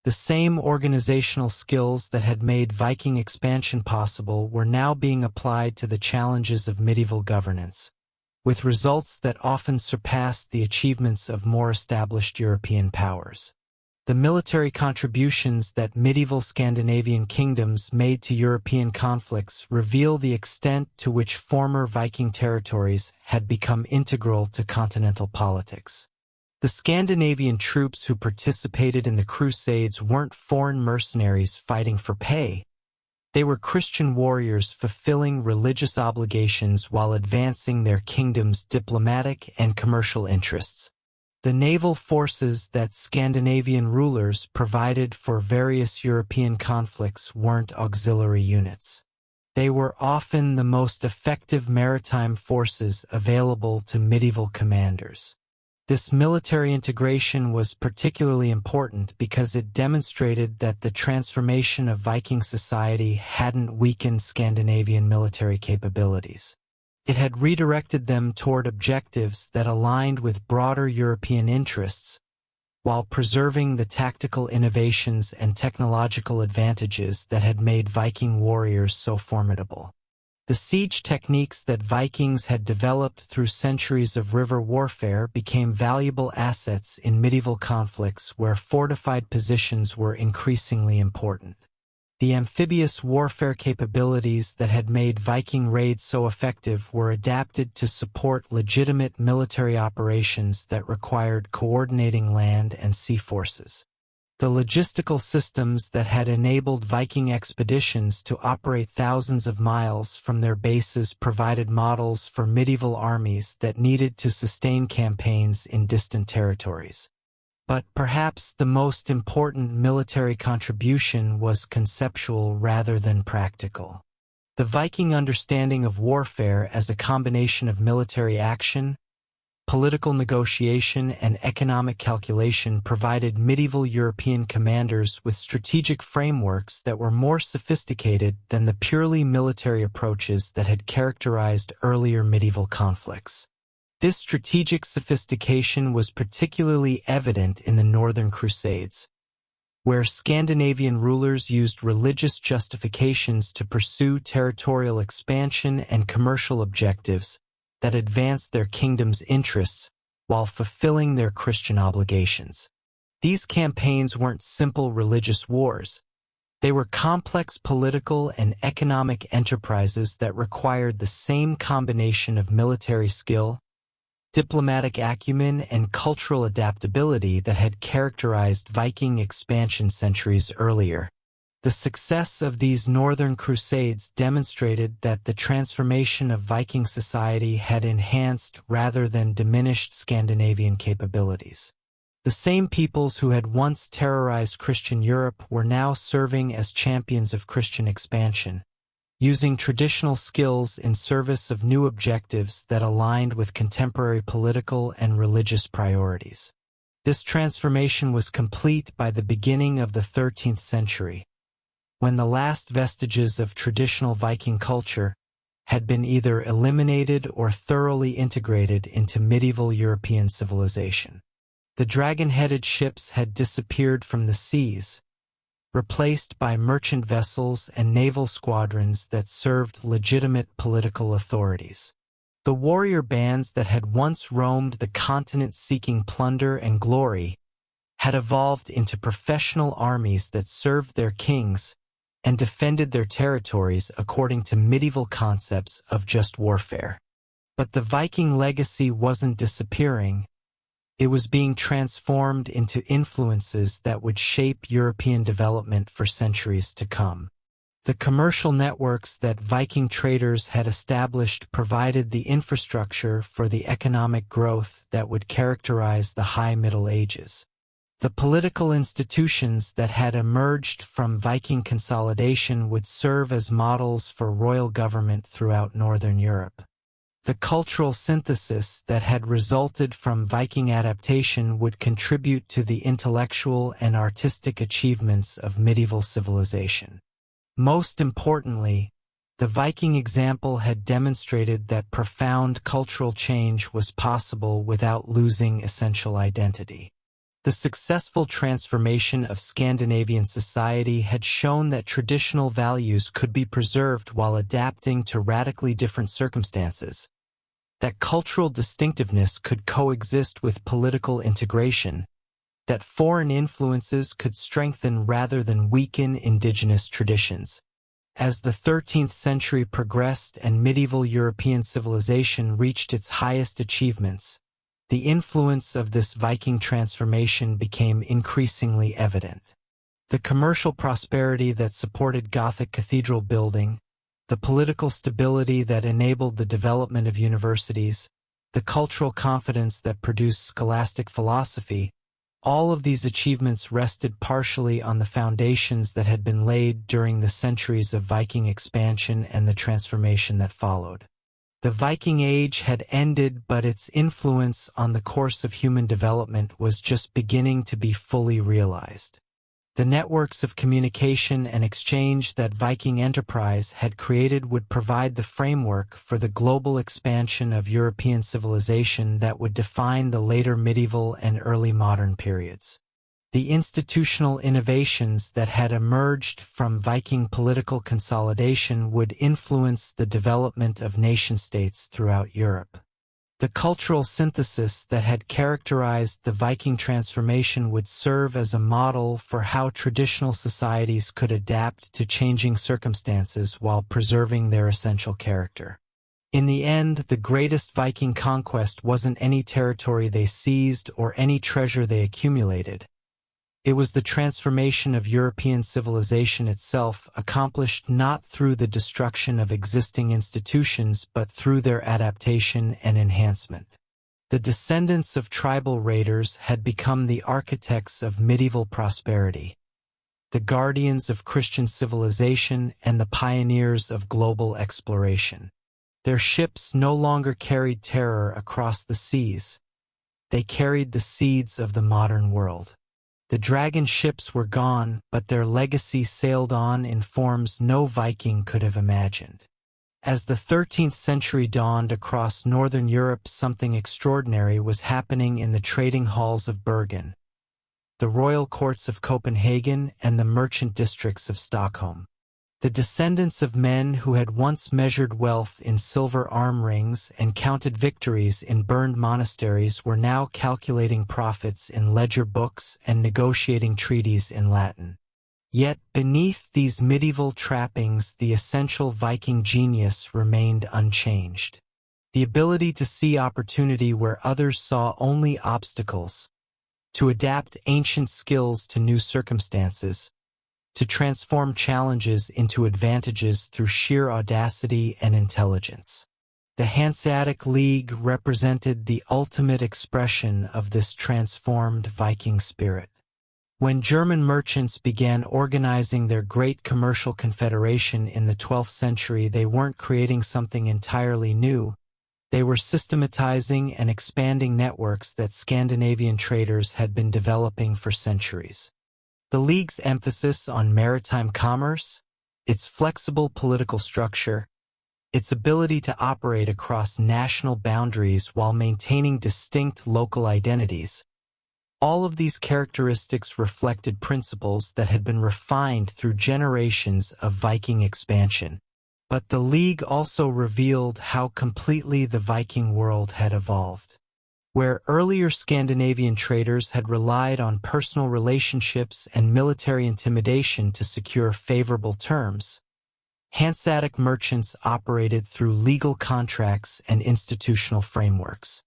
The same organizational skills that had made Viking expansion possible were now being applied to the challenges of medieval governance, with results that often surpassed the achievements of more established European powers. The military contributions that medieval Scandinavian kingdoms made to European conflicts reveal the extent to which former Viking territories had become integral to continental politics. The Scandinavian troops who participated in the Crusades weren't foreign mercenaries fighting for pay. They were Christian warriors fulfilling religious obligations while advancing their kingdom's diplomatic and commercial interests. The naval forces that Scandinavian rulers provided for various European conflicts weren't auxiliary units. They were often the most effective maritime forces available to medieval commanders. This military integration was particularly important because it demonstrated that the transformation of Viking society hadn't weakened Scandinavian military capabilities. It had redirected them toward objectives that aligned with broader European interests, while preserving the tactical innovations and technological advantages that had made Viking warriors so formidable. The siege techniques that Vikings had developed through centuries of river warfare became valuable assets in medieval conflicts where fortified positions were increasingly important. The amphibious warfare capabilities that had made Viking raids so effective were adapted to support legitimate military operations that required coordinating land and sea forces. The logistical systems that had enabled Viking expeditions to operate thousands of miles from their bases provided models for medieval armies that needed to sustain campaigns in distant territories. But perhaps the most important military contribution was conceptual rather than practical. The Viking understanding of warfare as a combination of military action, political negotiation, and economic calculation provided medieval European commanders with strategic frameworks that were more sophisticated than the purely military approaches that had characterized earlier medieval conflicts. This strategic sophistication was particularly evident in the Northern Crusades, where Scandinavian rulers used religious justifications to pursue territorial expansion and commercial objectives that advanced their kingdom's interests while fulfilling their Christian obligations. These campaigns weren't simple religious wars. They were complex political and economic enterprises that required the same combination of military skill, diplomatic acumen, and cultural adaptability that had characterized Viking expansion centuries earlier. The success of these Northern Crusades demonstrated that the transformation of Viking society had enhanced rather than diminished Scandinavian capabilities. The same peoples who had once terrorized Christian Europe were now serving as champions of Christian expansion, using traditional skills in service of new objectives that aligned with contemporary political and religious priorities. This transformation was complete by the beginning of the 13th century, when the last vestiges of traditional Viking culture had been either eliminated or thoroughly integrated into medieval European civilization. The dragon-headed ships had disappeared from the seas, replaced by merchant vessels and naval squadrons that served legitimate political authorities. The warrior bands that had once roamed the continent seeking plunder and glory had evolved into professional armies that served their kings and defended their territories according to medieval concepts of just warfare. But the Viking legacy wasn't disappearing. It was being transformed into influences that would shape European development for centuries to come. The commercial networks that Viking traders had established provided the infrastructure for the economic growth that would characterize the High Middle Ages. The political institutions that had emerged from Viking consolidation would serve as models for royal government throughout Northern Europe. The cultural synthesis that had resulted from Viking adaptation would contribute to the intellectual and artistic achievements of medieval civilization. Most importantly, the Viking example had demonstrated that profound cultural change was possible without losing essential identity. The successful transformation of Scandinavian society had shown that traditional values could be preserved while adapting to radically different circumstances, that cultural distinctiveness could coexist with political integration, that foreign influences could strengthen rather than weaken indigenous traditions. As the 13th century progressed and medieval European civilization reached its highest achievements, the influence of this Viking transformation became increasingly evident. The commercial prosperity that supported Gothic cathedral building, the political stability that enabled the development of universities, the cultural confidence that produced scholastic philosophy, all of these achievements rested partially on the foundations that had been laid during the centuries of Viking expansion and the transformation that followed. The Viking Age had ended, but its influence on the course of human development was just beginning to be fully realized. The networks of communication and exchange that Viking enterprise had created would provide the framework for the global expansion of European civilization that would define the later medieval and early modern periods. The institutional innovations that had emerged from Viking political consolidation would influence the development of nation-states throughout Europe. The cultural synthesis that had characterized the Viking transformation would serve as a model for how traditional societies could adapt to changing circumstances while preserving their essential character. In the end, the greatest Viking conquest wasn't any territory they seized or any treasure they accumulated. It was the transformation of European civilization itself, accomplished not through the destruction of existing institutions but through their adaptation and enhancement. The descendants of tribal raiders had become the architects of medieval prosperity, the guardians of Christian civilization and the pioneers of global exploration. Their ships no longer carried terror across the seas. They carried the seeds of the modern world. The dragon ships were gone, but their legacy sailed on in forms no Viking could have imagined. As the 13th century dawned across northern Europe, something extraordinary was happening in the trading halls of Bergen, the royal courts of Copenhagen, and the merchant districts of Stockholm. The descendants of men who had once measured wealth in silver arm rings and counted victories in burned monasteries were now calculating profits in ledger books and negotiating treaties in Latin. Yet beneath these medieval trappings, the essential Viking genius remained unchanged. The ability to see opportunity where others saw only obstacles, to adapt ancient skills to new circumstances, to transform challenges into advantages through sheer audacity and intelligence. The Hanseatic League represented the ultimate expression of this transformed Viking spirit. When German merchants began organizing their great commercial confederation in the 12th century, they weren't creating something entirely new. They were systematizing and expanding networks that Scandinavian traders had been developing for centuries. The League's emphasis on maritime commerce, its flexible political structure, its ability to operate across national boundaries while maintaining distinct local identities, all of these characteristics reflected principles that had been refined through generations of Viking expansion. But the League also revealed how completely the Viking world had evolved. Where earlier Scandinavian traders had relied on personal relationships and military intimidation to secure favorable terms, Hanseatic merchants operated through legal contracts and institutional frameworks.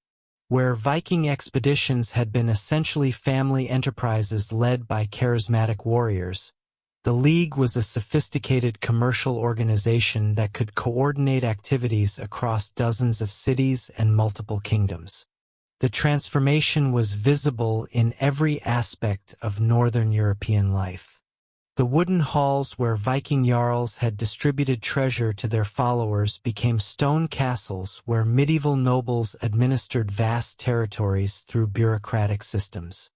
Where Viking expeditions had been essentially family enterprises led by charismatic warriors, the League was a sophisticated commercial organization that could coordinate activities across dozens of cities and multiple kingdoms. The transformation was visible in every aspect of Northern European life. The wooden halls where Viking jarls had distributed treasure to their followers became stone castles where medieval nobles administered vast territories through bureaucratic systems.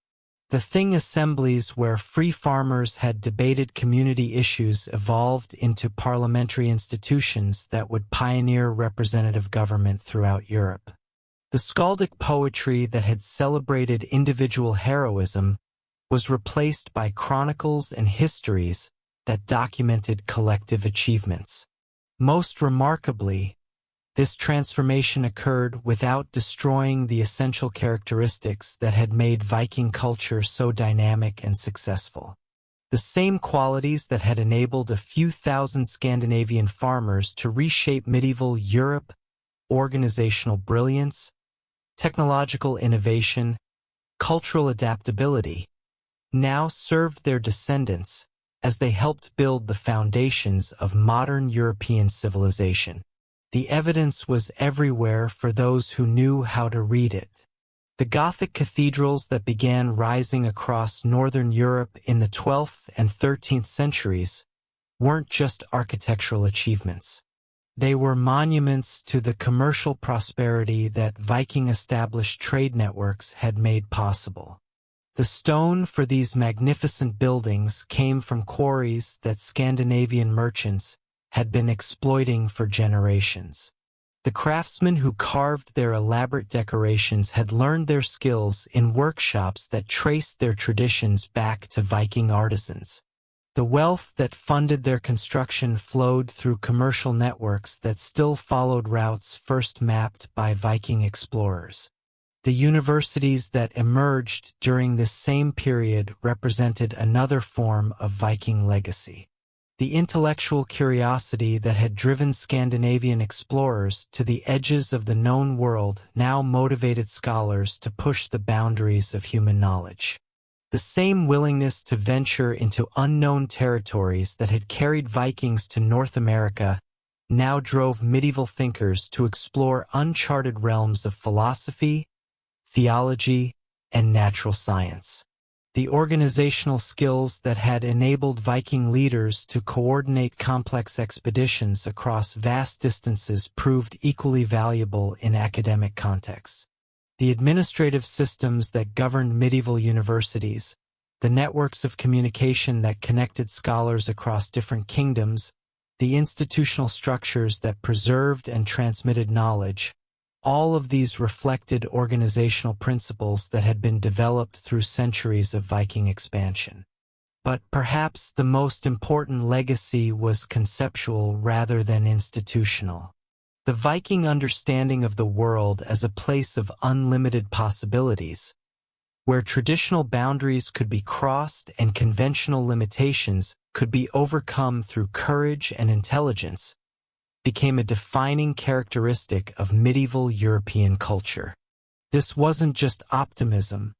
The Thing assemblies where free farmers had debated community issues evolved into parliamentary institutions that would pioneer representative government throughout Europe. The skaldic poetry that had celebrated individual heroism was replaced by chronicles and histories that documented collective achievements. Most remarkably, this transformation occurred without destroying the essential characteristics that had made Viking culture so dynamic and successful. The same qualities that had enabled a few thousand Scandinavian farmers to reshape medieval Europe, organizational brilliance, technological innovation, cultural adaptability, now served their descendants as they helped build the foundations of modern European civilization. The evidence was everywhere for those who knew how to read it. The Gothic cathedrals that began rising across northern Europe in the 12th and 13th centuries weren't just architectural achievements. They were monuments to the commercial prosperity that Viking-established trade networks had made possible. The stone for these magnificent buildings came from quarries that Scandinavian merchants had been exploiting for generations. The craftsmen who carved their elaborate decorations had learned their skills in workshops that traced their traditions back to Viking artisans. The wealth that funded their construction flowed through commercial networks that still followed routes first mapped by Viking explorers. The universities that emerged during this same period represented another form of Viking legacy. The intellectual curiosity that had driven Scandinavian explorers to the edges of the known world now motivated scholars to push the boundaries of human knowledge. The same willingness to venture into unknown territories that had carried Vikings to North America now drove medieval thinkers to explore uncharted realms of philosophy, theology, and natural science. The organizational skills that had enabled Viking leaders to coordinate complex expeditions across vast distances proved equally valuable in academic contexts. The administrative systems that governed medieval universities, the networks of communication that connected scholars across different kingdoms, the institutional structures that preserved and transmitted knowledge, all of these reflected organizational principles that had been developed through centuries of Viking expansion. But perhaps the most important legacy was conceptual rather than institutional. The Viking understanding of the world as a place of unlimited possibilities, where traditional boundaries could be crossed and conventional limitations could be overcome through courage and intelligence, became a defining characteristic of medieval European culture. This wasn't just optimism,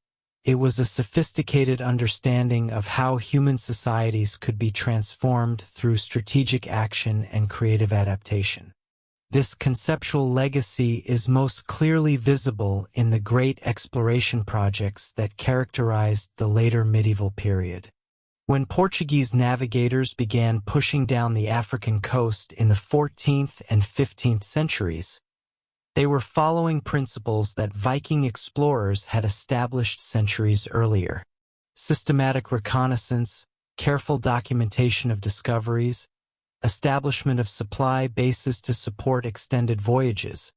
it was a sophisticated understanding of how human societies could be transformed through strategic action and creative adaptation. This conceptual legacy is most clearly visible in the great exploration projects that characterized the later medieval period. When Portuguese navigators began pushing down the African coast in the 14th and 15th centuries, they were following principles that Viking explorers had established centuries earlier. Systematic reconnaissance, careful documentation of discoveries, establishment of supply bases to support extended voyages,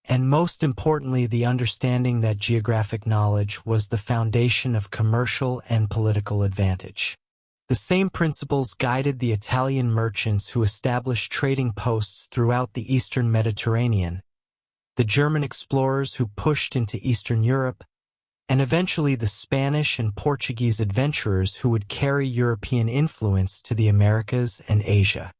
and most importantly the understanding that geographic knowledge was the foundation of commercial and political advantage. The same principles guided the Italian merchants who established trading posts throughout the eastern Mediterranean, the German explorers who pushed into Eastern Europe, and eventually the Spanish and Portuguese adventurers who would carry European influence to the Americas and Asia.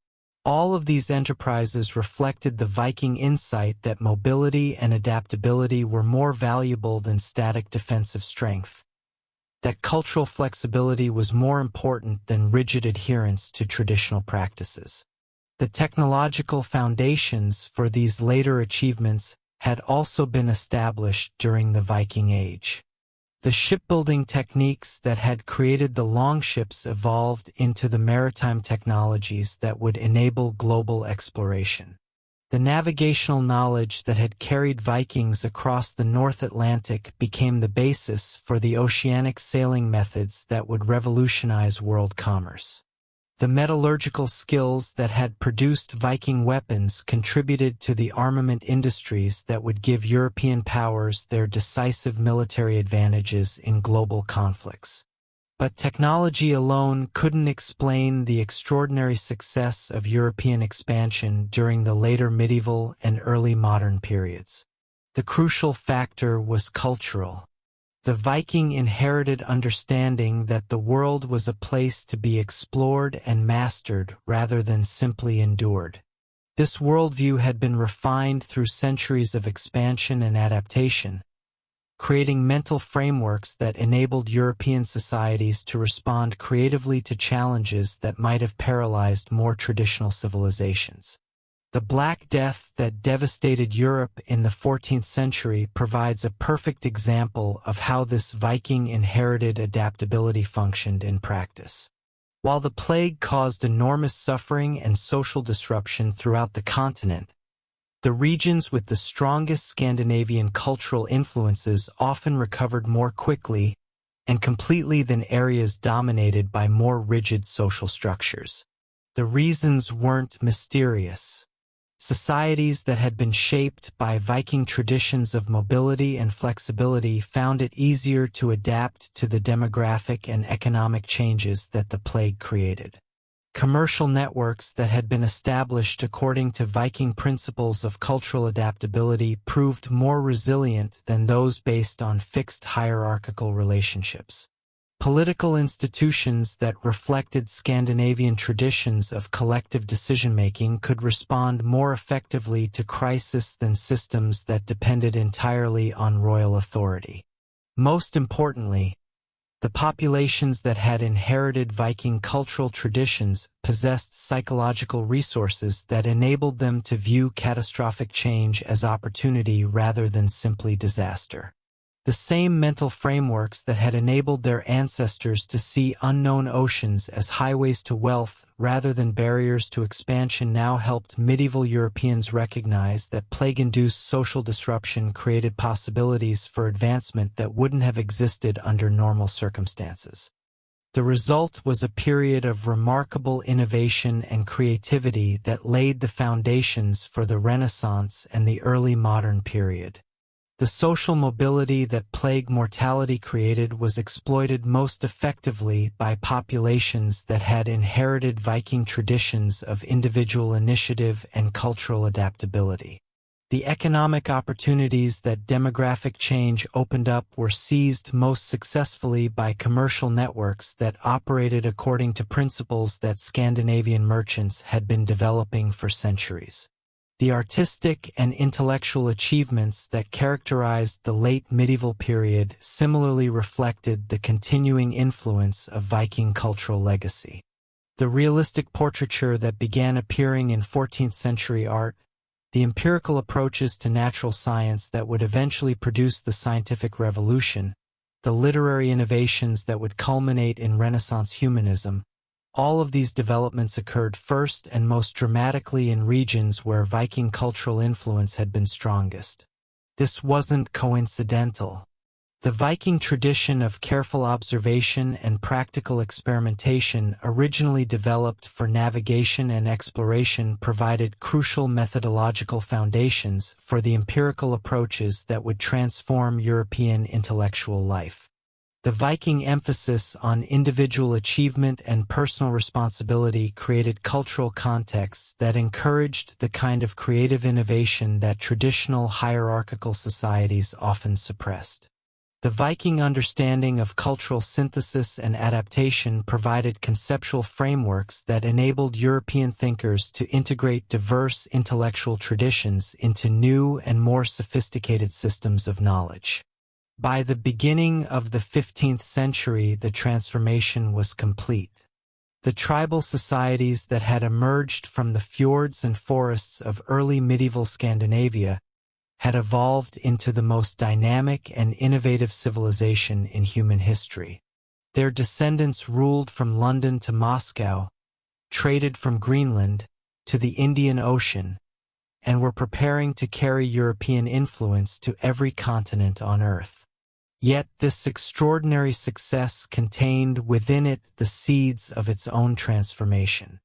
All of these enterprises reflected the Viking insight that mobility and adaptability were more valuable than static defensive strength, that cultural flexibility was more important than rigid adherence to traditional practices. The technological foundations for these later achievements had also been established during the Viking Age. The shipbuilding techniques that had created the longships evolved into the maritime technologies that would enable global exploration. The navigational knowledge that had carried Vikings across the North Atlantic became the basis for the oceanic sailing methods that would revolutionize world commerce. The metallurgical skills that had produced Viking weapons contributed to the armament industries that would give European powers their decisive military advantages in global conflicts. But technology alone couldn't explain the extraordinary success of European expansion during the later medieval and early modern periods. The crucial factor was cultural. The Viking inherited understanding that the world was a place to be explored and mastered rather than simply endured. This worldview had been refined through centuries of expansion and adaptation, creating mental frameworks that enabled European societies to respond creatively to challenges that might have paralyzed more traditional civilizations. The Black Death that devastated Europe in the 14th century provides a perfect example of how this Viking inherited adaptability functioned in practice. While the plague caused enormous suffering and social disruption throughout the continent, the regions with the strongest Scandinavian cultural influences often recovered more quickly and completely than areas dominated by more rigid social structures. The reasons weren't mysterious. Societies that had been shaped by Viking traditions of mobility and flexibility found it easier to adapt to the demographic and economic changes that the plague created. Commercial networks that had been established according to Viking principles of cultural adaptability proved more resilient than those based on fixed hierarchical relationships. Political institutions that reflected Scandinavian traditions of collective decision-making could respond more effectively to crisis than systems that depended entirely on royal authority. Most importantly, the populations that had inherited Viking cultural traditions possessed psychological resources that enabled them to view catastrophic change as opportunity rather than simply disaster. The same mental frameworks that had enabled their ancestors to see unknown oceans as highways to wealth rather than barriers to expansion now helped medieval Europeans recognize that plague-induced social disruption created possibilities for advancement that wouldn't have existed under normal circumstances. The result was a period of remarkable innovation and creativity that laid the foundations for the Renaissance and the early modern period. The social mobility that plague mortality created was exploited most effectively by populations that had inherited Viking traditions of individual initiative and cultural adaptability. The economic opportunities that demographic change opened up were seized most successfully by commercial networks that operated according to principles that Scandinavian merchants had been developing for centuries. The artistic and intellectual achievements that characterized the late medieval period similarly reflected the continuing influence of Viking cultural legacy. The realistic portraiture that began appearing in 14th century art, the empirical approaches to natural science that would eventually produce the scientific revolution, the literary innovations that would culminate in Renaissance humanism, all of these developments occurred first and most dramatically in regions where Viking cultural influence had been strongest. This wasn't coincidental. The Viking tradition of careful observation and practical experimentation, originally developed for navigation and exploration, provided crucial methodological foundations for the empirical approaches that would transform European intellectual life. The Viking emphasis on individual achievement and personal responsibility created cultural contexts that encouraged the kind of creative innovation that traditional hierarchical societies often suppressed. The Viking understanding of cultural synthesis and adaptation provided conceptual frameworks that enabled European thinkers to integrate diverse intellectual traditions into new and more sophisticated systems of knowledge. By the beginning of the 15th century, the transformation was complete. The tribal societies that had emerged from the fjords and forests of early medieval Scandinavia had evolved into the most dynamic and innovative civilization in human history. Their descendants ruled from London to Moscow, traded from Greenland to the Indian Ocean, and were preparing to carry European influence to every continent on Earth. Yet this extraordinary success contained within it the seeds of its own transformation.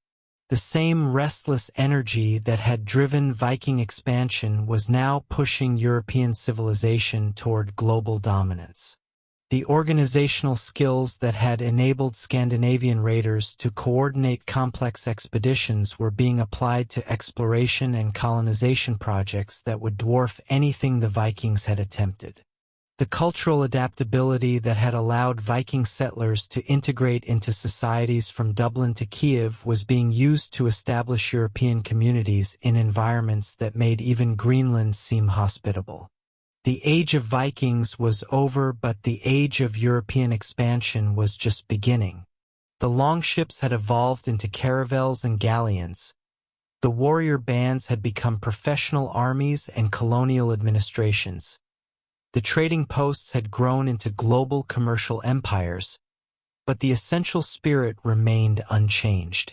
The same restless energy that had driven Viking expansion was now pushing European civilization toward global dominance. The organizational skills that had enabled Scandinavian raiders to coordinate complex expeditions were being applied to exploration and colonization projects that would dwarf anything the Vikings had attempted. The cultural adaptability that had allowed Viking settlers to integrate into societies from Dublin to Kiev was being used to establish European communities in environments that made even Greenland seem hospitable. The age of Vikings was over, but the age of European expansion was just beginning. The longships had evolved into caravels and galleons. The warrior bands had become professional armies and colonial administrations. The trading posts had grown into global commercial empires, but the essential spirit remained unchanged.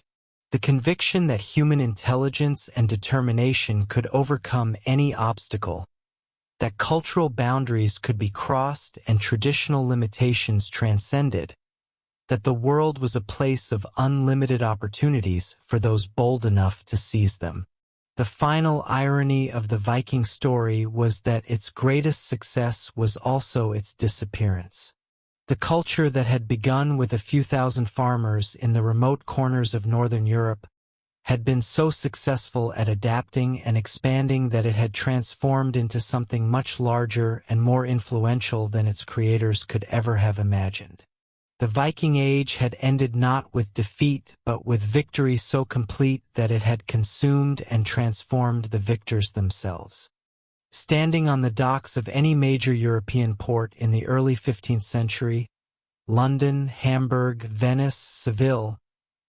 The conviction that human intelligence and determination could overcome any obstacle, that cultural boundaries could be crossed and traditional limitations transcended, that the world was a place of unlimited opportunities for those bold enough to seize them. The final irony of the Viking story was that its greatest success was also its disappearance. The culture that had begun with a few thousand farmers in the remote corners of northern Europe had been so successful at adapting and expanding that it had transformed into something much larger and more influential than its creators could ever have imagined. The Viking Age had ended not with defeat but with victory so complete that it had consumed and transformed the victors themselves. Standing on the docks of any major European port in the early 15th century, London, Hamburg, Venice, Seville,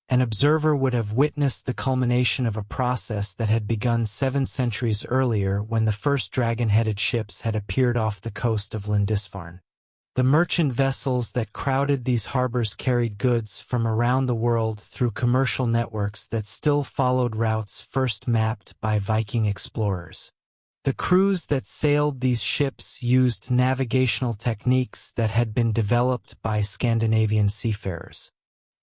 an observer would have witnessed the culmination of a process that had begun 7 centuries earlier when the first dragon-headed ships had appeared off the coast of Lindisfarne. The merchant vessels that crowded these harbors carried goods from around the world through commercial networks that still followed routes first mapped by Viking explorers. The crews that sailed these ships used navigational techniques that had been developed by Scandinavian seafarers.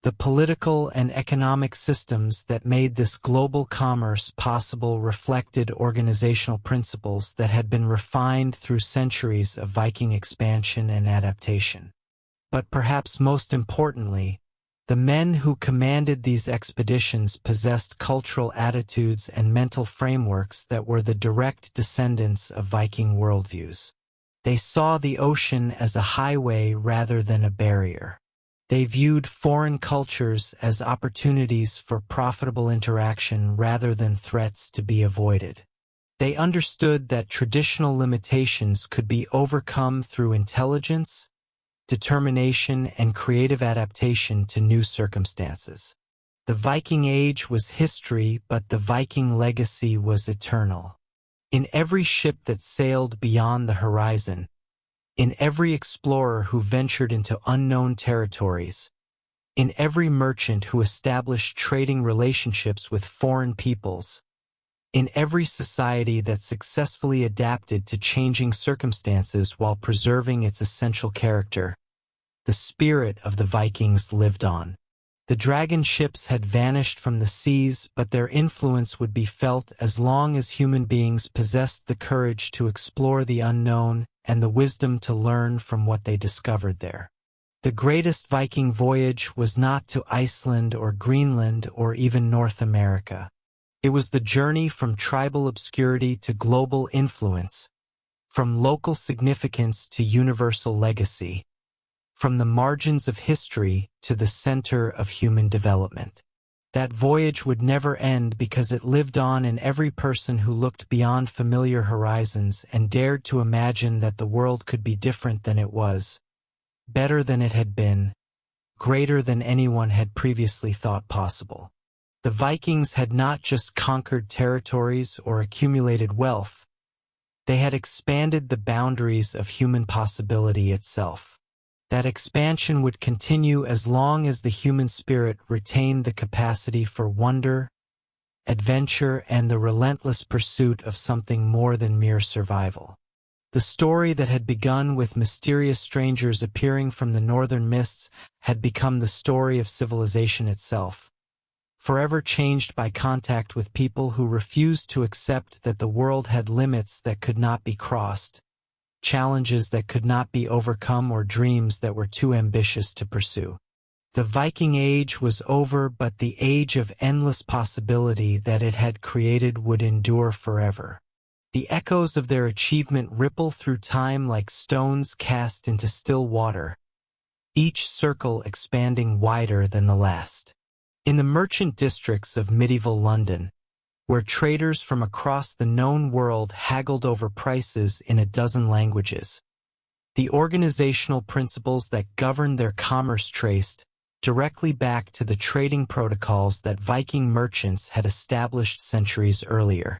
The political and economic systems that made this global commerce possible reflected organizational principles that had been refined through centuries of Viking expansion and adaptation. But perhaps most importantly, the men who commanded these expeditions possessed cultural attitudes and mental frameworks that were the direct descendants of Viking worldviews. They saw the ocean as a highway rather than a barrier. They viewed foreign cultures as opportunities for profitable interaction rather than threats to be avoided. They understood that traditional limitations could be overcome through intelligence, determination, and creative adaptation to new circumstances. The Viking Age was history, but the Viking legacy was eternal. In every ship that sailed beyond the horizon, in every explorer who ventured into unknown territories, in every merchant who established trading relationships with foreign peoples, in every society that successfully adapted to changing circumstances while preserving its essential character, the spirit of the Vikings lived on. The dragon ships had vanished from the seas, but their influence would be felt as long as human beings possessed the courage to explore the unknown and the wisdom to learn from what they discovered there. The greatest Viking voyage was not to Iceland or Greenland or even North America. It was the journey from tribal obscurity to global influence, from local significance to universal legacy, from the margins of history to the center of human development. That voyage would never end because it lived on in every person who looked beyond familiar horizons and dared to imagine that the world could be different than it was, better than it had been, greater than anyone had previously thought possible. The Vikings had not just conquered territories or accumulated wealth, they had expanded the boundaries of human possibility itself. That expansion would continue as long as the human spirit retained the capacity for wonder, adventure, and the relentless pursuit of something more than mere survival. The story that had begun with mysterious strangers appearing from the northern mists had become the story of civilization itself, forever changed by contact with people who refused to accept that the world had limits that could not be crossed, challenges that could not be overcome, or dreams that were too ambitious to pursue. The Viking Age was over, but the age of endless possibility that it had created would endure forever. The echoes of their achievement ripple through time like stones cast into still water, each circle expanding wider than the last. In the merchant districts of medieval London, where traders from across the known world haggled over prices in a dozen languages. The organizational principles that governed their commerce traced directly back to the trading protocols that Viking merchants had established centuries earlier.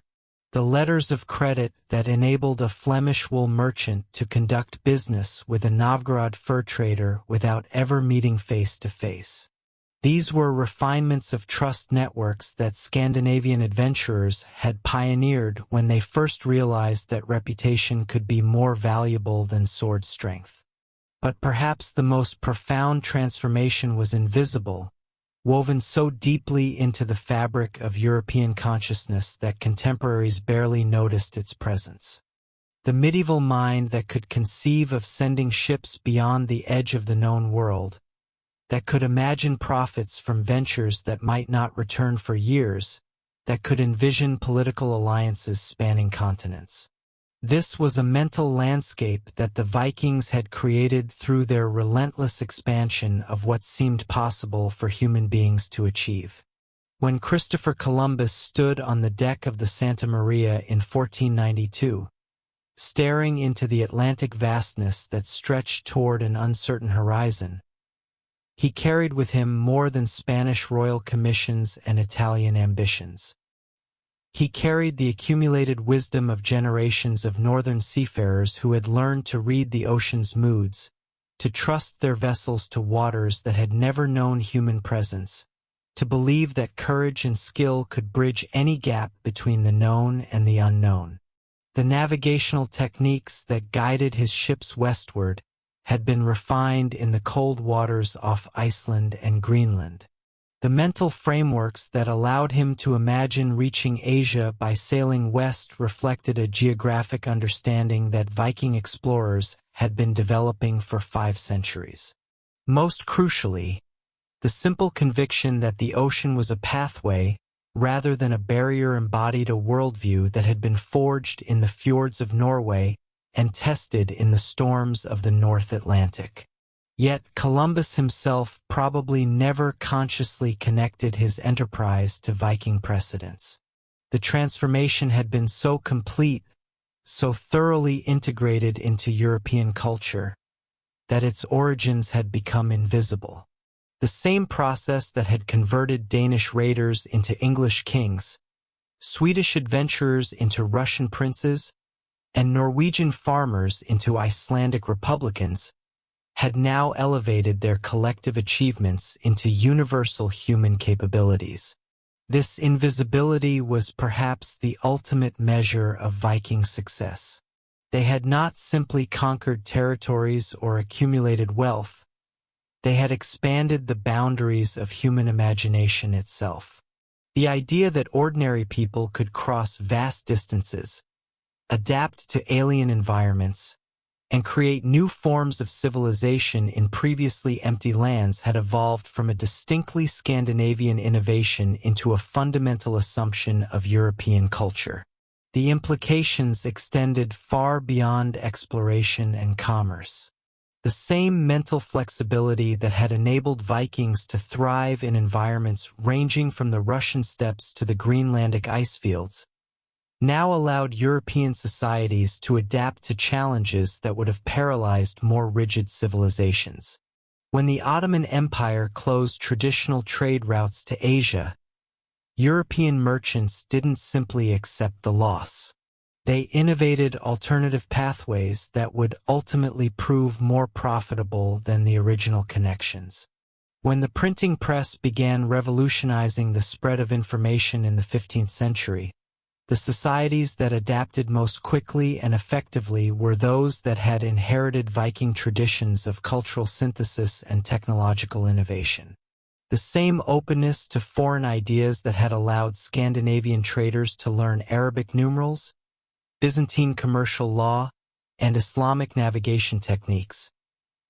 The letters of credit that enabled a Flemish wool merchant to conduct business with a Novgorod fur trader without ever meeting face to face. These were refinements of trust networks that Scandinavian adventurers had pioneered when they first realized that reputation could be more valuable than sword strength. But perhaps the most profound transformation was invisible, woven so deeply into the fabric of European consciousness that contemporaries barely noticed its presence. The medieval mind that could conceive of sending ships beyond the edge of the known world, that could imagine profits from ventures that might not return for years, that could envision political alliances spanning continents. This was a mental landscape that the Vikings had created through their relentless expansion of what seemed possible for human beings to achieve. When Christopher Columbus stood on the deck of the Santa Maria in 1492, staring into the Atlantic vastness that stretched toward an uncertain horizon, he carried with him more than Spanish royal commissions and Italian ambitions. He carried the accumulated wisdom of generations of northern seafarers who had learned to read the ocean's moods, to trust their vessels to waters that had never known human presence, to believe that courage and skill could bridge any gap between the known and the unknown. The navigational techniques that guided his ships westward had been refined in the cold waters off Iceland and Greenland. The mental frameworks that allowed him to imagine reaching Asia by sailing west reflected a geographic understanding that Viking explorers had been developing for 5 centuries. Most crucially, the simple conviction that the ocean was a pathway rather than a barrier embodied a worldview that had been forged in the fjords of Norway and tested in the storms of the North Atlantic. Yet Columbus himself probably never consciously connected his enterprise to Viking precedents. The transformation had been so complete, so thoroughly integrated into European culture, that its origins had become invisible. The same process that had converted Danish raiders into English kings, Swedish adventurers into Russian princes, and Norwegian farmers into Icelandic republicans, had now elevated their collective achievements into universal human capabilities. This invisibility was perhaps the ultimate measure of Viking success. They had not simply conquered territories or accumulated wealth, they had expanded the boundaries of human imagination itself. The idea that ordinary people could cross vast distances, adapt to alien environments, and create new forms of civilization in previously empty lands had evolved from a distinctly Scandinavian innovation into a fundamental assumption of European culture. The implications extended far beyond exploration and commerce. The same mental flexibility that had enabled Vikings to thrive in environments ranging from the Russian steppes to the Greenlandic icefields now allowed European societies to adapt to challenges that would have paralyzed more rigid civilizations. When the Ottoman Empire closed traditional trade routes to Asia, European merchants didn't simply accept the loss. They innovated alternative pathways that would ultimately prove more profitable than the original connections. When the printing press began revolutionizing the spread of information in the 15th century, the societies that adapted most quickly and effectively were those that had inherited Viking traditions of cultural synthesis and technological innovation. The same openness to foreign ideas that had allowed Scandinavian traders to learn Arabic numerals, Byzantine commercial law, and Islamic navigation techniques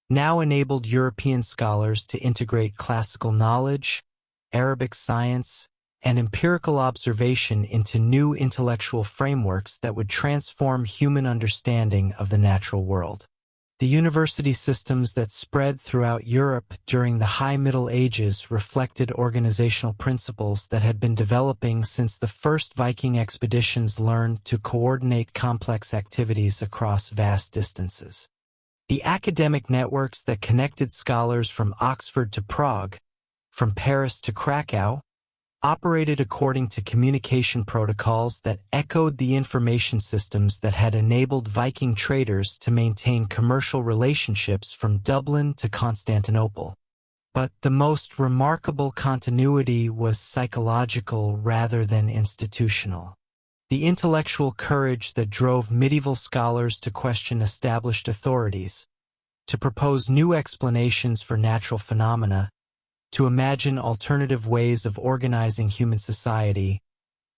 now enabled European scholars to integrate classical knowledge, Arabic science, and empirical observation into new intellectual frameworks that would transform human understanding of the natural world. The university systems that spread throughout Europe during the High Middle Ages reflected organizational principles that had been developing since the first Viking expeditions learned to coordinate complex activities across vast distances. The academic networks that connected scholars from Oxford to Prague, from Paris to Krakow, operated according to communication protocols that echoed the information systems that had enabled Viking traders to maintain commercial relationships from Dublin to Constantinople. But the most remarkable continuity was psychological rather than institutional. The intellectual courage that drove medieval scholars to question established authorities, to propose new explanations for natural phenomena, to imagine alternative ways of organizing human society.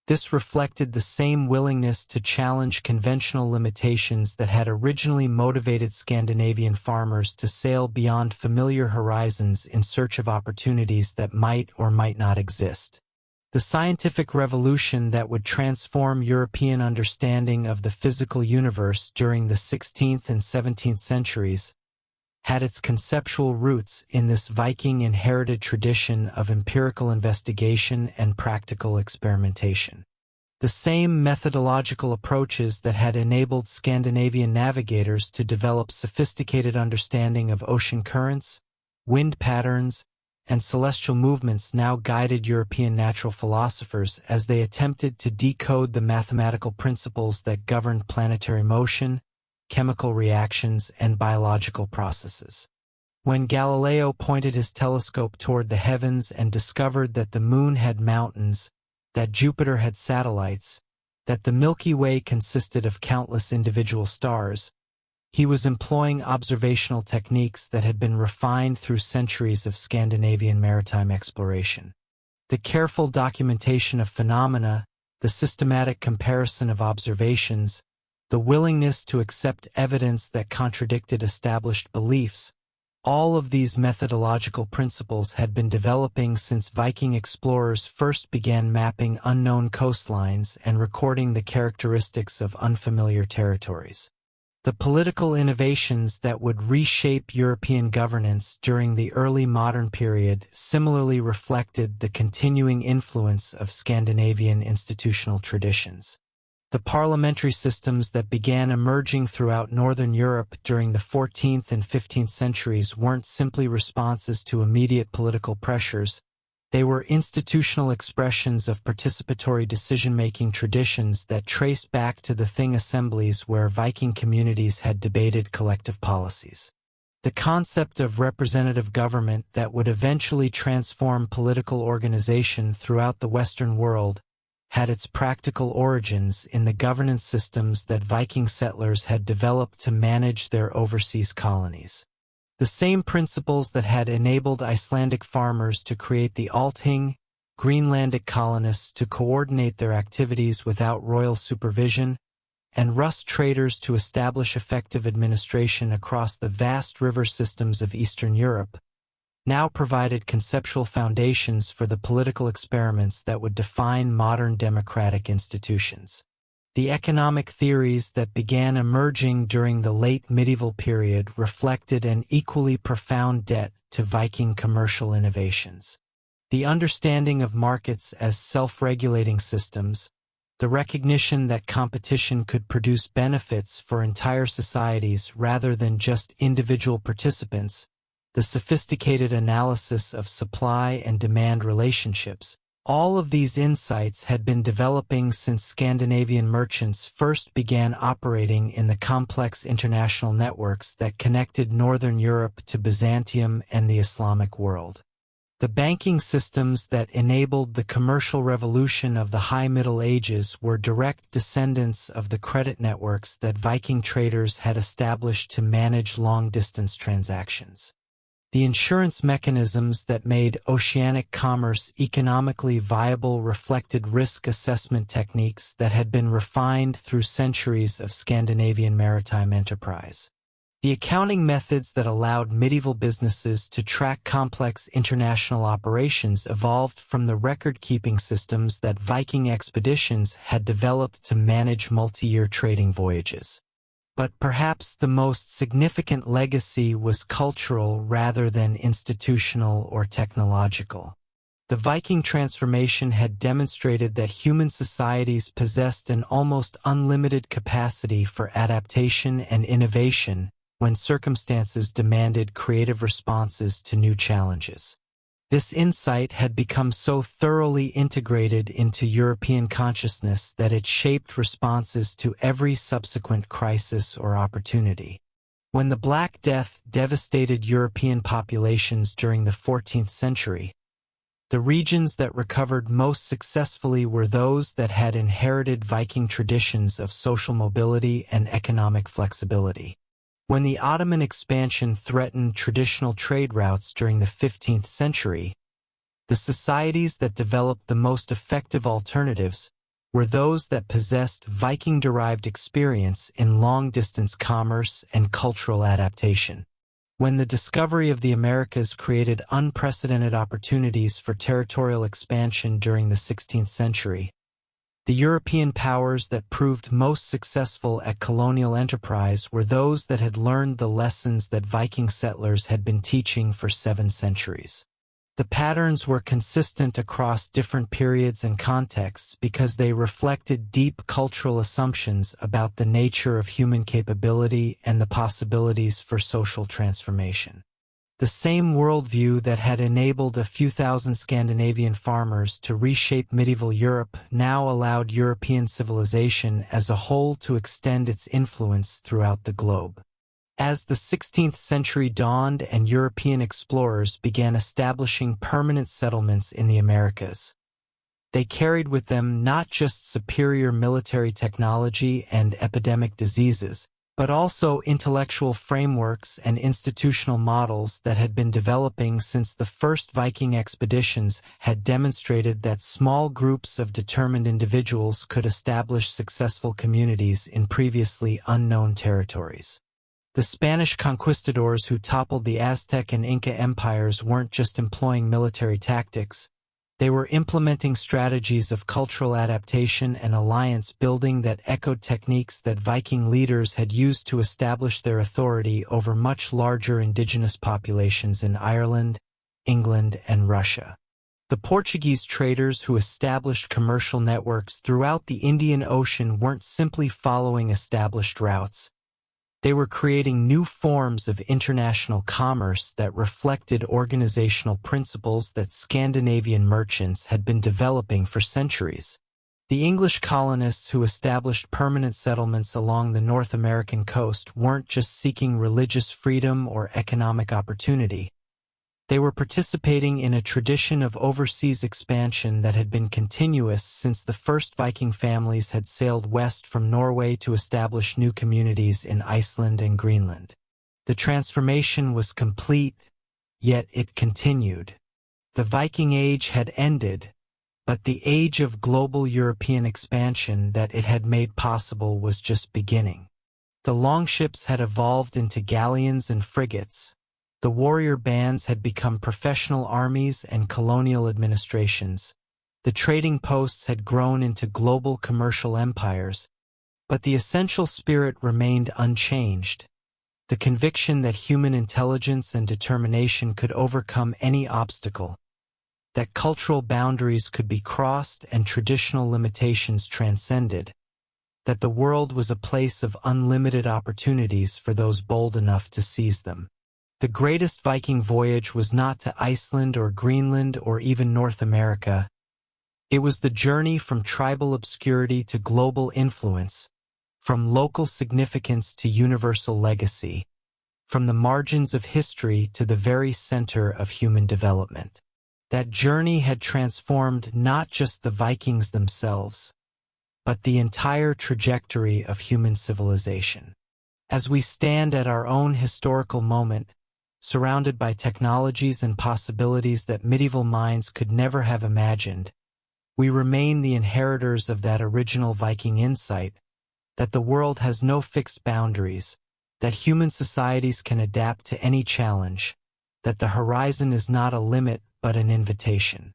This reflected the same willingness to challenge conventional limitations that had originally motivated Scandinavian farmers to sail beyond familiar horizons in search of opportunities that might or might not exist. The scientific revolution that would transform European understanding of the physical universe during the 16th and 17th centuries had its conceptual roots in this Viking-inherited tradition of empirical investigation and practical experimentation. The same methodological approaches that had enabled Scandinavian navigators to develop sophisticated understanding of ocean currents, wind patterns, and celestial movements now guided European natural philosophers as they attempted to decode the mathematical principles that governed planetary motion, chemical reactions, and biological processes. When Galileo pointed his telescope toward the heavens and discovered that the moon had mountains, that Jupiter had satellites, that the Milky Way consisted of countless individual stars, he was employing observational techniques that had been refined through centuries of Scandinavian maritime exploration. The careful documentation of phenomena, the systematic comparison of observations, the willingness to accept evidence that contradicted established beliefs, all of these methodological principles had been developing since Viking explorers first began mapping unknown coastlines and recording the characteristics of unfamiliar territories. The political innovations that would reshape European governance during the early modern period similarly reflected the continuing influence of Scandinavian institutional traditions. The parliamentary systems that began emerging throughout Northern Europe during the 14th and 15th centuries weren't simply responses to immediate political pressures. They were institutional expressions of participatory decision-making traditions that trace back to the Thing assemblies where Viking communities had debated collective policies. The concept of representative government that would eventually transform political organization throughout the Western world had its practical origins in the governance systems that Viking settlers had developed to manage their overseas colonies. The same principles that had enabled Icelandic farmers to create the Althing, Greenlandic colonists to coordinate their activities without royal supervision, and Rus traders to establish effective administration across the vast river systems of Eastern Europe, now provided conceptual foundations for the political experiments that would define modern democratic institutions. The economic theories that began emerging during the late medieval period reflected an equally profound debt to Viking commercial innovations. The understanding of markets as self-regulating systems, the recognition that competition could produce benefits for entire societies rather than just individual participants, the sophisticated analysis of supply and demand relationships, all of these insights had been developing since Scandinavian merchants first began operating in the complex international networks that connected Northern Europe to Byzantium and the Islamic world. The banking systems that enabled the commercial revolution of the High Middle Ages were direct descendants of the credit networks that Viking traders had established to manage long-distance transactions. The insurance mechanisms that made oceanic commerce economically viable reflected risk assessment techniques that had been refined through centuries of Scandinavian maritime enterprise. The accounting methods that allowed medieval businesses to track complex international operations evolved from the record-keeping systems that Viking expeditions had developed to manage multi-year trading voyages. But perhaps the most significant legacy was cultural rather than institutional or technological. The Viking transformation had demonstrated that human societies possessed an almost unlimited capacity for adaptation and innovation when circumstances demanded creative responses to new challenges. This insight had become so thoroughly integrated into European consciousness that it shaped responses to every subsequent crisis or opportunity. When the Black Death devastated European populations during the 14th century, the regions that recovered most successfully were those that had inherited Viking traditions of social mobility and economic flexibility. When the Ottoman expansion threatened traditional trade routes during the 15th century, the societies that developed the most effective alternatives were those that possessed Viking-derived experience in long-distance commerce and cultural adaptation. When the discovery of the Americas created unprecedented opportunities for territorial expansion during the 16th century, the European powers that proved most successful at colonial enterprise were those that had learned the lessons that Viking settlers had been teaching for 7 centuries. The patterns were consistent across different periods and contexts because they reflected deep cultural assumptions about the nature of human capability and the possibilities for social transformation. The same worldview that had enabled a few thousand Scandinavian farmers to reshape medieval Europe now allowed European civilization as a whole to extend its influence throughout the globe. As the 16th century dawned and European explorers began establishing permanent settlements in the Americas, they carried with them not just superior military technology and epidemic diseases, but also intellectual frameworks and institutional models that had been developing since the first Viking expeditions had demonstrated that small groups of determined individuals could establish successful communities in previously unknown territories. The Spanish conquistadors who toppled the Aztec and Inca empires weren't just employing military tactics, they were implementing strategies of cultural adaptation and alliance building that echoed techniques that Viking leaders had used to establish their authority over much larger indigenous populations in Ireland, England, and Russia. The Portuguese traders who established commercial networks throughout the Indian Ocean weren't simply following established routes. They were creating new forms of international commerce that reflected organizational principles that Scandinavian merchants had been developing for centuries. The English colonists who established permanent settlements along the North American coast weren't just seeking religious freedom or economic opportunity. They were participating in a tradition of overseas expansion that had been continuous since the first Viking families had sailed west from Norway to establish new communities in Iceland and Greenland. The transformation was complete, yet it continued. The Viking Age had ended, but the age of global European expansion that it had made possible was just beginning. The longships had evolved into galleons and frigates. The warrior bands had become professional armies and colonial administrations. The trading posts had grown into global commercial empires, but the essential spirit remained unchanged. The conviction that human intelligence and determination could overcome any obstacle, that cultural boundaries could be crossed and traditional limitations transcended, that the world was a place of unlimited opportunities for those bold enough to seize them. The greatest Viking voyage was not to Iceland or Greenland or even North America. It was the journey from tribal obscurity to global influence, from local significance to universal legacy, from the margins of history to the very center of human development. That journey had transformed not just the Vikings themselves, but the entire trajectory of human civilization. As we stand at our own historical moment, surrounded by technologies and possibilities that medieval minds could never have imagined, we remain the inheritors of that original Viking insight, that the world has no fixed boundaries, that human societies can adapt to any challenge, that the horizon is not a limit but an invitation.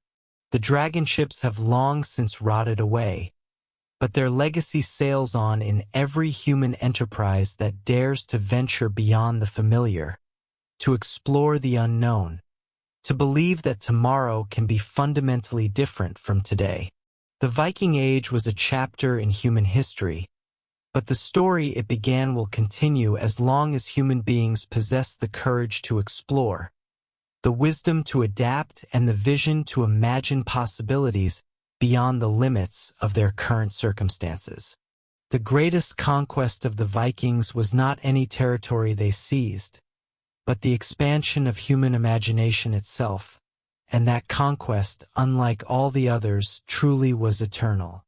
The dragon ships have long since rotted away, but their legacy sails on in every human enterprise that dares to venture beyond the familiar, to explore the unknown, to believe that tomorrow can be fundamentally different from today. The Viking Age was a chapter in human history, but the story it began will continue as long as human beings possess the courage to explore, the wisdom to adapt, and the vision to imagine possibilities beyond the limits of their current circumstances. The greatest conquest of the Vikings was not any territory they seized, but the expansion of human imagination itself, and that conquest, unlike all the others, truly was eternal.